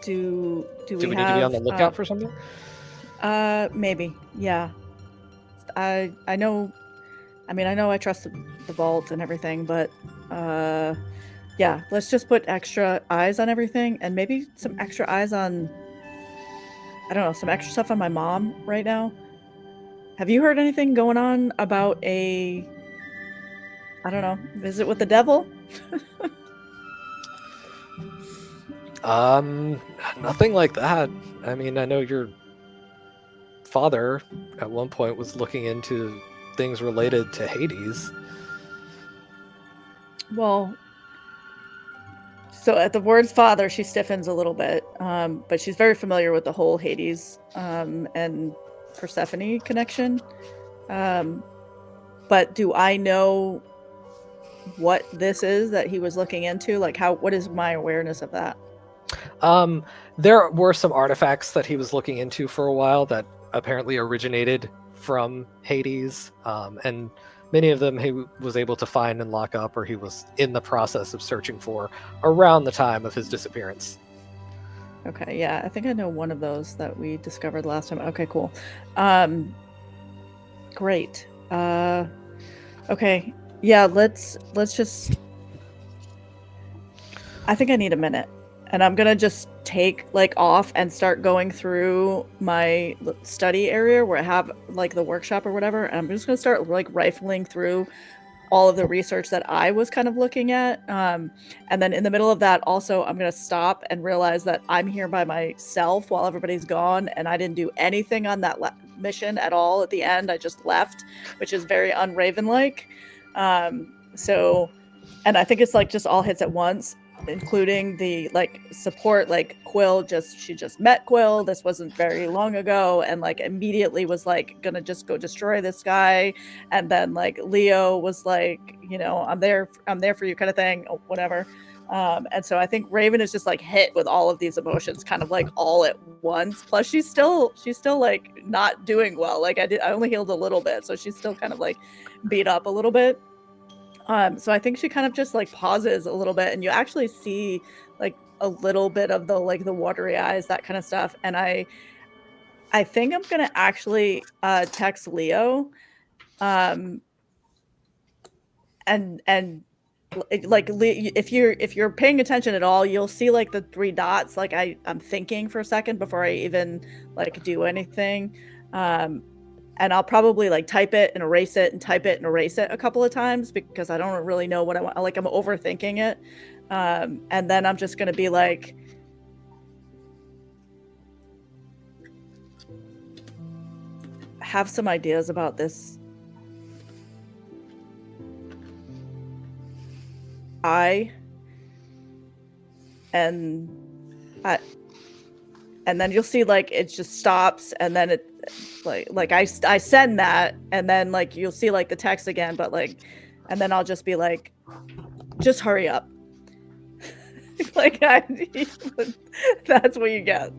Do we Do we need have, to be on the lookout for something? Maybe. Yeah. I know. I mean, I know I trust the vault and everything, but yeah. Let's just put extra eyes on everything, and maybe some extra eyes on I don't know, some extra stuff on my mom right now. Have you heard anything going on about I don't know, visit with the devil? Nothing like that. I mean, I know your father at one point was looking into things related to Hades. Well, so at the words father, she stiffens a little bit, but she's very familiar with the whole Hades and Persephone connection. But do I know what this is that he was looking into? Like, what is my awareness of that? There were some artifacts that he was looking into for a while that apparently originated from Hades, and many of them he was able to find and lock up, or he was in the process of searching for around the time of his disappearance. Okay, yeah, I think I know one of those that we discovered last time. Okay, cool. Great. Okay, yeah, let's just. I think I need a minute, and I'm gonna just take off and start going through my study area where I have the workshop or whatever, and I'm just gonna start rifling through all of the research that I was kind of looking at, and then in the middle of that also I'm gonna stop and realize that I'm here by myself while everybody's gone, and I didn't do anything on that mission at all. At the end I just left, which is very un-Raven-like. So, and I think it's just all hits at once, including the support. Quill she just met Quill. This wasn't very long ago, and immediately was gonna just go destroy this guy. And then Leo was I'm there for you kind of thing, or whatever. And so I think Raven is just hit with all of these emotions kind of all at once. Plus she's still not doing well. I only healed a little bit, so she's still kind of beat up a little bit. So I think she kind of just pauses a little bit, and you actually see a little bit of the watery eyes, that kind of stuff. And I think I'm gonna actually text Leo, and if you're paying attention at all, you'll see the 3 dots. I'm thinking for a second before I even do anything. And I'll probably type it and erase it and type it and erase it a couple of times, because I don't really know what I want. I'm overthinking it. And then I'm just going to be have some ideas about this. And then you'll see it just stops, and then it I send that, and then you'll see the text again, but and then I'll just be just hurry up. That's what you get.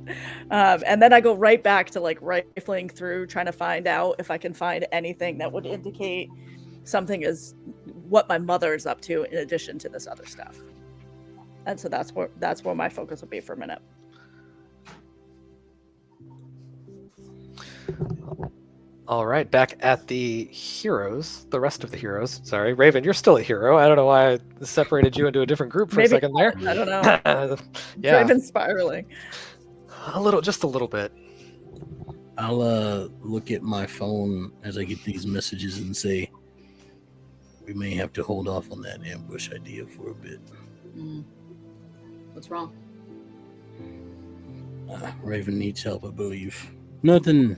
And then I go right back to rifling through, trying to find out if I can find anything that would indicate something is what my mother is up to in addition to this other stuff. And so that's where my focus will be for a minute. All right, back at the rest of the heroes. Sorry, Raven, you're still a hero. I don't know why I separated you into a different group for a second there. I don't know. Yeah, Raven's spiraling. Just a little bit. I'll look at my phone as I get these messages and say, we may have to hold off on that ambush idea for a bit. What's wrong? Raven needs help, I believe. Nothing,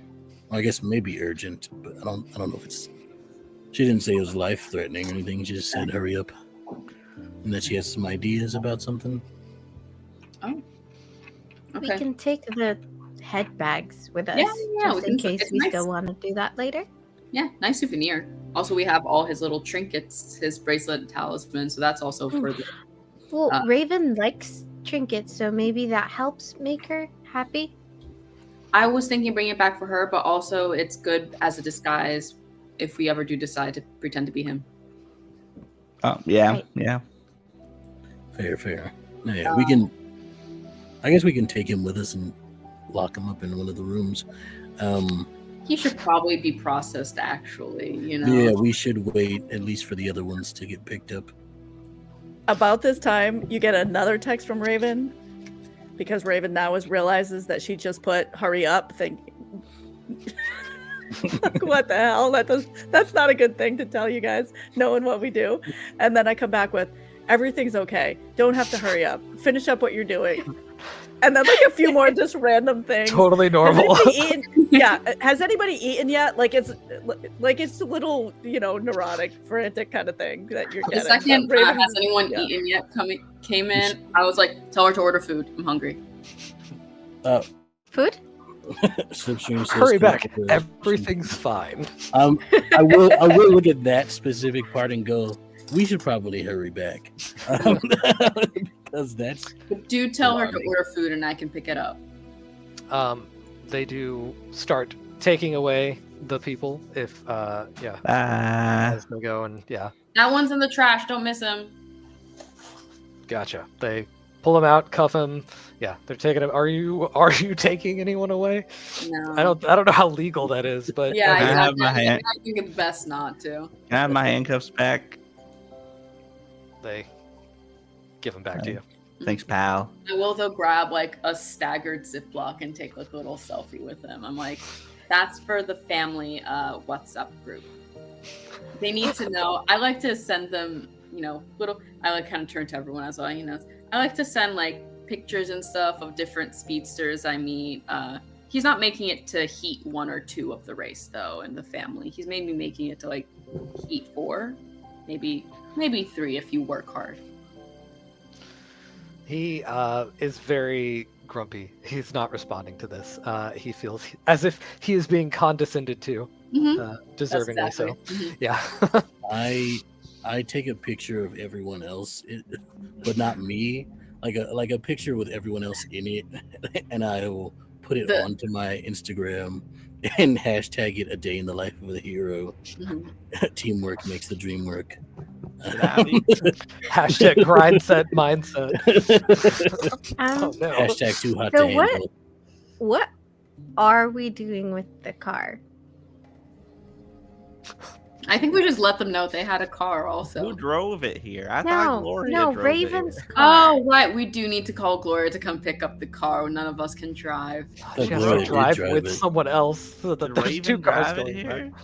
I guess maybe urgent, but I don't know if it's. She didn't say it was life-threatening or anything. She just said hurry up, and that she has some ideas about something. Oh, okay. We can take the head bags with us, Yeah, just in case we still want to do that later. Yeah, nice souvenir. Also, we have all his little trinkets, his bracelet and talisman, so that's also for the... Well, Raven likes trinkets, so maybe that helps make her happy. I was thinking bring it back for her, but also it's good as a disguise if we ever do decide to pretend to be him. Oh, yeah, Right. yeah. Fair. No, yeah, we can. I guess we can take him with us and lock him up in one of the rooms. He should probably be processed, actually, Yeah, we should wait at least for the other ones to get picked up. About this time, you get another text from Raven. because Raven now realizes that she just put "hurry up," thinking, like, what the hell? That's not a good thing to tell you guys, knowing what we do. And then I come back with, everything's okay. Don't have to hurry up. Finish up what you're doing. And then like a few more just random things. Totally normal. Has anybody eaten yet? Like it's a little, neurotic, frantic kind of thing that you're The getting. second has anyone eaten yet came in, I was like, tell her to order food. I'm hungry. Food? Slipstream says, Hurry back. Everything's fine. I will look at that specific part and go, we should probably hurry back. Because that's... But do tell her to order food and I can pick it up. They do start taking away the people if, as they go and, That one's in the trash. Don't miss him. Gotcha. They pull him out, cuff him. Yeah, they're taking him. Are you taking anyone away? No. I don't know how legal that is, but Yeah, Can I have exactly. my I think it's best not to. Can I have my handcuffs back? they give them back to you. Thanks, pal. I will though grab like a staggered Ziploc and take like a little selfie with them. I'm like, that's for the family WhatsApp group. They need to know. I like to send them, little. I like kind of turn to everyone as well. I like to send like pictures and stuff of different speedsters I meet. He's not making it to Heat 1 or 2 of the race though in the family. He's maybe making it to like Heat 4, maybe 3 if you work hard. He is very grumpy. He's not responding to this. He feels as if he is being condescended to, deservingly exactly. so. Yeah. I take a picture of everyone else, but not me. Like a picture with everyone else in it, and I will put it onto my Instagram and hashtag it a day in the life of a hero. Teamwork makes the dream work. Hashtag grind set mindset. Oh, no. Hashtag too hot So to handle. What are we doing with the car? I think we just let them know they had a car also. Who drove it here? I thought Gloria No, drove Raven's it here. car. Oh, right. We do need to call Gloria to come pick up the car. None of us can drive. She has Gloria to did drive drive with it. someone else. So that Did there's Raven two cars drive it going here? back.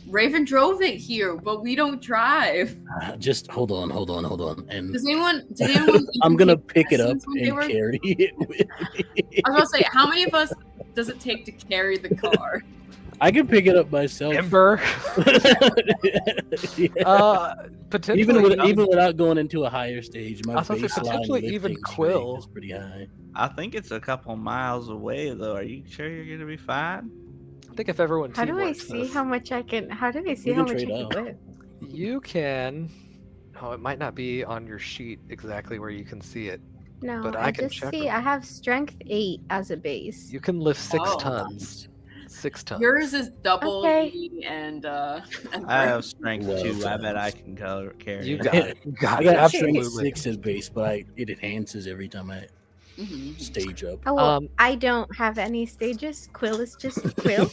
Raven drove it here, but we don't drive. Just hold on, and Did anyone I'm gonna pick it up lessons when they and were- carry it with me. I was gonna say, how many of us does it take to carry the car? I can pick it up myself. Ember. Yeah. Potentially. even without going into a higher stage, my I was gonna say baseline potentially lifting even strength Quill. is pretty high. I think it's a couple miles away, though. Are you sure you're gonna be fine? I think if everyone How do I teamworks see this, how much I can? How do I see We how can much I trade can off. lift? you can. Oh, it might not be on your sheet exactly where you can see it. No, But I I can just check see them. I have strength 8 as a base. You can lift 6 Oh. tons. 6 tons. Yours is double Okay. me and I have strength Well 2. I bet done. I can carry You it. got it. You got I it. got strength Absolutely. 6 as base, but it enhances every time I Mhm. stage up. Oh, well, Um, I don't have any stages. Quill is just Quill.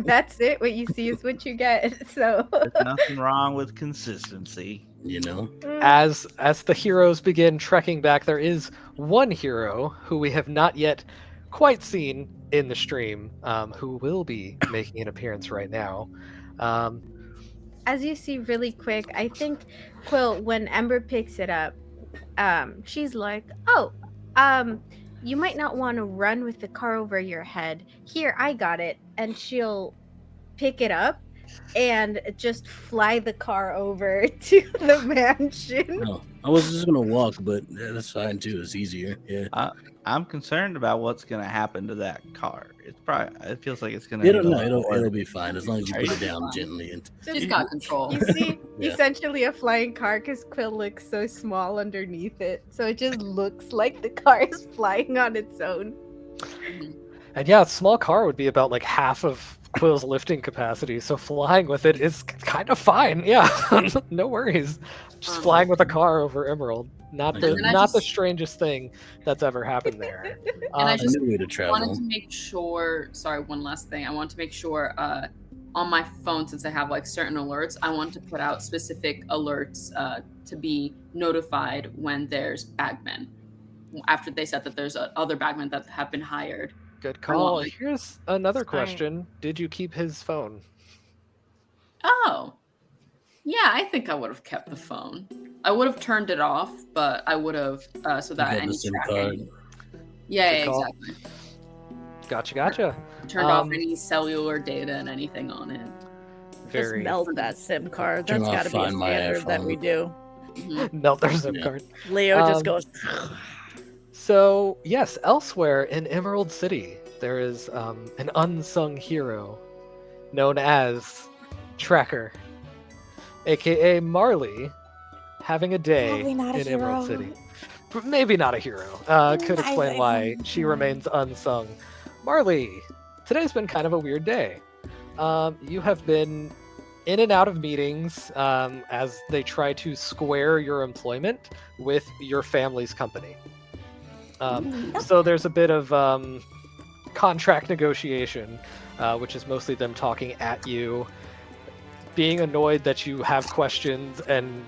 That's it. What you see is what you get. So There's nothing wrong with consistency. As the heroes begin trekking back, there is one hero who we have not yet quite seen in the stream, who will be making an appearance right now. as you see really quick, I think Quill, when Ember picks it up, she's like, "Oh, you might not want to run with the car over your head. Here, I got it." And she'll pick it up and just fly the car over to the mansion. No, I was just gonna walk, but that's fine too. It's easier. Yeah. I'm concerned about what's gonna happen to that car. It feels like it's gonna. It'll be fine as long as you put it down gently. And She's got control. You see, Yeah. essentially a flying car because Quill looks so small underneath it. So it just looks like the car is flying on its own. And yeah, a small car would be about like half of Quill's lifting capacity, so flying with it is kind of fine. Yeah, no worries. Just flying with a car over Emerald. Not the And I not the just- strangest thing that's ever happened there. And I a just new way to travel. wanted to make sure. Sorry, one last thing. I want to make sure on my phone, since I have like certain alerts, I want to put out specific alerts to be notified when there's bagmen. after they said that there's other bagmen that have been hired. Good call. Why? Here's another Smart. question. Did you keep his phone? Oh, yeah, I think I would have kept the phone. I would have turned it off, but I would have so that got the any SIM tracking. card. Yeah, Good call. exactly. Gotcha. Turned off any cellular data and anything on it. Very Just melt that SIM card. Turn That's off got to be a Find My standard that we iPhone. do. Mhm. melt their SIM Yeah. card. Leo just Um, goes. So, yes, elsewhere in Emerald City, there is an unsung hero known as Tracker, aka Marley, having a day Probably not a in Emerald hero. City. Maybe not a hero. Could explain why she remains unsung. Marley, today's been kind of a weird day. You have been in and out of meetings as they try to square your employment with your family's company. So there's a bit of contract negotiation, which is mostly them talking at you, being annoyed that you have questions and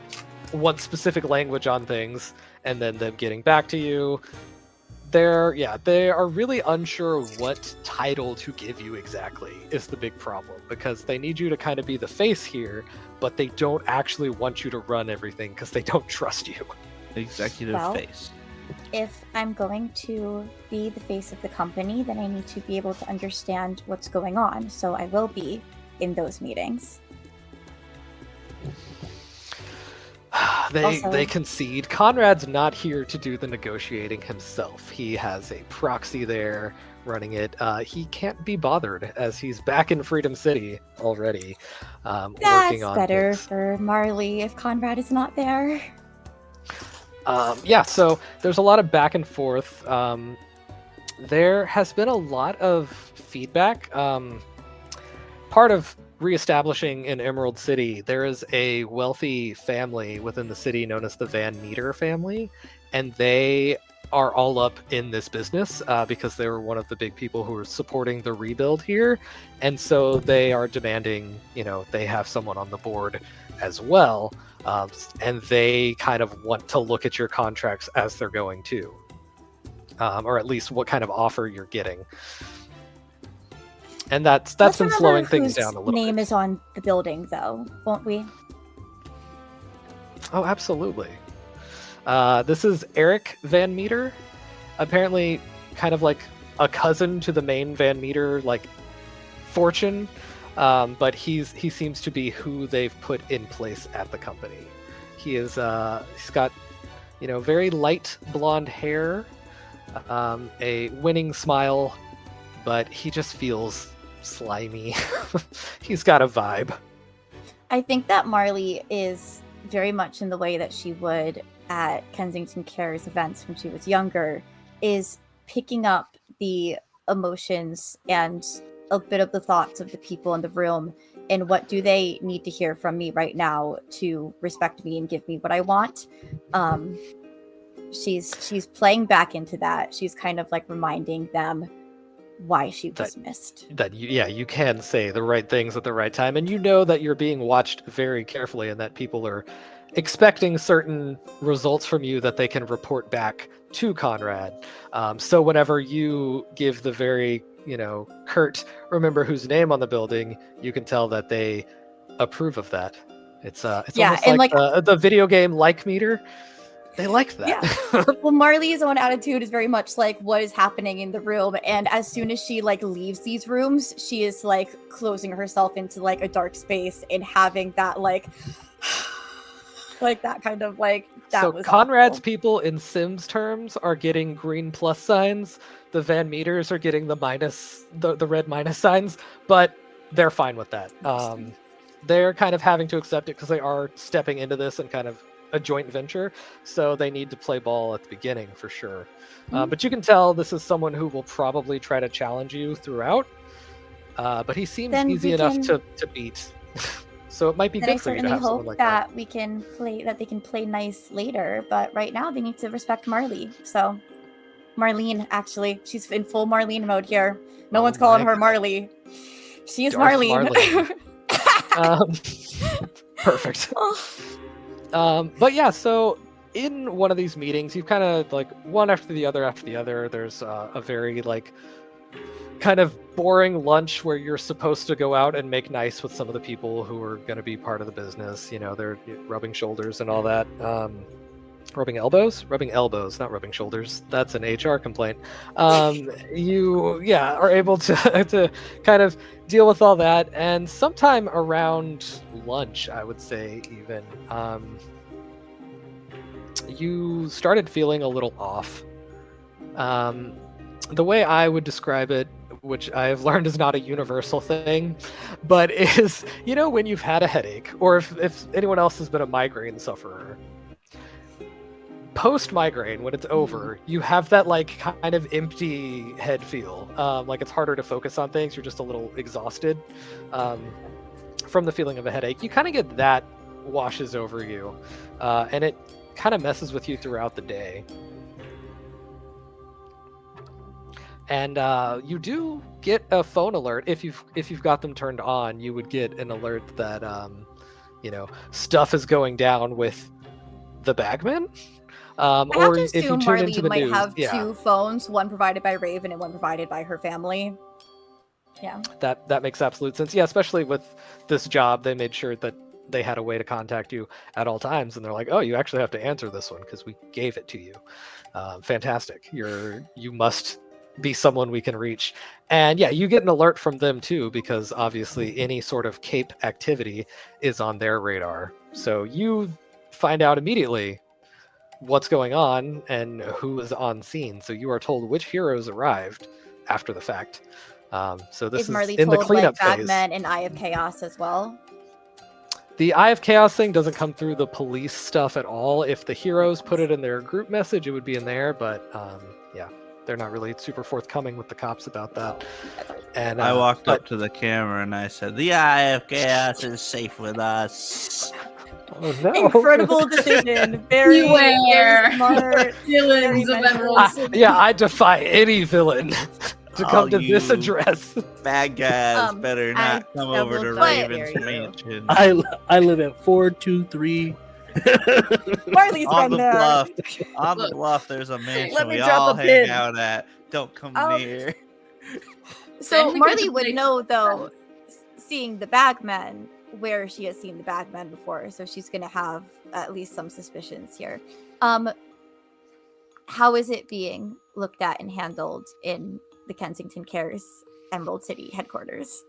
want specific language on things, and then them getting back to you. They are really unsure what title to give you exactly is the big problem, because they need you to kind of be the face here, but they don't actually want you to run everything because they don't trust you. Executive Well, face. If I'm going to be the face of the company, then I need to be able to understand what's going on. So I will be in those meetings. Also- They concede. Conrad's not here to do the negotiating himself. He has a proxy there running it. He can't be bothered as he's back in Freedom City already, That's working on better things. for Marley if Conrad is not there. So there's a lot of back and forth. There has been a lot of feedback. Part of reestablishing in Emerald City, there is a wealthy family within the city known as the Van Meter family, and they are all up in this business because they were one of the big people who are supporting the rebuild here, and so they are demanding, they have someone on the board as well, and they kind of want to look at your contracts as they're going to, or at least what kind of offer you're getting. And that's Let's been remember slowing things whose down a little name bit. is on the building, though, won't we? Oh, absolutely. This is Eric Van Meter, apparently kind of like a cousin to the main Van Meter, like fortune, but he seems to be who they've put in place at the company. He is he's got very light blonde hair, a winning smile, but he just feels slimy. He's got a vibe. I think that Marley is very much in the way that she would at Kensington Cares events when she was younger, is picking up the emotions and a bit of the thoughts of the people in the room, and what do they need to hear from me right now to respect me and give me what I want. She's playing back into that. She's kind of like reminding them why she was missed. That you can say the right things at the right time, and that you're being watched very carefully, and that people are expecting certain results from you that they can report back to Conrad. So whenever you give the very curt "remember whose name on the building," you can tell that they approve of that. It's almost and like the video game like meter. They like that. Yeah. Well, Marley's own attitude is very much like what is happening in the room, and as soon as she leaves these rooms, she is closing herself into a dark space and having that that kind of that So was Conrad's awful. people in Sims terms are getting green plus signs. The Van Meters are getting the minus, the red minus signs, but they're fine with that. They're kind of having to accept it because they are stepping into this and kind of a joint venture, so they need to play ball at the beginning for sure. But you can tell this is someone who will probably try to challenge you throughout. But he seems Then easy we enough can- to beat. So it might be Then I good for you to certainly have someone hope like that. that we can that they can play nice later, but right now they need to respect Marley. So Marlene, actually, she's in full Marlene mode here. No Oh one's calling my her Marley. She is Darth Marlene. Perfect. But yeah, so in one of these meetings, you've kind of like one after the other. There's a very like kind of boring lunch where you're supposed to go out and make nice with some of the people who are going to be part of the business. You know, they're rubbing shoulders and all that. Rubbing elbows, not rubbing shoulders. That's an HR complaint. You are able to to kind of deal with all that, and sometime around lunch, I would say even, you started feeling a little off. The way I would describe it, which I've learned is not a universal thing, but is, you know, when you've had a headache, or if anyone else has been a migraine sufferer, post-migraine, when it's over, you have that like kind of empty head feel. Like it's harder to focus on things. You're just a little exhausted from the feeling of a headache. You kind of get that washes over you, and it kind of messes with you throughout the day. And you do get a phone alert. If you've got them turned on, you would get an alert that you know, stuff is going down with the bagman. I have Or to if you assume tune Marley into the might news, have two phones, one provided by Raven and one provided by her family. Yeah. That makes absolute sense. Yeah, especially with this job, they made sure that they had a way to contact you at all times, and they're like, "Oh, you actually have to answer this one because we gave it to you." Fantastic. You must be someone we can reach. And yeah, you get an alert from them too, because obviously any sort of Cape activity is on their radar. So you find out immediately what's going on and who is on scene. So you are told which heroes arrived after the fact. So this Is is Marley in the told cleanup like phase. Bagman and Eye of Chaos as well? The Eye of Chaos thing doesn't come through the police stuff at all. If the heroes put it in their group message, it would be in there. But yeah, they're not really super forthcoming with the cops about that. And I walked up to the camera and I said, "The Eye of Chaos is safe with us." Oh, no. Incredible decision. Very, very Beware. smart. Villains of Emerald City. Yeah, I defy any villain to come All to this you address. Bad guys better I not come over to double Raven's dare you. mansion. I live at 423. Marley's On from the there. bluff, on the Look. bluff, there's a mansion Let me we drop all a hang pin. out at. Don't come near. So Then we Marley get to would make- know, though, seeing the Bagman, where she has seen the Bagman before, so she's going to have at least some suspicions here. How is it being looked at and handled in the Kensington Cares Emerald City headquarters?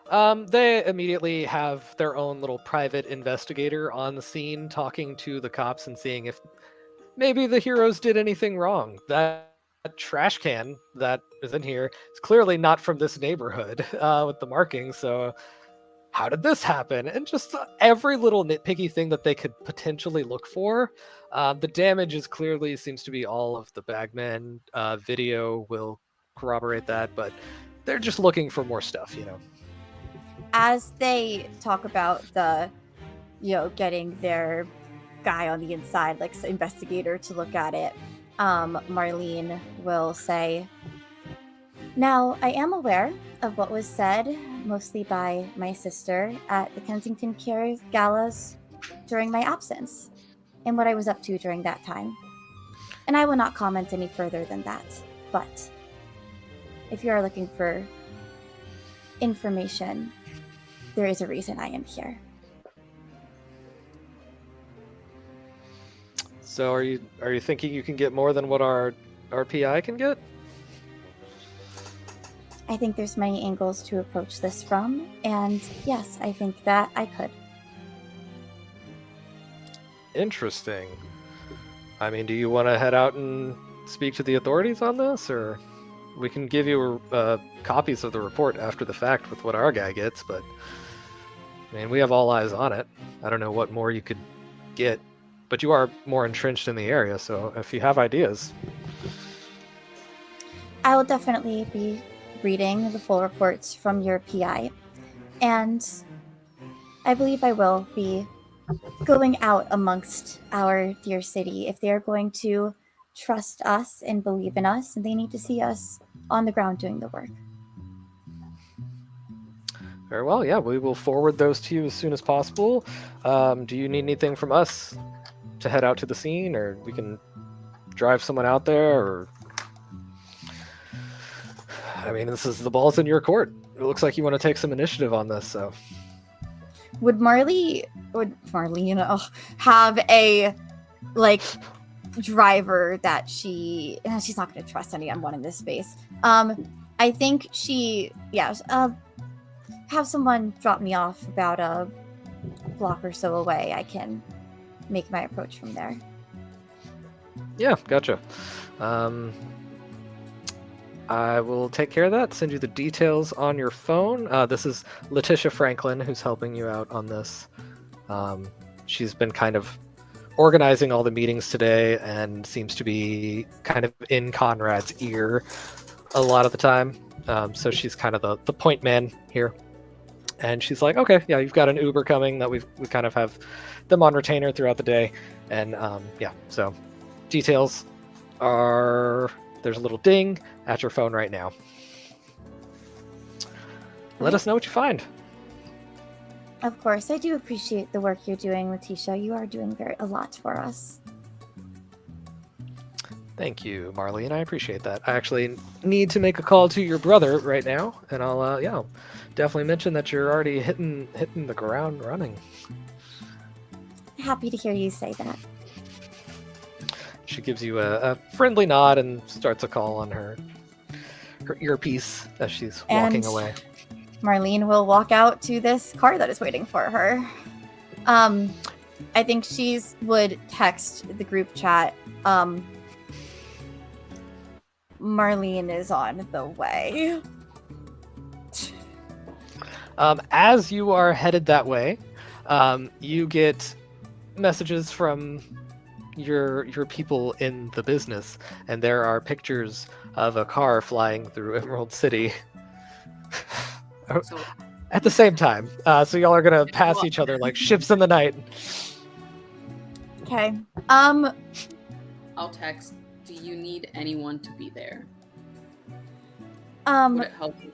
They immediately have their own little private investigator on the scene talking to the cops and seeing if maybe the heroes did anything wrong. That trash can that is in here is clearly not from this neighborhood with the marking, so how did this happen? And just every little nitpicky thing that they could potentially look for. The damage is clearly seems to be all of the Bagman. Video will corroborate that, but they're just looking for more stuff, you know. As they talk about the, getting their guy on the inside, like investigator, to look at it, Marlene will say, "Now, I am aware of what was said, mostly by my sister, at the Kensington Cares galas during my absence, and what I was up to during that time. And I will not comment any further than that. But if you are looking for information, there is a reason I am here." So are you thinking you can get more than what our PI can get? I think there's many angles to approach this from, and yes, I think that I could. Interesting. I mean, do you want to head out and speak to the authorities on this, or we can give you copies of the report after the fact with what our guy gets, but I mean, we have all eyes on it. I don't know what more you could get, but you are more entrenched in the area, so if you have ideas. I will definitely be reading the full reports from your PI, and I believe I will be going out amongst our dear city. If they are going to trust us and believe in us, and they need to see us on the ground doing the work. Very well, yeah, we will forward those to you as soon as possible. Do you need anything from us to head out to the scene, or we can drive someone out there, or... I mean, the ball's in your court. It looks like you want to take some initiative on this, so... Would Marley, have a, like, driver that she's not going to trust anyone in this space. I think have someone drop me off about a block or so away. I can make my approach from there. Yeah, gotcha. I will take care of that, send you the details on your phone. This is Letitia Franklin, who's helping you out on this. She's been kind of organizing all the meetings today and seems to be kind of in Conrad's ear a lot of the time. So she's kind of the point man here. And she's like, okay, yeah, you've got an Uber coming that we kind of have them on retainer throughout the day. And so details are... There's a little ding at your phone right now. Let us know what you find. Of course, I do appreciate the work you're doing, Letitia. You are doing a lot for us. Thank you, Marley, and I appreciate that. I actually need to make a call to your brother right now, and I'll definitely mention that you're already hitting the ground running. Happy to hear you say that. She gives you a friendly nod and starts a call on her earpiece as she's walking away. Marlene will walk out to this car that is waiting for her. I think she would text the group chat. Marlene is on the way. As you are headed that way, you get messages from your people in the business, and there are pictures of a car flying through Emerald City at the same time. So y'all are gonna pass each other like ships in the night. Okay. I'll text. Do you need anyone to be there? Would it help you?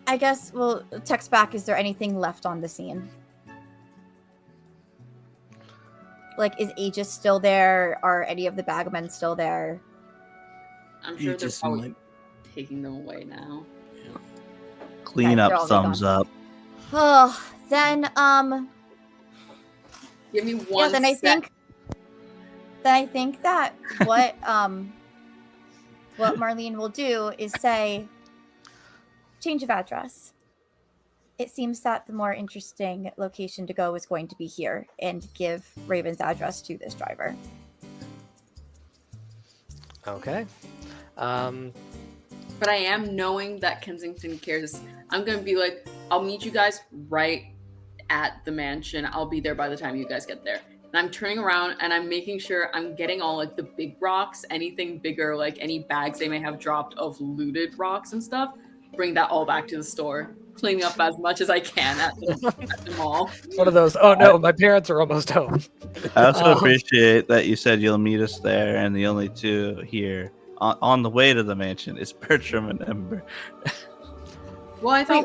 I guess we'll text back. Is there anything left on the scene? Like, is Aegis still there? Are any of the bagmen still there? I'm sure they're probably taking them away now. Yeah. Clean up, thumbs up. Oh, then give me one. Yeah, then I think that what Marlene will do is say, change of address. It seems that the more interesting location to go is going to be here, and give Raven's address to this driver. Okay. But I am knowing that Kensington cares. I'm going to be like, I'll meet you guys right at the mansion. I'll be there by the time you guys get there. And I'm turning around and I'm making sure I'm getting all like the big rocks, anything bigger, like any bags they may have dropped of looted rocks and stuff. Bring that all back to the store. Cleaning up as much as I can at the mall. One of those, oh no, my parents are almost home. I also appreciate that you said you'll meet us there, and the only two here on the way to the mansion is Bertrum and Ember. Well, I thought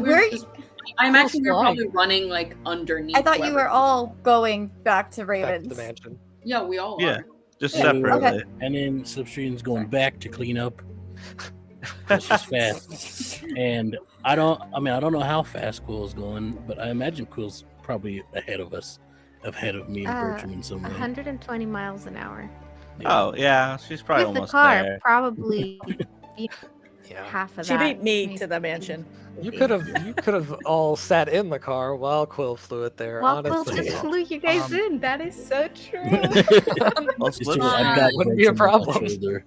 I imagine you're probably running like underneath. I thought you were all going back to Ravens. Back to the mansion. Yeah, we all are. Just separately. Okay. And then Slipstream's going back to clean up. That's just fast. And I don't know how fast Quill's going, but I imagine Quill's probably ahead of us, ahead of me and Bertram in some way. 120 miles an hour. Yeah. Oh yeah, she's probably With the almost car, there. probably Yeah. half of She that. beat me to the mansion. You could have all sat in the car while Quill flew it there. Well, Quill honestly, just flew you guys in. That is so true. Well, Just to- I've got Wouldn't be a Bertram on my problem. shoulder.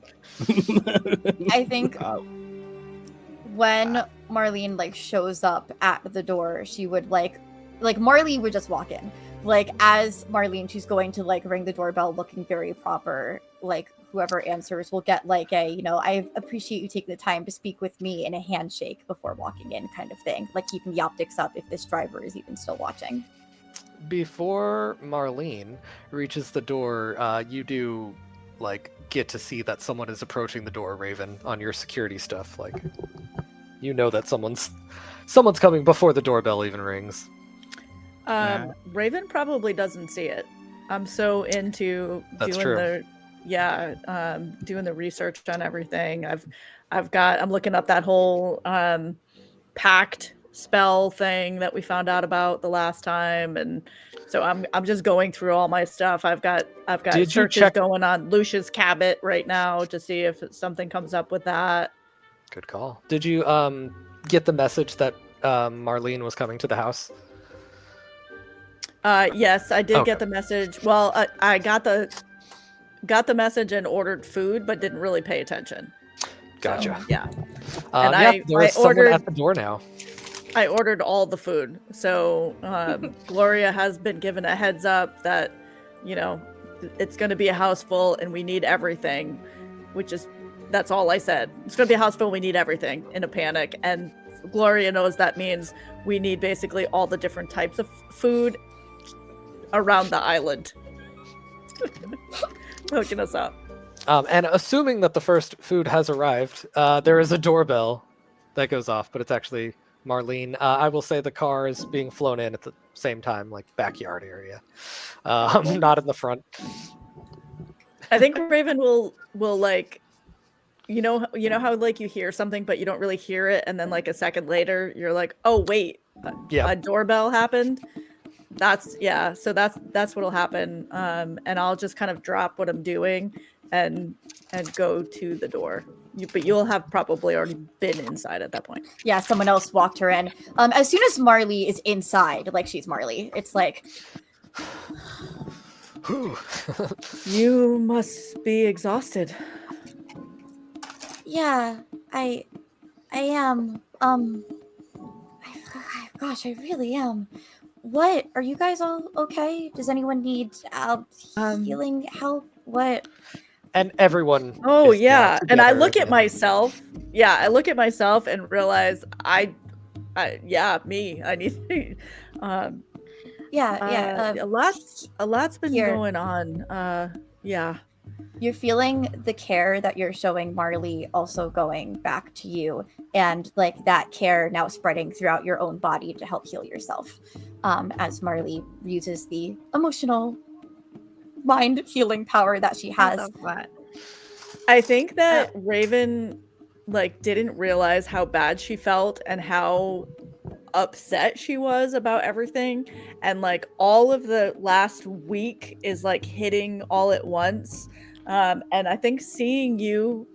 I think when Marlene like shows up at the door, she would like Marley would just walk in. Like as Marlene, she's going to like ring the doorbell looking very proper. Like whoever answers will get like a, I appreciate you taking the time to speak with me, and a handshake before walking in kind of thing. Like keeping the optics up if this driver is even still watching. Before Marlene reaches the door, you do like get to see that someone is approaching the door, Raven, on your security stuff. Like you know that someone's coming before the doorbell even rings. Raven probably doesn't see it. I'm so into That's doing true. doing the research on everything. I'm looking up that whole pact spell thing that we found out about the last time, and so I'm just going through all my stuff. I've got Did you searches check? going on Lucia's Cabot right now to see if something comes up with that. Good call. Did you get the message that Marlene was coming to the house? Yes, I did Okay. get the message. Well, I got the message and ordered food, but didn't really pay attention. Gotcha. So, yeah. And I there's someone ordered- at the door now. I ordered all the food. So Gloria has been given a heads up that, it's going to be a house full and we need everything, that's all I said. It's going to be a house full, we need everything in a panic. And Gloria knows that means we need basically all the different types of food around the island. Hooking us up. And assuming that the first food has arrived, there is a doorbell that goes off, but it's actually Marlene. I will say the car is being flown in at the same time, like backyard area, not in the front. I think Raven will like, you know how like you hear something but you don't really hear it, and then like a second later you're like, oh wait, a doorbell happened. So that's what'll happen. And I'll just kind of drop what I'm doing and go to the door. But you'll have probably already been inside at that point. Yeah, someone else walked her in. As soon as Marley is inside, like she's Marley, it's like, you must be exhausted. yeah, I am. Gosh, I really am. What? Are you guys all okay? Does anyone need healing help? What? And everyone. Oh is yeah, now and I together look at again. myself. Yeah, I look at myself and realize me. I need. A lot's been here. going on. Yeah. You're feeling the care that you're showing Marley also going back to you, and like that care now spreading throughout your own body to help heal yourself. As Marley uses the emotional mind healing power that she has. I think that Raven didn't realize how bad she felt and how upset she was about everything, and all of the last week is hitting all at once. And I think seeing you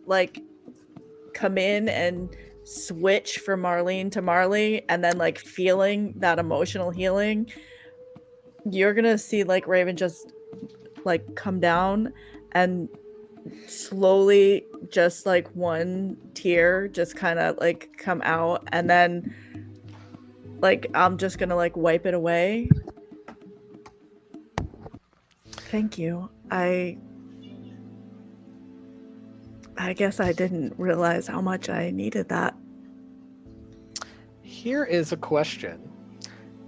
come in and switch from Marlene to Marley, and then feeling that emotional healing, you're gonna see Raven just come down and slowly just one tear just kind of come out, and then I'm just gonna wipe it away. Thank you. I guess I didn't realize how much I needed that. Here is a question.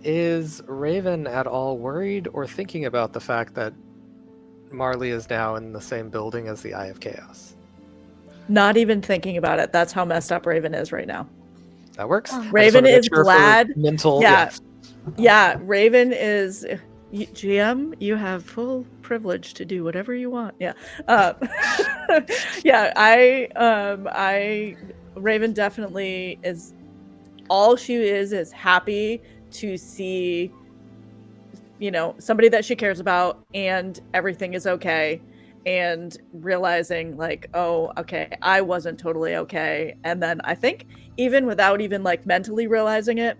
Is Raven at all worried or thinking about the fact that Marley is now in the same building as the Eye of Chaos? Not even thinking about it. That's how messed up Raven is right now. That works. Raven is glad. Mental. Yeah. Raven is. GM, you have full privilege to do whatever you want. Yeah. Raven definitely is. All she is happy to see, somebody that she cares about and everything is okay, and realizing oh, okay, I wasn't totally okay. And then I think even without even mentally realizing it,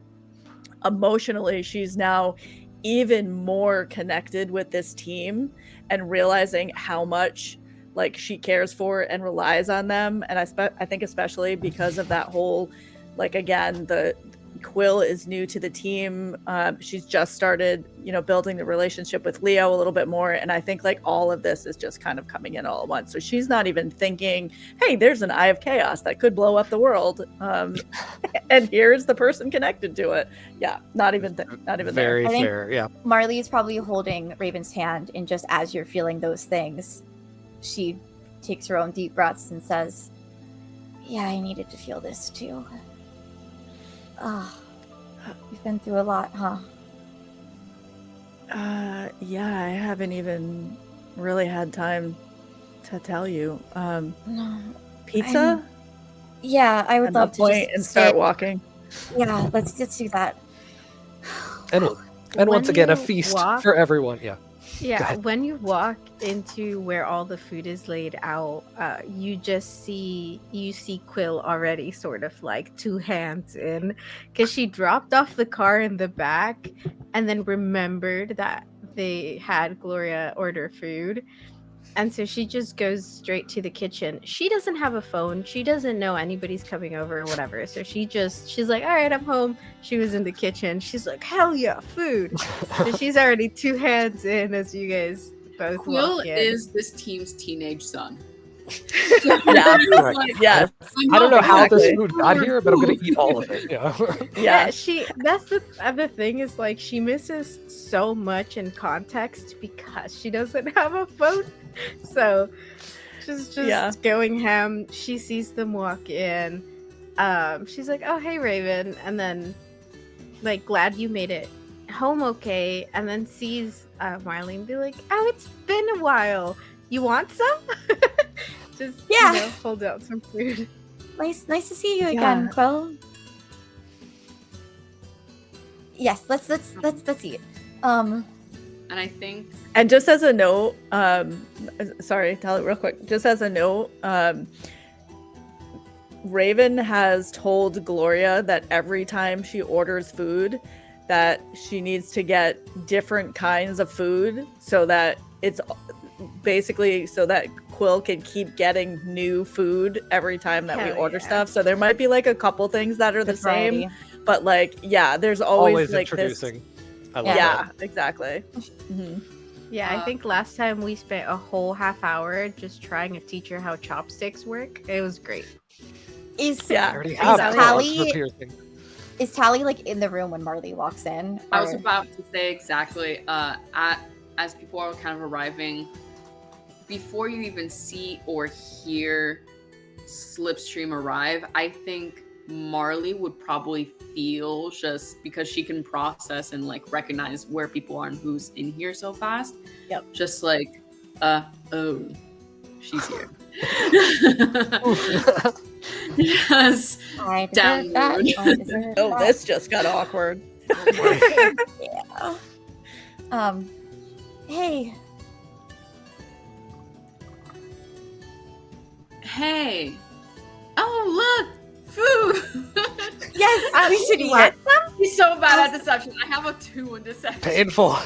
emotionally, she's now even more connected with this team and realizing how much she cares for and relies on them. And I think especially because of that whole again, the Quill is new to the team. She's just started building the relationship with Leo a little bit more, and I think all of this is just kind of coming in all at once. So she's not even thinking, hey, there's an Eye of Chaos that could blow up the world, and here's the person connected to it. Yeah, not even Very there. fair. Yeah. Marley is probably holding Raven's hand, and just as you're feeling those things, she takes her own deep breaths and says, yeah, I needed to feel this too. You've been through a lot, huh? Yeah, I haven't even really had time to tell you. No. Pizza? Yeah, I would At love that to point just and start sit. walking. Yeah, let's do that. And When once again, a you feast walk- for everyone. Yeah. Yeah, ahead. when you walk into where all the food is laid out, you see Quill already sort of like 2 hands in, because she dropped off the car in the back and then remembered that they had Gloria order food. And so she just goes straight to the kitchen. She doesn't have a phone. She doesn't know anybody's coming over or whatever. So she's like, all right, I'm home. She was in the kitchen. She's like, hell yeah, food. So she's already 2 hands in as you guys both Quill walk in. is this team's teenage son. Yeah. Like, Yes. I don't know how this exactly. food got here, but I'm gonna eat all of it. Yeah. Yeah, that's the other thing is like she misses so much in context because she doesn't have a phone. So she's just going ham. She sees them walk in. She's like, oh hey Raven, and then like glad you made it home okay, and then sees Marley and be like, oh, it's been a while. You want some? Just hold out some food. Nice to see you again, Quill. Yes, let's eat. and I think And just as a note, sorry, tell it real quick. Just as a note, Raven has told Gloria that every time she orders food, that she needs to get different kinds of food so that it's basically so that Quill can keep getting new food every time that we order stuff. So there might be like a couple things that are the same, but like, there's always like introducing. this. I love that. Exactly. Mm-hmm. Yeah, I think last time we spent a whole half hour just trying to teach her how chopsticks work. It was great. Is I already have claws for piercing. Is Tally like in the room when Marley walks in? I was about to say exactly. As people are kind of arriving, before you even see or hear Slipstream arrive, I think Marley would probably feel, just because she can process and like recognize where people are and who's in here so fast. Yep. Just like, oh, she's here. Yes. Down mood. Oh, this just got awkward. Yeah. Hey. Hey. Oh, look! Food! Yes, we should eat. He's so bad at deception. I have a 2 in deception. Painful.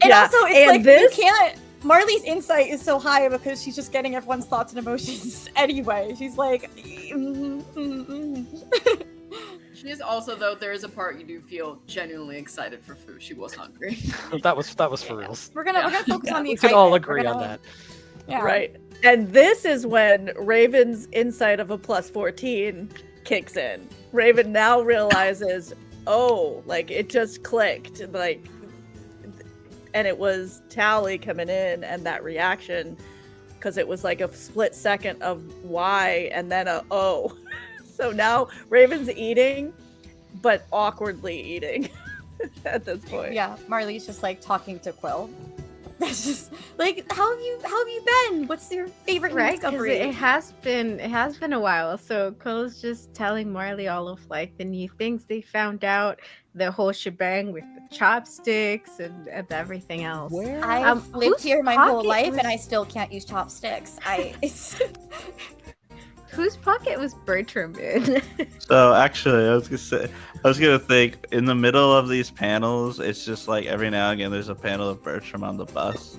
And also, it's and like, this... you can't... Marley's insight is so high because she's just getting everyone's thoughts and emotions anyway. She's like... She is also, though, there is a part you do feel genuinely excited for food. She was hungry. that was for reals. We're gonna focus on the We excitement. can all agree on that. Yeah. Right. And this is when Raven's insight of a plus 14 kicks in. Raven now realizes, oh, like it just clicked, like, and it was Tally coming in and that reaction, because it was like a split second of why and then a oh. So now Raven's eating, but awkwardly eating at this point. Yeah, Marley's just like talking to Quill. That's just like, how have you been? What's your favorite Right, because discovery? it has been a while. So Quill's just telling Marley all of like the new things they found out, the whole shebang with the chopsticks and everything else. I've lived here my whole pocket life was- and I still can't use chopsticks. Whose pocket was Bertrum in? So actually, I was gonna think in the middle of these panels, it's just like every now and again there's a panel of Bertram on the bus,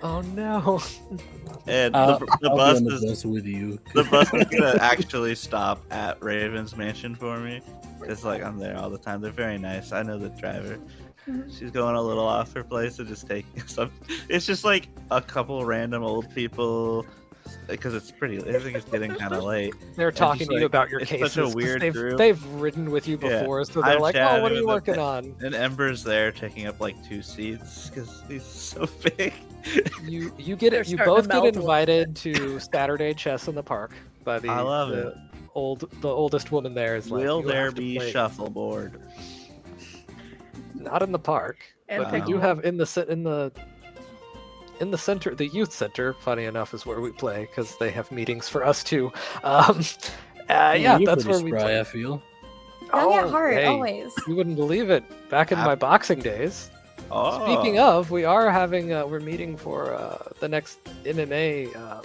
Oh no. and I'll the be bus on the is bus with you. the bus is gonna actually stop at Raven's mansion for me. It's like I'm there all the time. They're very nice. I know the driver. She's going a little off her place and just taking some. It's just like a couple random old people, because it's pretty. I think it's getting kind of late. They're talking to you about your it's cases. such a 'cause weird group. they've ridden with you Yeah. before, so they're I'm like, "Oh, chatting what are you with working them. on?" And Ember's there taking up like 2 seats because he's so big. You They're both starting to get melt a little invited to Saturday chess in the park by the I love the it. oldest woman there is like, Will "You there have to be play." shuffleboard? Not in the park, And but we do have in the center, the youth center. Funny enough, is where we play because they have meetings for us too. Yeah, you're that's pretty where we spry, play. I feel. Young at heart, hey, always. you wouldn't believe it. Back in my boxing days. Oh. Speaking of, we are having we're meeting for the next MMA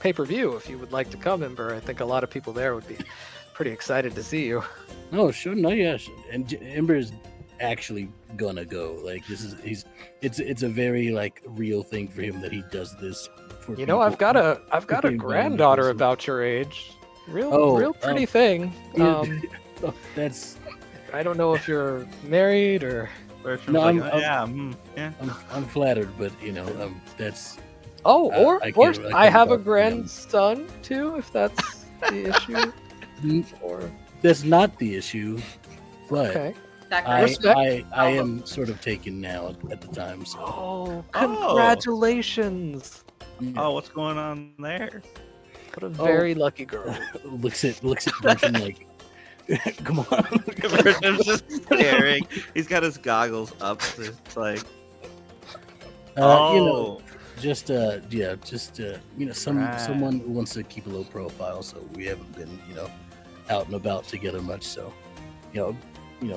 pay-per-view. If you would like to come, Ember, I think a lot of people there would be pretty excited to see you. Oh, sure. No, yeah. And Ember's actually gonna go. Like, it's a very like real thing for him that he does this for You know, I've got a granddaughter about your age. Real pretty thing. That's. I don't know if you're married or. No, I'm flattered, but that's. Oh, or I I have a talk to him. grandson too, if that's the issue. Or That's not the issue, but okay. That I, girl. I am sort of taken now at the time. So. Oh, congratulations! Oh, what's going on there? What a very lucky girl. looks at Bertram like, come on. Bertram's just staring. He's got his goggles up. It's like, someone who wants to keep a low profile, so we haven't been out and about together much. So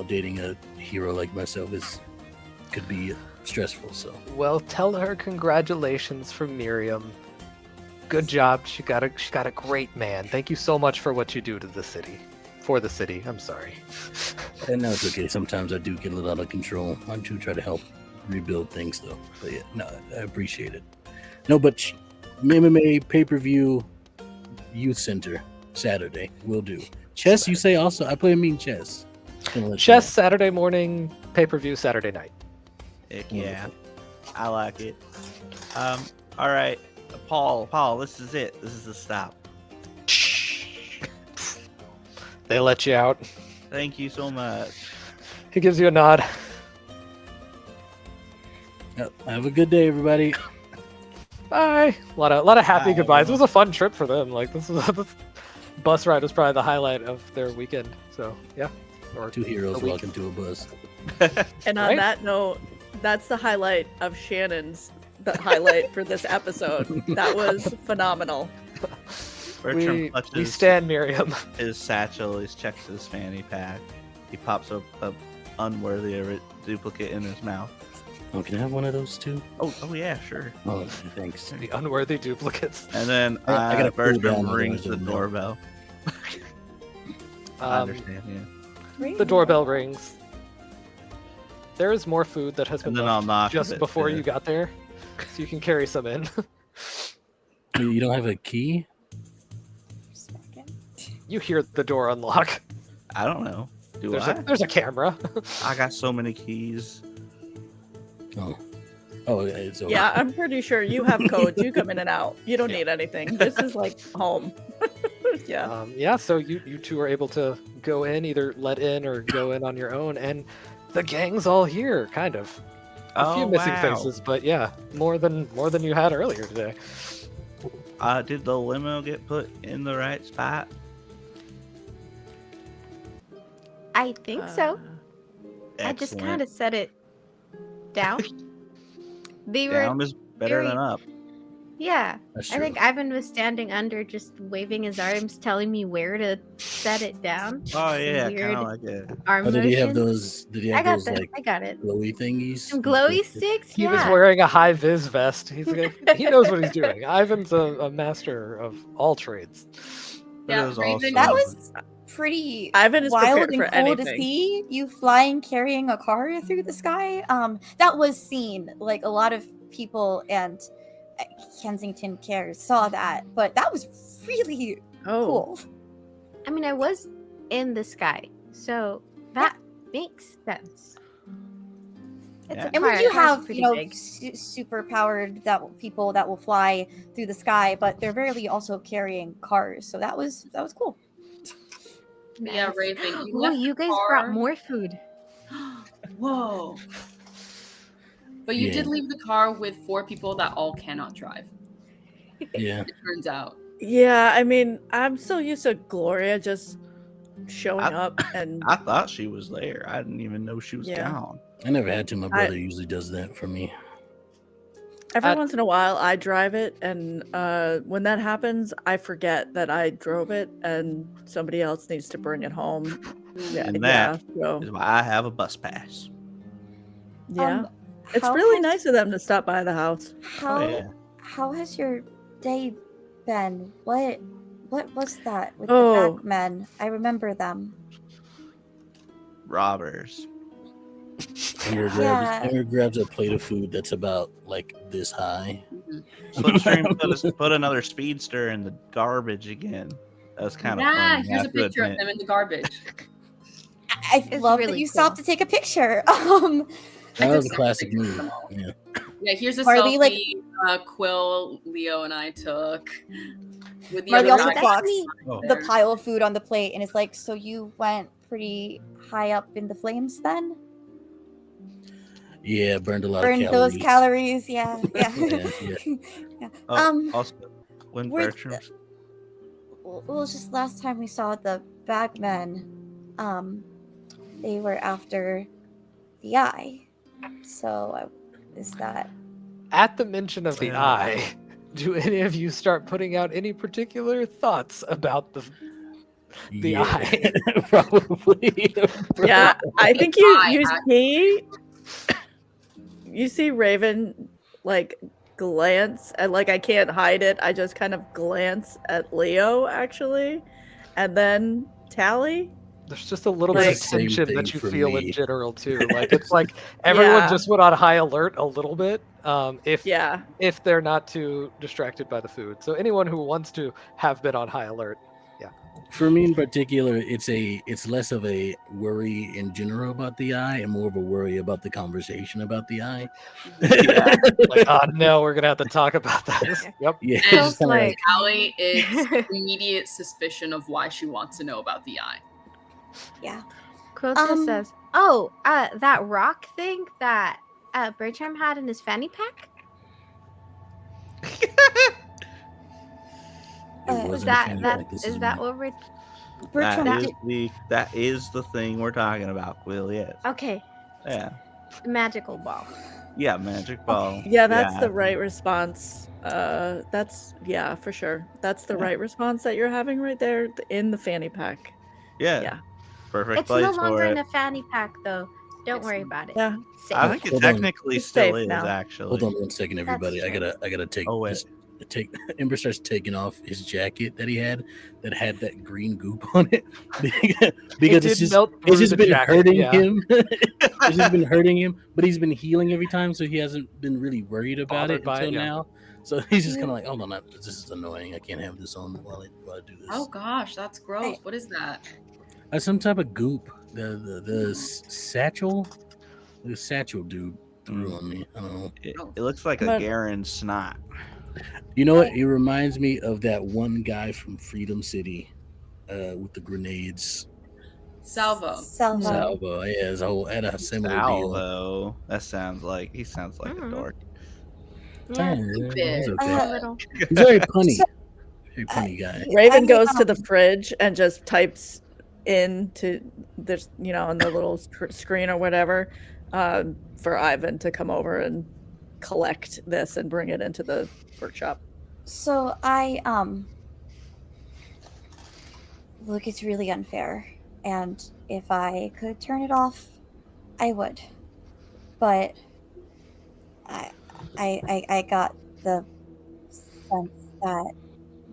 dating a hero like myself could be stressful. So Well, tell her congratulations from Miriam. Good job. She got a great man. Thank you so much for what you do to the city. For the city. I'm sorry. and no, it's okay. Sometimes I do get a little out of control. I do try to help rebuild things though. But yeah, no, I appreciate it. No, but MMA pay-per-view youth center Saturday will do. Chess, you say also? I play mean chess. Chess Saturday morning, pay-per-view Saturday night. heck yeah, I like it. All right, Paul, this is it. This is the stop. They let you out. Thank you so much. He gives you a nod. Have a good day, everybody. Bye. A lot of happy Bye, goodbyes. everyone. It was a fun trip for them. Like this bus ride was probably the highlight of their weekend. So yeah. Or Two heroes a week. walking to a bus. And on Right? that note, that's the highlight of Shannon's highlight for this episode. That was phenomenal. Bertram We clutches stand Miriam. his satchel. He checks his fanny pack. He pops a unworthy duplicate in his mouth. Oh, can I have one of those too? Oh yeah, sure. Oh, thanks. The unworthy duplicates. And then I gotta cool down, Bertram otherwise rings the I'll know. doorbell. I Um, understand, yeah. the doorbell rings. There is more food that has been And then I'll left knock just a bit before too. you got there, so you can carry some in. You don't have a key? You hear the door unlock. I don't know. Do I? There's a camera. I got so many keys. Oh, it's over. Yeah, I'm pretty sure you have codes. You come in and out. You don't need anything. This is like home. Yeah. Yeah, so you two are able to go in, either let in or go in on your own, and the gang's all here, kind of. A few missing faces, but yeah, more than you had earlier today. Did the limo get put in the right spot? I think so. I just Excellent. kind of set it down. They were, Down is better very- than up. yeah. That's I true. think Ivan was standing under, just waving his arms, telling me where to set it down. Oh Some yeah, weird kind of like it. arm Oh, did he have motions. those? Did he I have got those that. like I got it. glowy thingies? Some glowy sticks. He Yeah. was wearing a high vis vest. He knows what he's doing. Ivan's a master of all trades. Yeah, was Raven, awesome. That was pretty Ivan is wild prepared and for cool to anything. see you flying, carrying a car through the sky. That was seen. Like a lot of people and Kensington Cares saw that, but that was really Oh, cool. I mean, I was in the sky, so that makes sense. It's Yeah. a And we car. do The car's have, pretty you know, big. super powered people that will fly through the sky, but they're rarely also carrying cars. So that was cool. Yeah, Nice. Raven. You Oh, left you the guys car- brought more food. Whoa. But you Yeah. did leave the car with 4 people that all cannot drive. Yeah. It turns out. yeah. I mean, I'm so used to Gloria just showing up and I thought she was there. I didn't even know she was Yeah. gone. I never had to. My brother usually does that for me. every once in a while I drive it, and when that happens, I forget that I drove it, and somebody else needs to bring it home. Yeah, And that so is why I have a bus pass. yeah, it's how really has- nice of them to stop by the house. How Oh, yeah. how has your day been? What was that with Oh. the back men? I remember them. Robbers. Yeah. Ember grabs a plate of food that's about like this high. Slipstream put another speedster in the garbage again. That was kind of Yeah, funny. here's I a have to picture of admit. them in the garbage. I It's love really that you cool. stopped to take a picture. That was a took classic pictures move. of all. Yeah. Yeah, here's a Marley, selfie like- Quill, Leo, and I took. With the Marley other also guy. walks Oh. the pile of food on the plate and is like, "So you went pretty high up in the flames then? Yeah, burned a lot Burned of those calories. calories? Yeah, yeah." Yeah. Oh, also, when were Bertram's well, just last time we saw the bagmen, they were after the eye. So is that? At the mention of the Well. eye, do any of you start putting out any particular thoughts about the Yeah. eye? Probably. Yeah, I think Eye, you see Raven like glance, and like I can't hide it. I just kind of glance at Leo actually, and then Tally. There's just a little Like- bit of It's the same tension thing that you for feel in me. general too. Like it's like everyone Yeah. just went on high alert a little bit. If Yeah, if they're not too distracted by the food. So anyone who wants to have been on high alert. For me in particular, it's less of a worry in general about the eye and more of a worry about the conversation about the eye. yeah. Like, oh no, we're gonna have to talk about that. Yep. Yeah, it's Feels just kinda like Allie, it's immediate suspicion of why she wants to know about the eye. Yeah. Quill just Um, says, "Oh, that rock thing that Bertram had in his fanny pack. It Is wasn't That fanny that pack, this is is that me. what we're Bertram, that is the thing we're talking about, Quill. Yes. okay? Yeah. Magical ball. Yeah, magic ball. Yeah, that's Yeah, the right response. That's for sure. That's the Yeah. right response that you're having right there in the fanny pack. Yeah. Yeah. Perfect It's place no longer for in it. a fanny pack though. Don't It's- worry about it. Yeah. Safe. I think it Hold on. technically It's still safe is now. actually. Hold on 1 second, everybody. I true. gotta take. Oh, wait. this- take. Ember starts taking off his jacket that he had that had that green goop on it because It it's did just melt it's through just the been jacket, hurting yeah. him. It's just been hurting him, but he's been healing every time, so he hasn't been really worried about Bothered it by it, until yeah. now. So he's just kind of like, "Oh no, this is annoying. I can't have this on while I do this." Oh gosh, that's gross. What is that? Some type of goop. The satchel, the satchel dude threw on me. I don't know. It looks like a But- Garen snot. You know what? It reminds me of that one guy from Freedom City, with the grenades. Salvo. Salvo. Salvo. Yeah, his whole had a similar deal. Salvo. That sounds like he sounds like a Mhm. dork. Yeah, He's okay. a little. He's very punny. So- Very punny guy. Raven I, goes to the fridge and just types into there's on the little screen or whatever for Ivan to come over and collect this and bring it into the workshop. So look, it's really unfair, and if I could turn it off, I would. But I got the sense that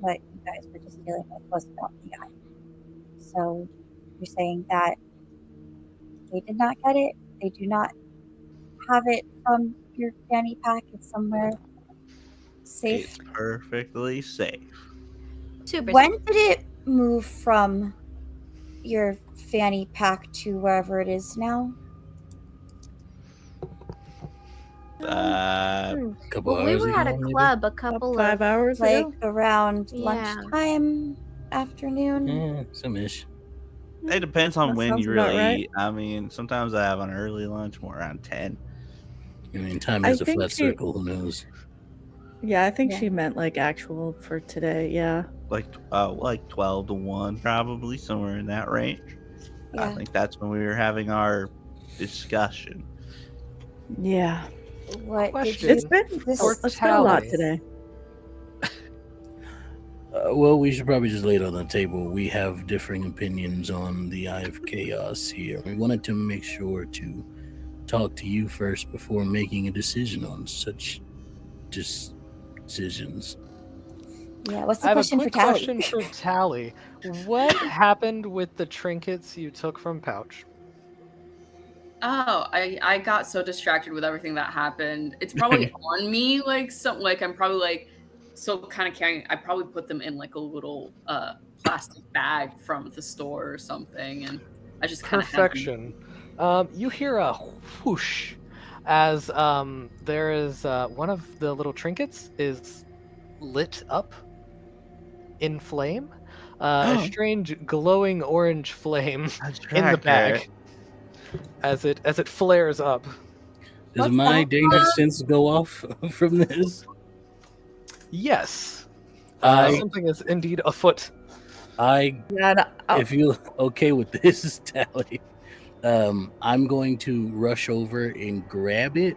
what you guys were just dealing with was about the eye. So you're saying that they did not get it? They do not have it from your fanny pack? It's somewhere safe? It's perfectly safe. Super. When did it move from your fanny pack to wherever it is now? Couple Well, we hours were ago, at a maybe? club a About couple 5 of hours Like ago. around Yeah. lunchtime, afternoon? Yeah, some ish. It depends on That when sounds you about really right. eat. I mean, sometimes I have an early lunch, more around 10. I mean, time I is a think flat she- circle. Who knows? Yeah, I think Yeah. she meant like actual for today. Yeah. like 12 to 1, probably somewhere in that range. I Yeah. think that's when we were having our discussion. Yeah. What Question. did It's you? been This- it's been a lot Tally. today. Well, we should probably just lay it on the table. We have differing opinions on the Eye of Chaos here. We wanted to make sure to talk to you first before making a decision on such decisions. Yeah. What's the I have a question for quick Tally? question for Tally. What happened with the trinkets you took from Pouch? Oh, I got so distracted with everything that happened. It's probably on me, like I'm probably like so kind of carrying. I probably put them in like a little plastic bag from the store or something, and I just kind of have them. Perfection. You hear a whoosh as there is one of the little trinkets is lit up in flame. A strange glowing orange flame in the bag as it flares up. Does What's my that? danger sense go off from this? Yes, I something is indeed afoot. Yeah, no, if you're okay with this, Tally, I'm going to rush over and grab it,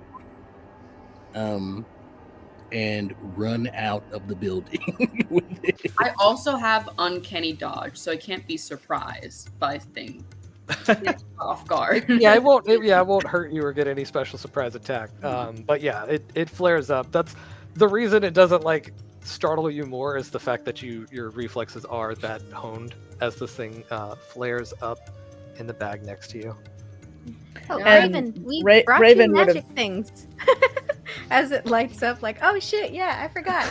and run out of the building with it. I also have uncanny dodge, so I can't be surprised by things off guard. Yeah, it won't hurt you or get any special surprise attack. But yeah, it flares up. That's the reason it doesn't like startle you more is the fact that your reflexes are that honed as this thing flares up in the bag next to you. Oh, And Raven, we Ra- brought Raven you would've- magic things. As it lights up, like, oh shit, yeah, I forgot.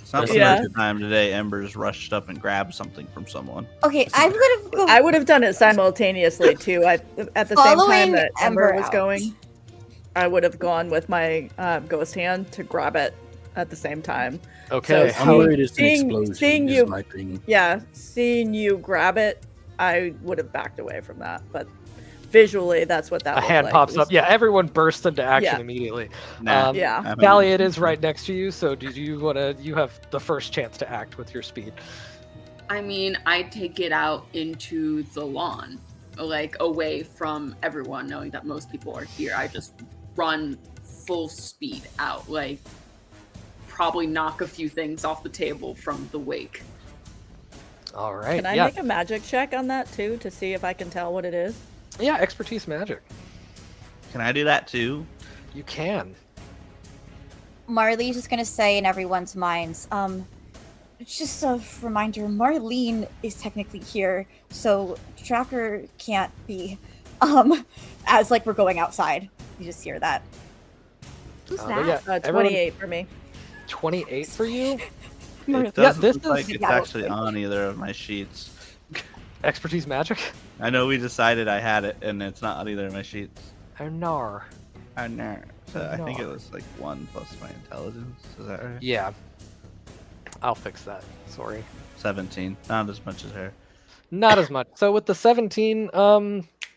Something Yeah. like the time today, Ember's rushed up and grabbed something from someone. Okay, I'm gonna go. I would have done it simultaneously too. At the same Following time that Ember Ember was out. going, I would have gone with my ghost hand to grab it at the same time. Okay. I'm worried it's an seeing- explosion. seeing is you- my thing. Yeah, seeing you grab it, I would have backed away from that. But visually, that's what that A looked hand like. pops It was- up. Yeah, everyone bursts into action Yeah. immediately. Nah, Yeah. I haven't Valley, even- it is right next to you, so do you want to? You have the first chance to act with your speed. I mean, I take it out into the lawn, like away from everyone, knowing that most people are here. I just run full speed out, like probably knock a few things off the table from the wake. All right. Can I yeah. make a magic check on that too to see if I can tell what it is? Yeah, expertise magic. Can I do that too? You can. Marley's just gonna say in everyone's minds, just a reminder, Marlene is technically here, so Tracker can't be. As like we're going outside. You just hear that. Who's But that? yeah, everyone- 28 for me. 28 for you. It Yeah, doesn't this look like is- it's yeah, actually on either of my sheets. Expertise magic. I know we decided I had it, and it's not on either of my sheets. Oh, nar. I know. So I think it No. was like 1 plus my intelligence. Is that right? Yeah. I'll fix that. Sorry. 17. Not as much as her. Not as much. So with the 17,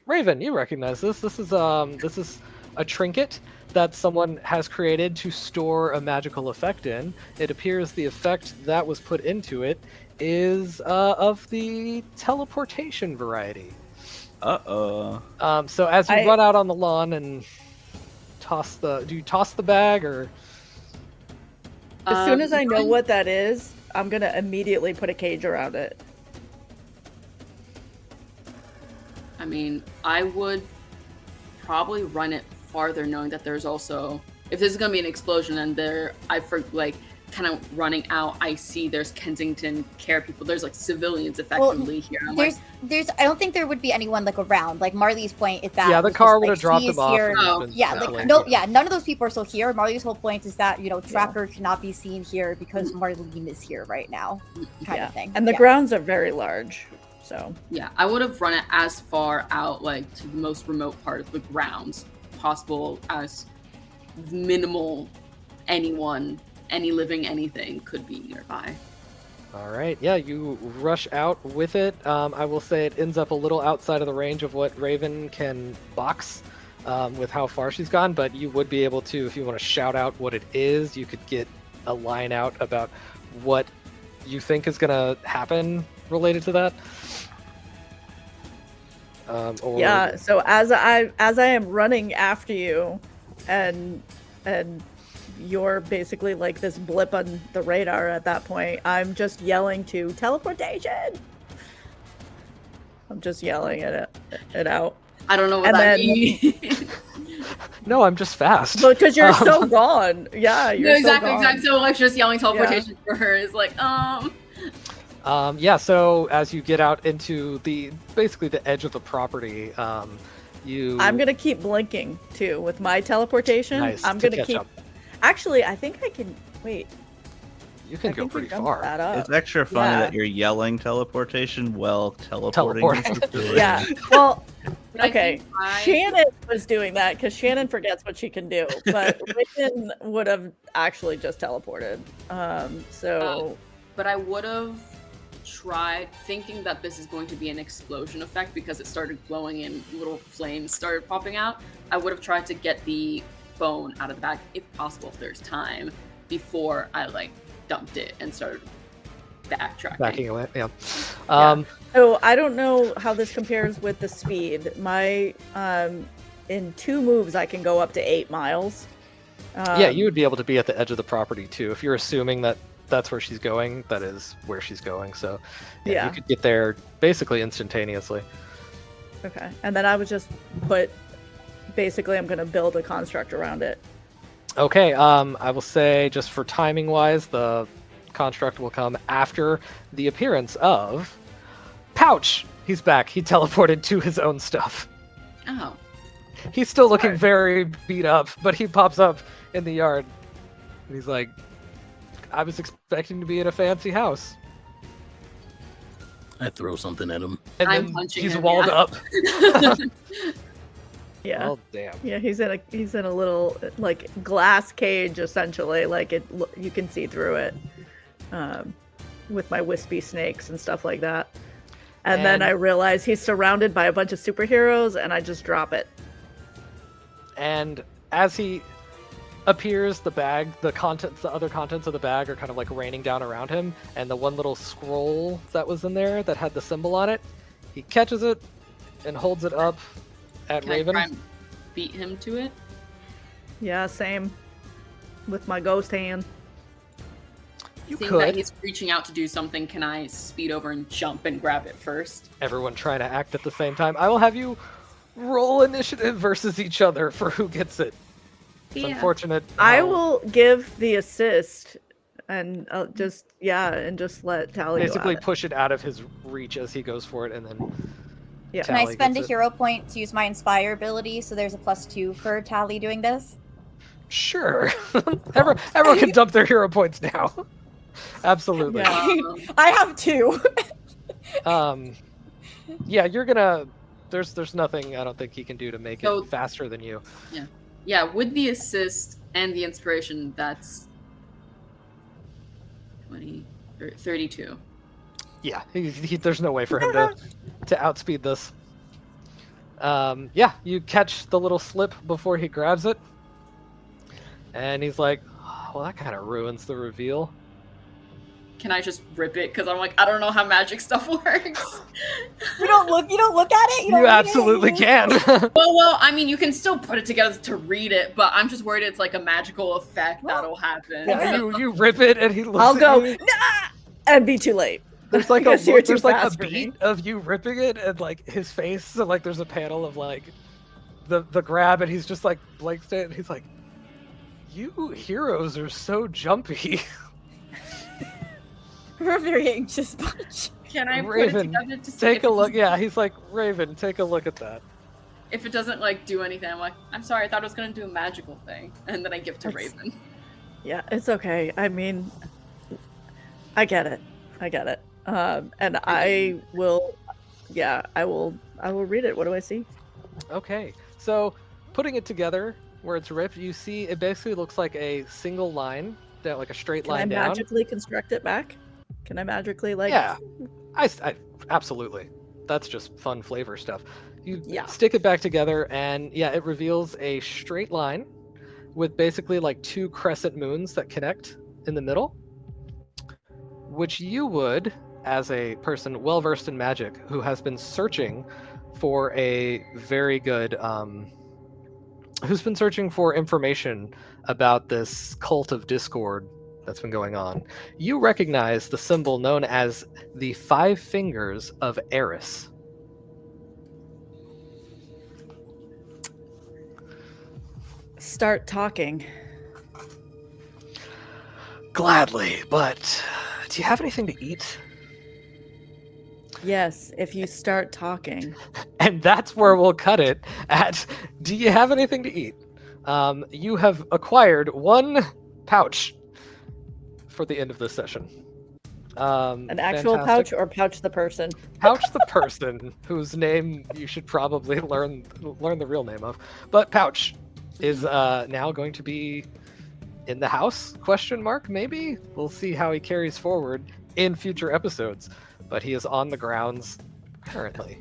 Raven, you recognize this. This is a trinket that someone has created to store a magical effect in. It appears the effect that was put into it is of the teleportation variety. Uh-oh. So as you I- run out on the lawn and do you toss the bag or? As soon as I know Run- what that is, I'm gonna immediately put a cage around it. I mean, I would probably run it farther, knowing that there's also, if this is gonna be an explosion, and kind of running out, I see there's Kensington care people. There's like civilians effectively here. I'm like, There's I don't think there would be anyone like around. Like Marley's point is that Yeah, the was car just, would like, have dropped she's them off. here. and Oh, been Yeah, sent like away. no, yeah, none of those people are still here. Marley's whole point is that Tracker cannot be seen here because Marlene is here right now, kind Yeah. of thing. And the Yeah. grounds are very large. So yeah, I would have run it as far out, like to the most remote part of the grounds possible, as minimal any living anything could be nearby. All right, yeah, you rush out with it. I will say it ends up a little outside of the range of what Raven can box with how far she's gone, but you would be able to, if you want to shout out what it is, you could get a line out about what you think is gonna happen related to that? Or... Yeah. So as I am running after you, and you're basically like this blip on the radar at that point, I'm just yelling to teleportation. I'm just yelling it out. I don't know what And that then- means. No, I'm just fast. Because you're so gone. Yeah, you're No, exactly, so gone. exactly. So like just yelling teleportation for her is like, Yeah, so as you get out into basically the edge of the property, you... I'm gonna keep blinking too with my teleportation. Nice, I'm to gonna catch keep. up. Actually, I think I can. Wait. You can I go think we pretty jumped far. That up. It's extra funny Yeah. that you're yelling teleportation while teleporting. Teleporting. Yeah. Well. But I Okay. think I- Shannon was doing that because Shannon forgets what she can do, but Raven would have actually just teleported. So. but I would have tried thinking that this is going to be an explosion effect because it started glowing and little flames started popping out. I would have tried to get the phone out of the bag if possible, if there's time, before I like dumped it and started backtracking. Backing away, yeah. So I don't know how this compares with the speed. My in 2 moves I can go up to 8 miles. Yeah, you would be able to be at the edge of the property too. If you're assuming that that's where she's going, that is where she's going. So Yeah. you could get there basically instantaneously. Okay, and then I would just put. Basically, I'm going to build a construct around it. Okay, I will say just for timing wise, the construct will come after the appearance of Pouch. He's back. He teleported to his own stuff. Oh. He's still looking Smart. very beat up, but he pops up in the yard. And he's like, I was expecting to be in a fancy house. I throw something at him. And I'm then punching he's him, walled yeah. up. Yeah. Oh, damn. Yeah, he's in a little like glass cage essentially, like you can see through it, with my wispy snakes and stuff like that. And then I realize he's surrounded by a bunch of superheroes, and I just drop it. And as he appears, the other contents of the bag are kind of like raining down around him, and the one little scroll that was in there that had the symbol on it, he catches it and holds it up at Can I Raven. try and beat him to it? Yeah, same. With my ghost hand. You Seeing that could. he's reaching out to do something, can I speed over and jump and grab it first? Everyone trying to act at the same time. I will have you roll initiative versus each other for who gets it. It's unfortunate. I how- will give the assist, and just let Tally basically go at it. push it out of his reach as he goes for it, and then Yeah. Can I Tally spend a gets it. hero point to use my Inspire ability so there's a +2 for Tally doing this? Sure. Everyone can dump their hero points now. Absolutely. Yeah. I have 2. Yeah, you're gonna. There's nothing I don't think he can do to make So- it faster than you. Yeah, with the assist and the inspiration, that's 20, 32. Yeah, there's no way for him to outspeed this. Yeah, you catch the little slip before he grabs it, and he's like, oh, "Well, that kind of ruins the reveal." Can I just rip it? Because I'm like, I don't know how magic stuff works. You don't look at it. You absolutely can. well, I mean, you can still put it together to read it, but I'm just worried it's like a magical effect that'll happen. Yeah, you rip it, and he looks. I'll at go, you. nah! And be too late. There's like Because you're too there's like a fast for me. beat of you ripping it, and like his face. So like there's a panel of like the grab, and he's just like blanks it, and he's like, "You heroes are so jumpy." We're a very anxious bunch. Can I Raven, put it together to see Take if a it look. doesn't- Yeah, he's like, Raven, take a look at that. If it doesn't like do anything, I'm like, I'm sorry, I thought it was gonna do a magical thing, and then I give it to That's- Raven. Yeah, it's okay. I mean, I get it. And I will. Yeah, I will read it. What do I see? Okay, so putting it together where it's ripped, you see it basically looks like a single line, down, like a straight Can I line down. magically construct it back? Can I magically like? Yeah, I absolutely. That's just fun flavor stuff. You Yeah. stick it back together, and yeah, it reveals a straight line with basically like 2 crescent moons that connect in the middle, which you would, as a person well versed in magic who has been searching for a very good, who's been searching for information about this cult of discord that's been going on, you recognize the symbol known as the 5 Fingers of Eris. Start talking. Gladly, but do you have anything to eat? Yes, if you start talking. And that's where we'll cut it at, do you have anything to eat? You have acquired 1 pouch for the end of this session. An actual fantastic. pouch or pouch the person? Pouch the person whose name you should probably learn the real name of. But Pouch is now going to be in the house, ? Maybe? We'll see how he carries forward in future episodes. But he is on the grounds currently.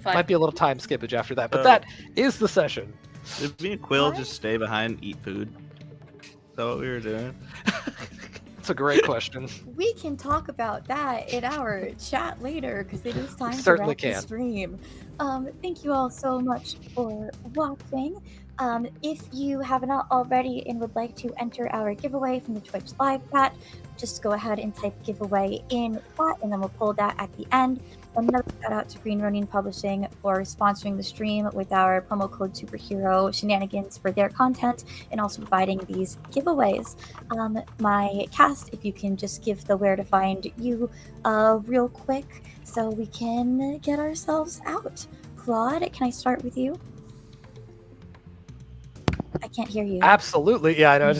Might be a little time skippage after that, but that is the session. Did me and Quill just stay behind and eat food? Is that what we were doing? That's a great question. We can talk about that in our chat later because it is time to Certainly wrap the can. stream. Thank you all so much for watching. If you have not already and would like to enter our giveaway from the Twitch live chat, just go ahead and type giveaway in chat and then we'll pull that at the end. Another shout out to Green Ronin Publishing for sponsoring the stream with our promo code Superhero Shenanigans for their content and also providing these giveaways. My cast, if you can just give the where to find you real quick so we can get ourselves out. Claude, can I start with you? I can't hear you. Absolutely. Yeah, I know.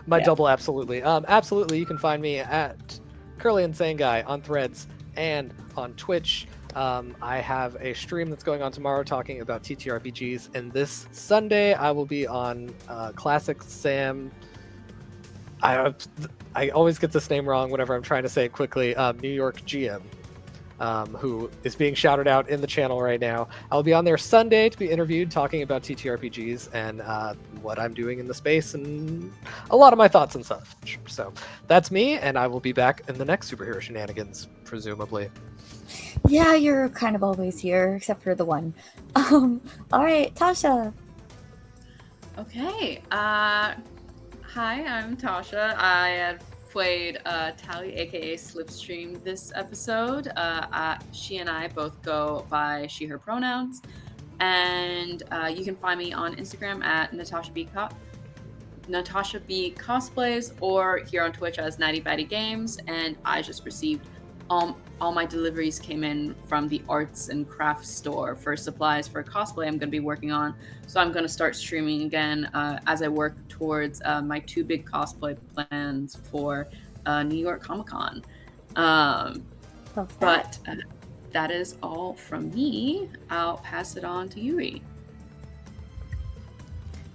My double absolutely. Absolutely, you can find me at Curly Insane Guy on Threads and on Twitch. I have a stream that's going on tomorrow talking about TTRPGs, and this Sunday I will be on Classic Sam. I always get this name wrong whenever I'm trying to say it quickly. New York GM, who is being shouted out in the channel right now. I'll be on there Sunday to be interviewed talking about TTRPGs and what I'm doing in the space and a lot of my thoughts and such. So that's me, and I will be back in the next Superhero Shenanigans, presumably. Yeah, you're kind of always here, except for the one. All right, Tasha. Okay. Hi, I'm Tasha. I had played Tally, aka Slipstream, this episode. She and I both go by she, her pronouns. And you can find me on Instagram at Natasha B Cosplays or here on Twitch as Natty Batty Games. And I just received all my deliveries came in from the arts and crafts store for supplies for cosplay I'm going to be working on. So I'm going to start streaming again as I work towards my 2 big cosplay plans for New York Comic Con. But that is all from me. I'll pass it on to Yuri.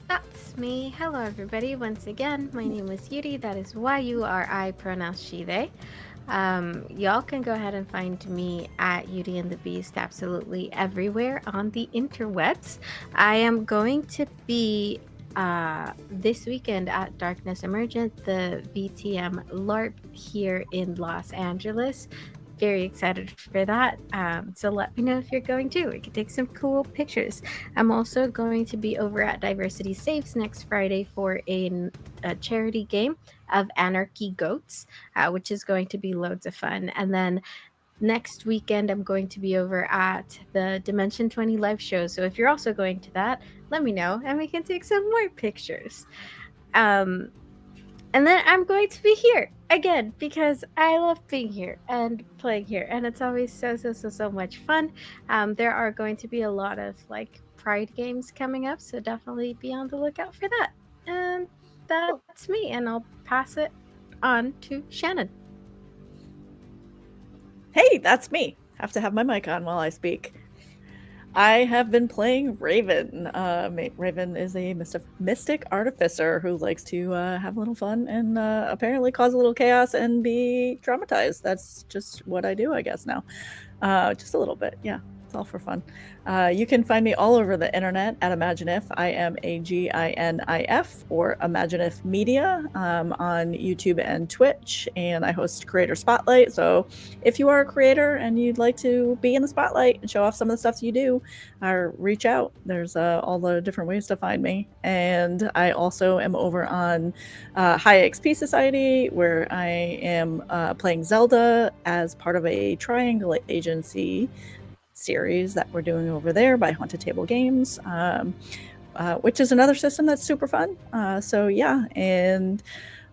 That's me. Hello, everybody. Once again, my name is Yuri. That is Yuri, pronounced she, they. Y'all can go ahead and find me at Yuri and the Beast absolutely everywhere on the interwebs. I am going to be this weekend at Darkness Emergent, the VTM LARP here in Los Angeles. Very excited for that. So let me know if you're going too. We can take some cool pictures. I'm also going to be over at Diversity Saves next Friday for a charity game of Anarchy Goats, which is going to be loads of fun. And then next weekend, I'm going to be over at the Dimension 20 live show. So if you're also going to that, let me know and we can take some more pictures. And then I'm going to be here again because I love being here and playing here, and it's always so much fun. There are going to be a lot of like Pride games coming up, so definitely be on the lookout for that. And that's me, and I'll pass it on to Shannon. Hey, that's me. Have to have my mic on while I speak. I have been playing Raven. Raven is a mystic artificer who likes to have a little fun and apparently cause a little chaos and be traumatized. That's just what I do, I guess, now. Just a little bit, yeah. It's all for fun. You can find me all over the internet at Imaginif. I am AGINIF or Imaginif Media on YouTube and Twitch, and I host Creator Spotlight. So if you are a creator and you'd like to be in the spotlight and show off some of the stuff you do, reach out. There's all the different ways to find me. And I also am over on High XP Society, where I am playing Zelda as part of a Triangle Agency series that we're doing over there by Haunted Table Games, which is another system that's super fun. So yeah, and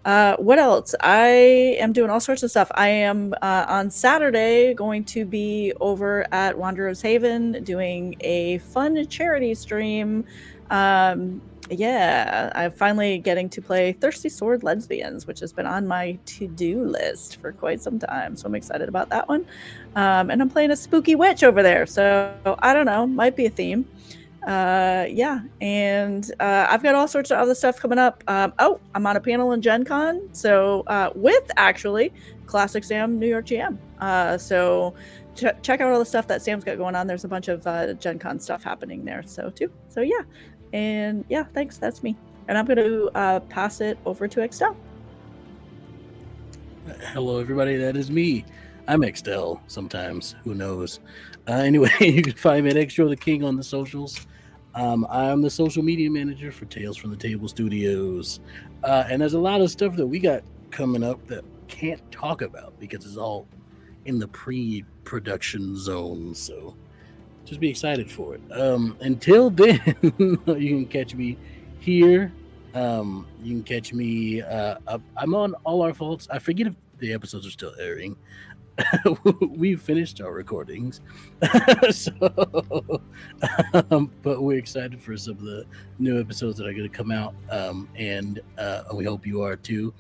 what else? I am doing all sorts of stuff. I am on Saturday going to be over at Wanderer's Haven doing a fun charity stream. Yeah, I'm finally getting to play Thirsty Sword Lesbians, which has been on my to-do list for quite some time. So I'm excited about that one. And I'm playing a spooky witch over there. So I don't know, might be a theme. Yeah, and I've got all sorts of other stuff coming up. Oh, I'm on a panel in Gen Con. So with actually Classic Sam, New York GM. So check out all the stuff that Sam's got going on. There's a bunch of Gen Con stuff happening there. So too. So yeah. And yeah, thanks. That's me. And I'm going to pass it over to Extell. Hello, everybody. That is me. I'm Extell sometimes. Who knows? Anyway, you can find me at Extro the King on the socials. I'm the social media manager for Tales from the Table Studios. And there's a lot of stuff that we got coming up that can't talk about because it's all in the pre-production zone. So just be excited for it. Until then, you can catch me here. You can catch me. I'm on All Our Faults. I forget if the episodes are still airing. We've finished our recordings, but we're excited for some of the new episodes that are going to come out, and we hope you are too.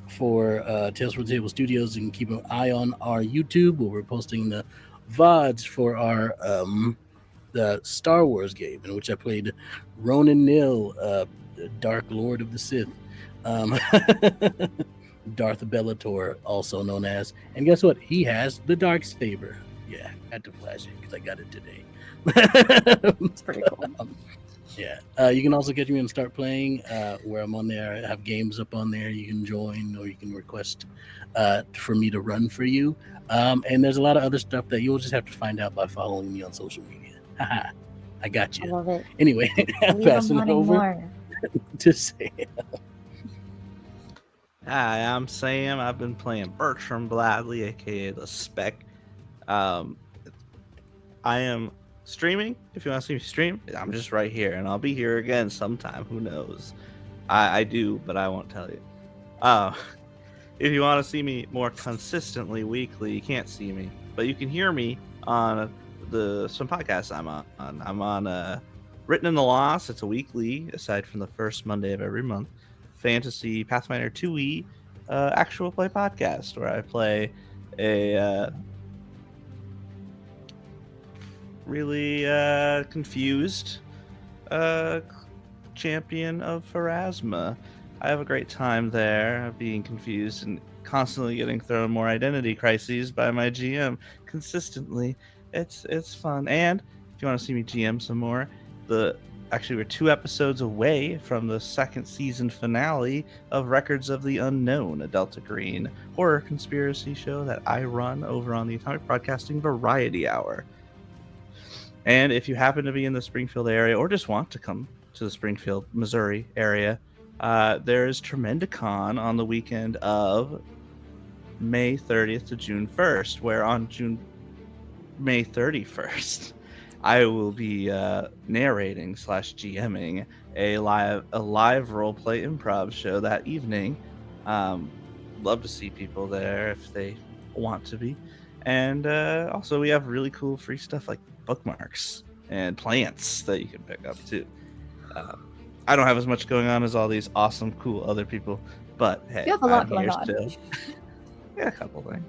For Tales from the Table Studios, you can keep an eye on our YouTube where we're posting the VODs for our the Star Wars game, in which I played Ronan Nil, Dark Lord of the Sith. Darth Bellator, also known as, and guess what? He has the dark saber. Yeah, had to flash it because I got it today. It's pretty cool. Yeah, you can also catch me on Start Playing, where I'm on there. I have games up on there. You can join or you can request for me to run for you. And there's a lot of other stuff that you'll just have to find out by following me on social media. Haha, I got you. I love it. Anyway, I'm passing it over to Sam. Hi, I'm Sam. I've been playing Bertrum Blithley, aka the Speck. I am streaming. If you want to see me stream, I'm just right here, and I'll be here again sometime. Who knows? I do, but I won't tell you. If you want to see me more consistently weekly, you can't see me, but you can hear me on some podcasts I'm on. I'm on Written in the Lost. It's a weekly, aside from the first Monday of every month. Fantasy Pathfinder 2e actual play podcast where I play a really confused champion of Pharasma. I have a great time there, being confused and constantly getting thrown more identity crises by my GM consistently. It's fun. And if you want to see me GM some more, actually, we're 2 episodes away from the 2nd season finale of Records of the Unknown, a Delta Green horror conspiracy show that I run over on the Atomic Broadcasting Variety Hour. And if you happen to be in the Springfield area or just want to come to the Springfield, Missouri area, there is Tremendicon on the weekend of May 30th to June 1st, where on May 31st, I will be narrating / GMing a live roleplay improv show that evening. Love to see people there if they want to be. And also we have really cool free stuff like bookmarks and plants that you can pick up too. I don't have as much going on as all these awesome, cool other people, but hey, You have a lot I'm going here on. still. Yeah, a couple things.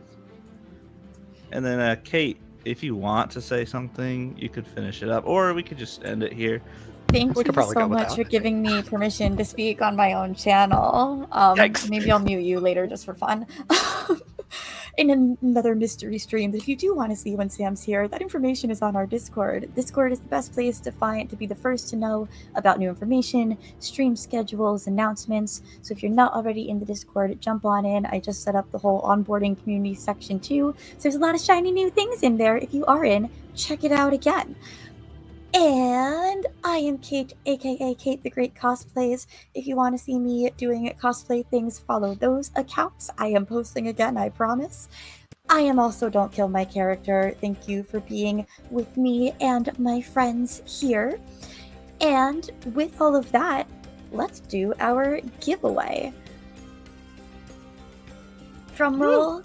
And then Kate, if you want to say something, you could finish it up, or we could just end it here. Thank We could you probably so go much without. for giving me permission to speak on my own channel. Yikes. Maybe I'll mute you later just for fun. in another mystery stream that if you do want to see when Sam's here, that information is on our Discord. Discord is the best place to be the first to know about new information, stream schedules, announcements. So if you're not already in the Discord, jump on in. I just set up the whole onboarding community section too. So there's a lot of shiny new things in there. If you are in, check it out again. And I am Kate, aka Kate the Great Cosplays. If you want to see me doing cosplay things, follow those accounts. I am posting again, I promise. I am also Don't Kill My Character. Thank you for being with me and my friends here. And with all of that, let's do our giveaway. Drumroll.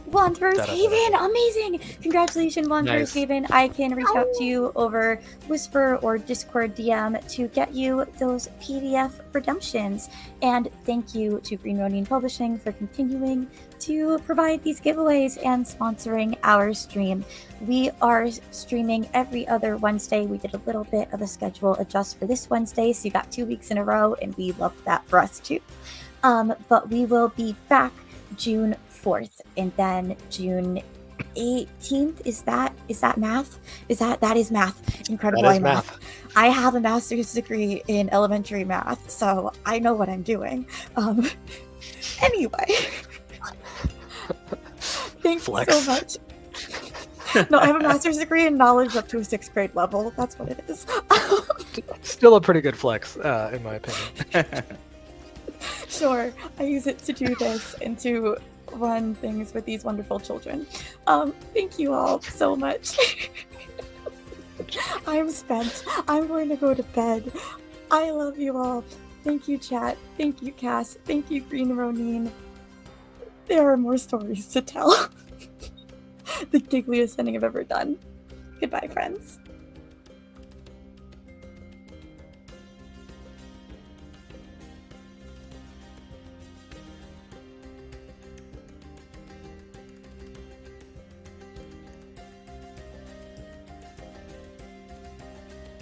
Wanderer's Haven, amazing! Congratulations, Wanderer's Haven. I can reach out to you over Whisper or Discord DM to get you those PDF redemptions. And thank you to Green Ronin Publishing for continuing to provide these giveaways and sponsoring our stream. We are streaming every other Wednesday. We did a little bit of a schedule adjust for this Wednesday, so you got 2 weeks in a row, and we loved that for us too. But we will be back June 4th, and then June 18th. Is that math? That is math. Incredible. That is math. I have a master's degree in elementary math, so I know what I'm doing. Anyway. Thanks so much. No, I have a master's degree in knowledge up to a 6th grade level. That's what it is. Still a pretty good flex, in my opinion. Sure, I use it to do this and to run things with these wonderful children. Thank you all so much. I'm spent. I'm going to go to bed. I love you all. Thank you, chat. Thank you, Cass. Thank you, Green Ronin. There are more stories to tell. The giggliest thing I've ever done. Goodbye, friends.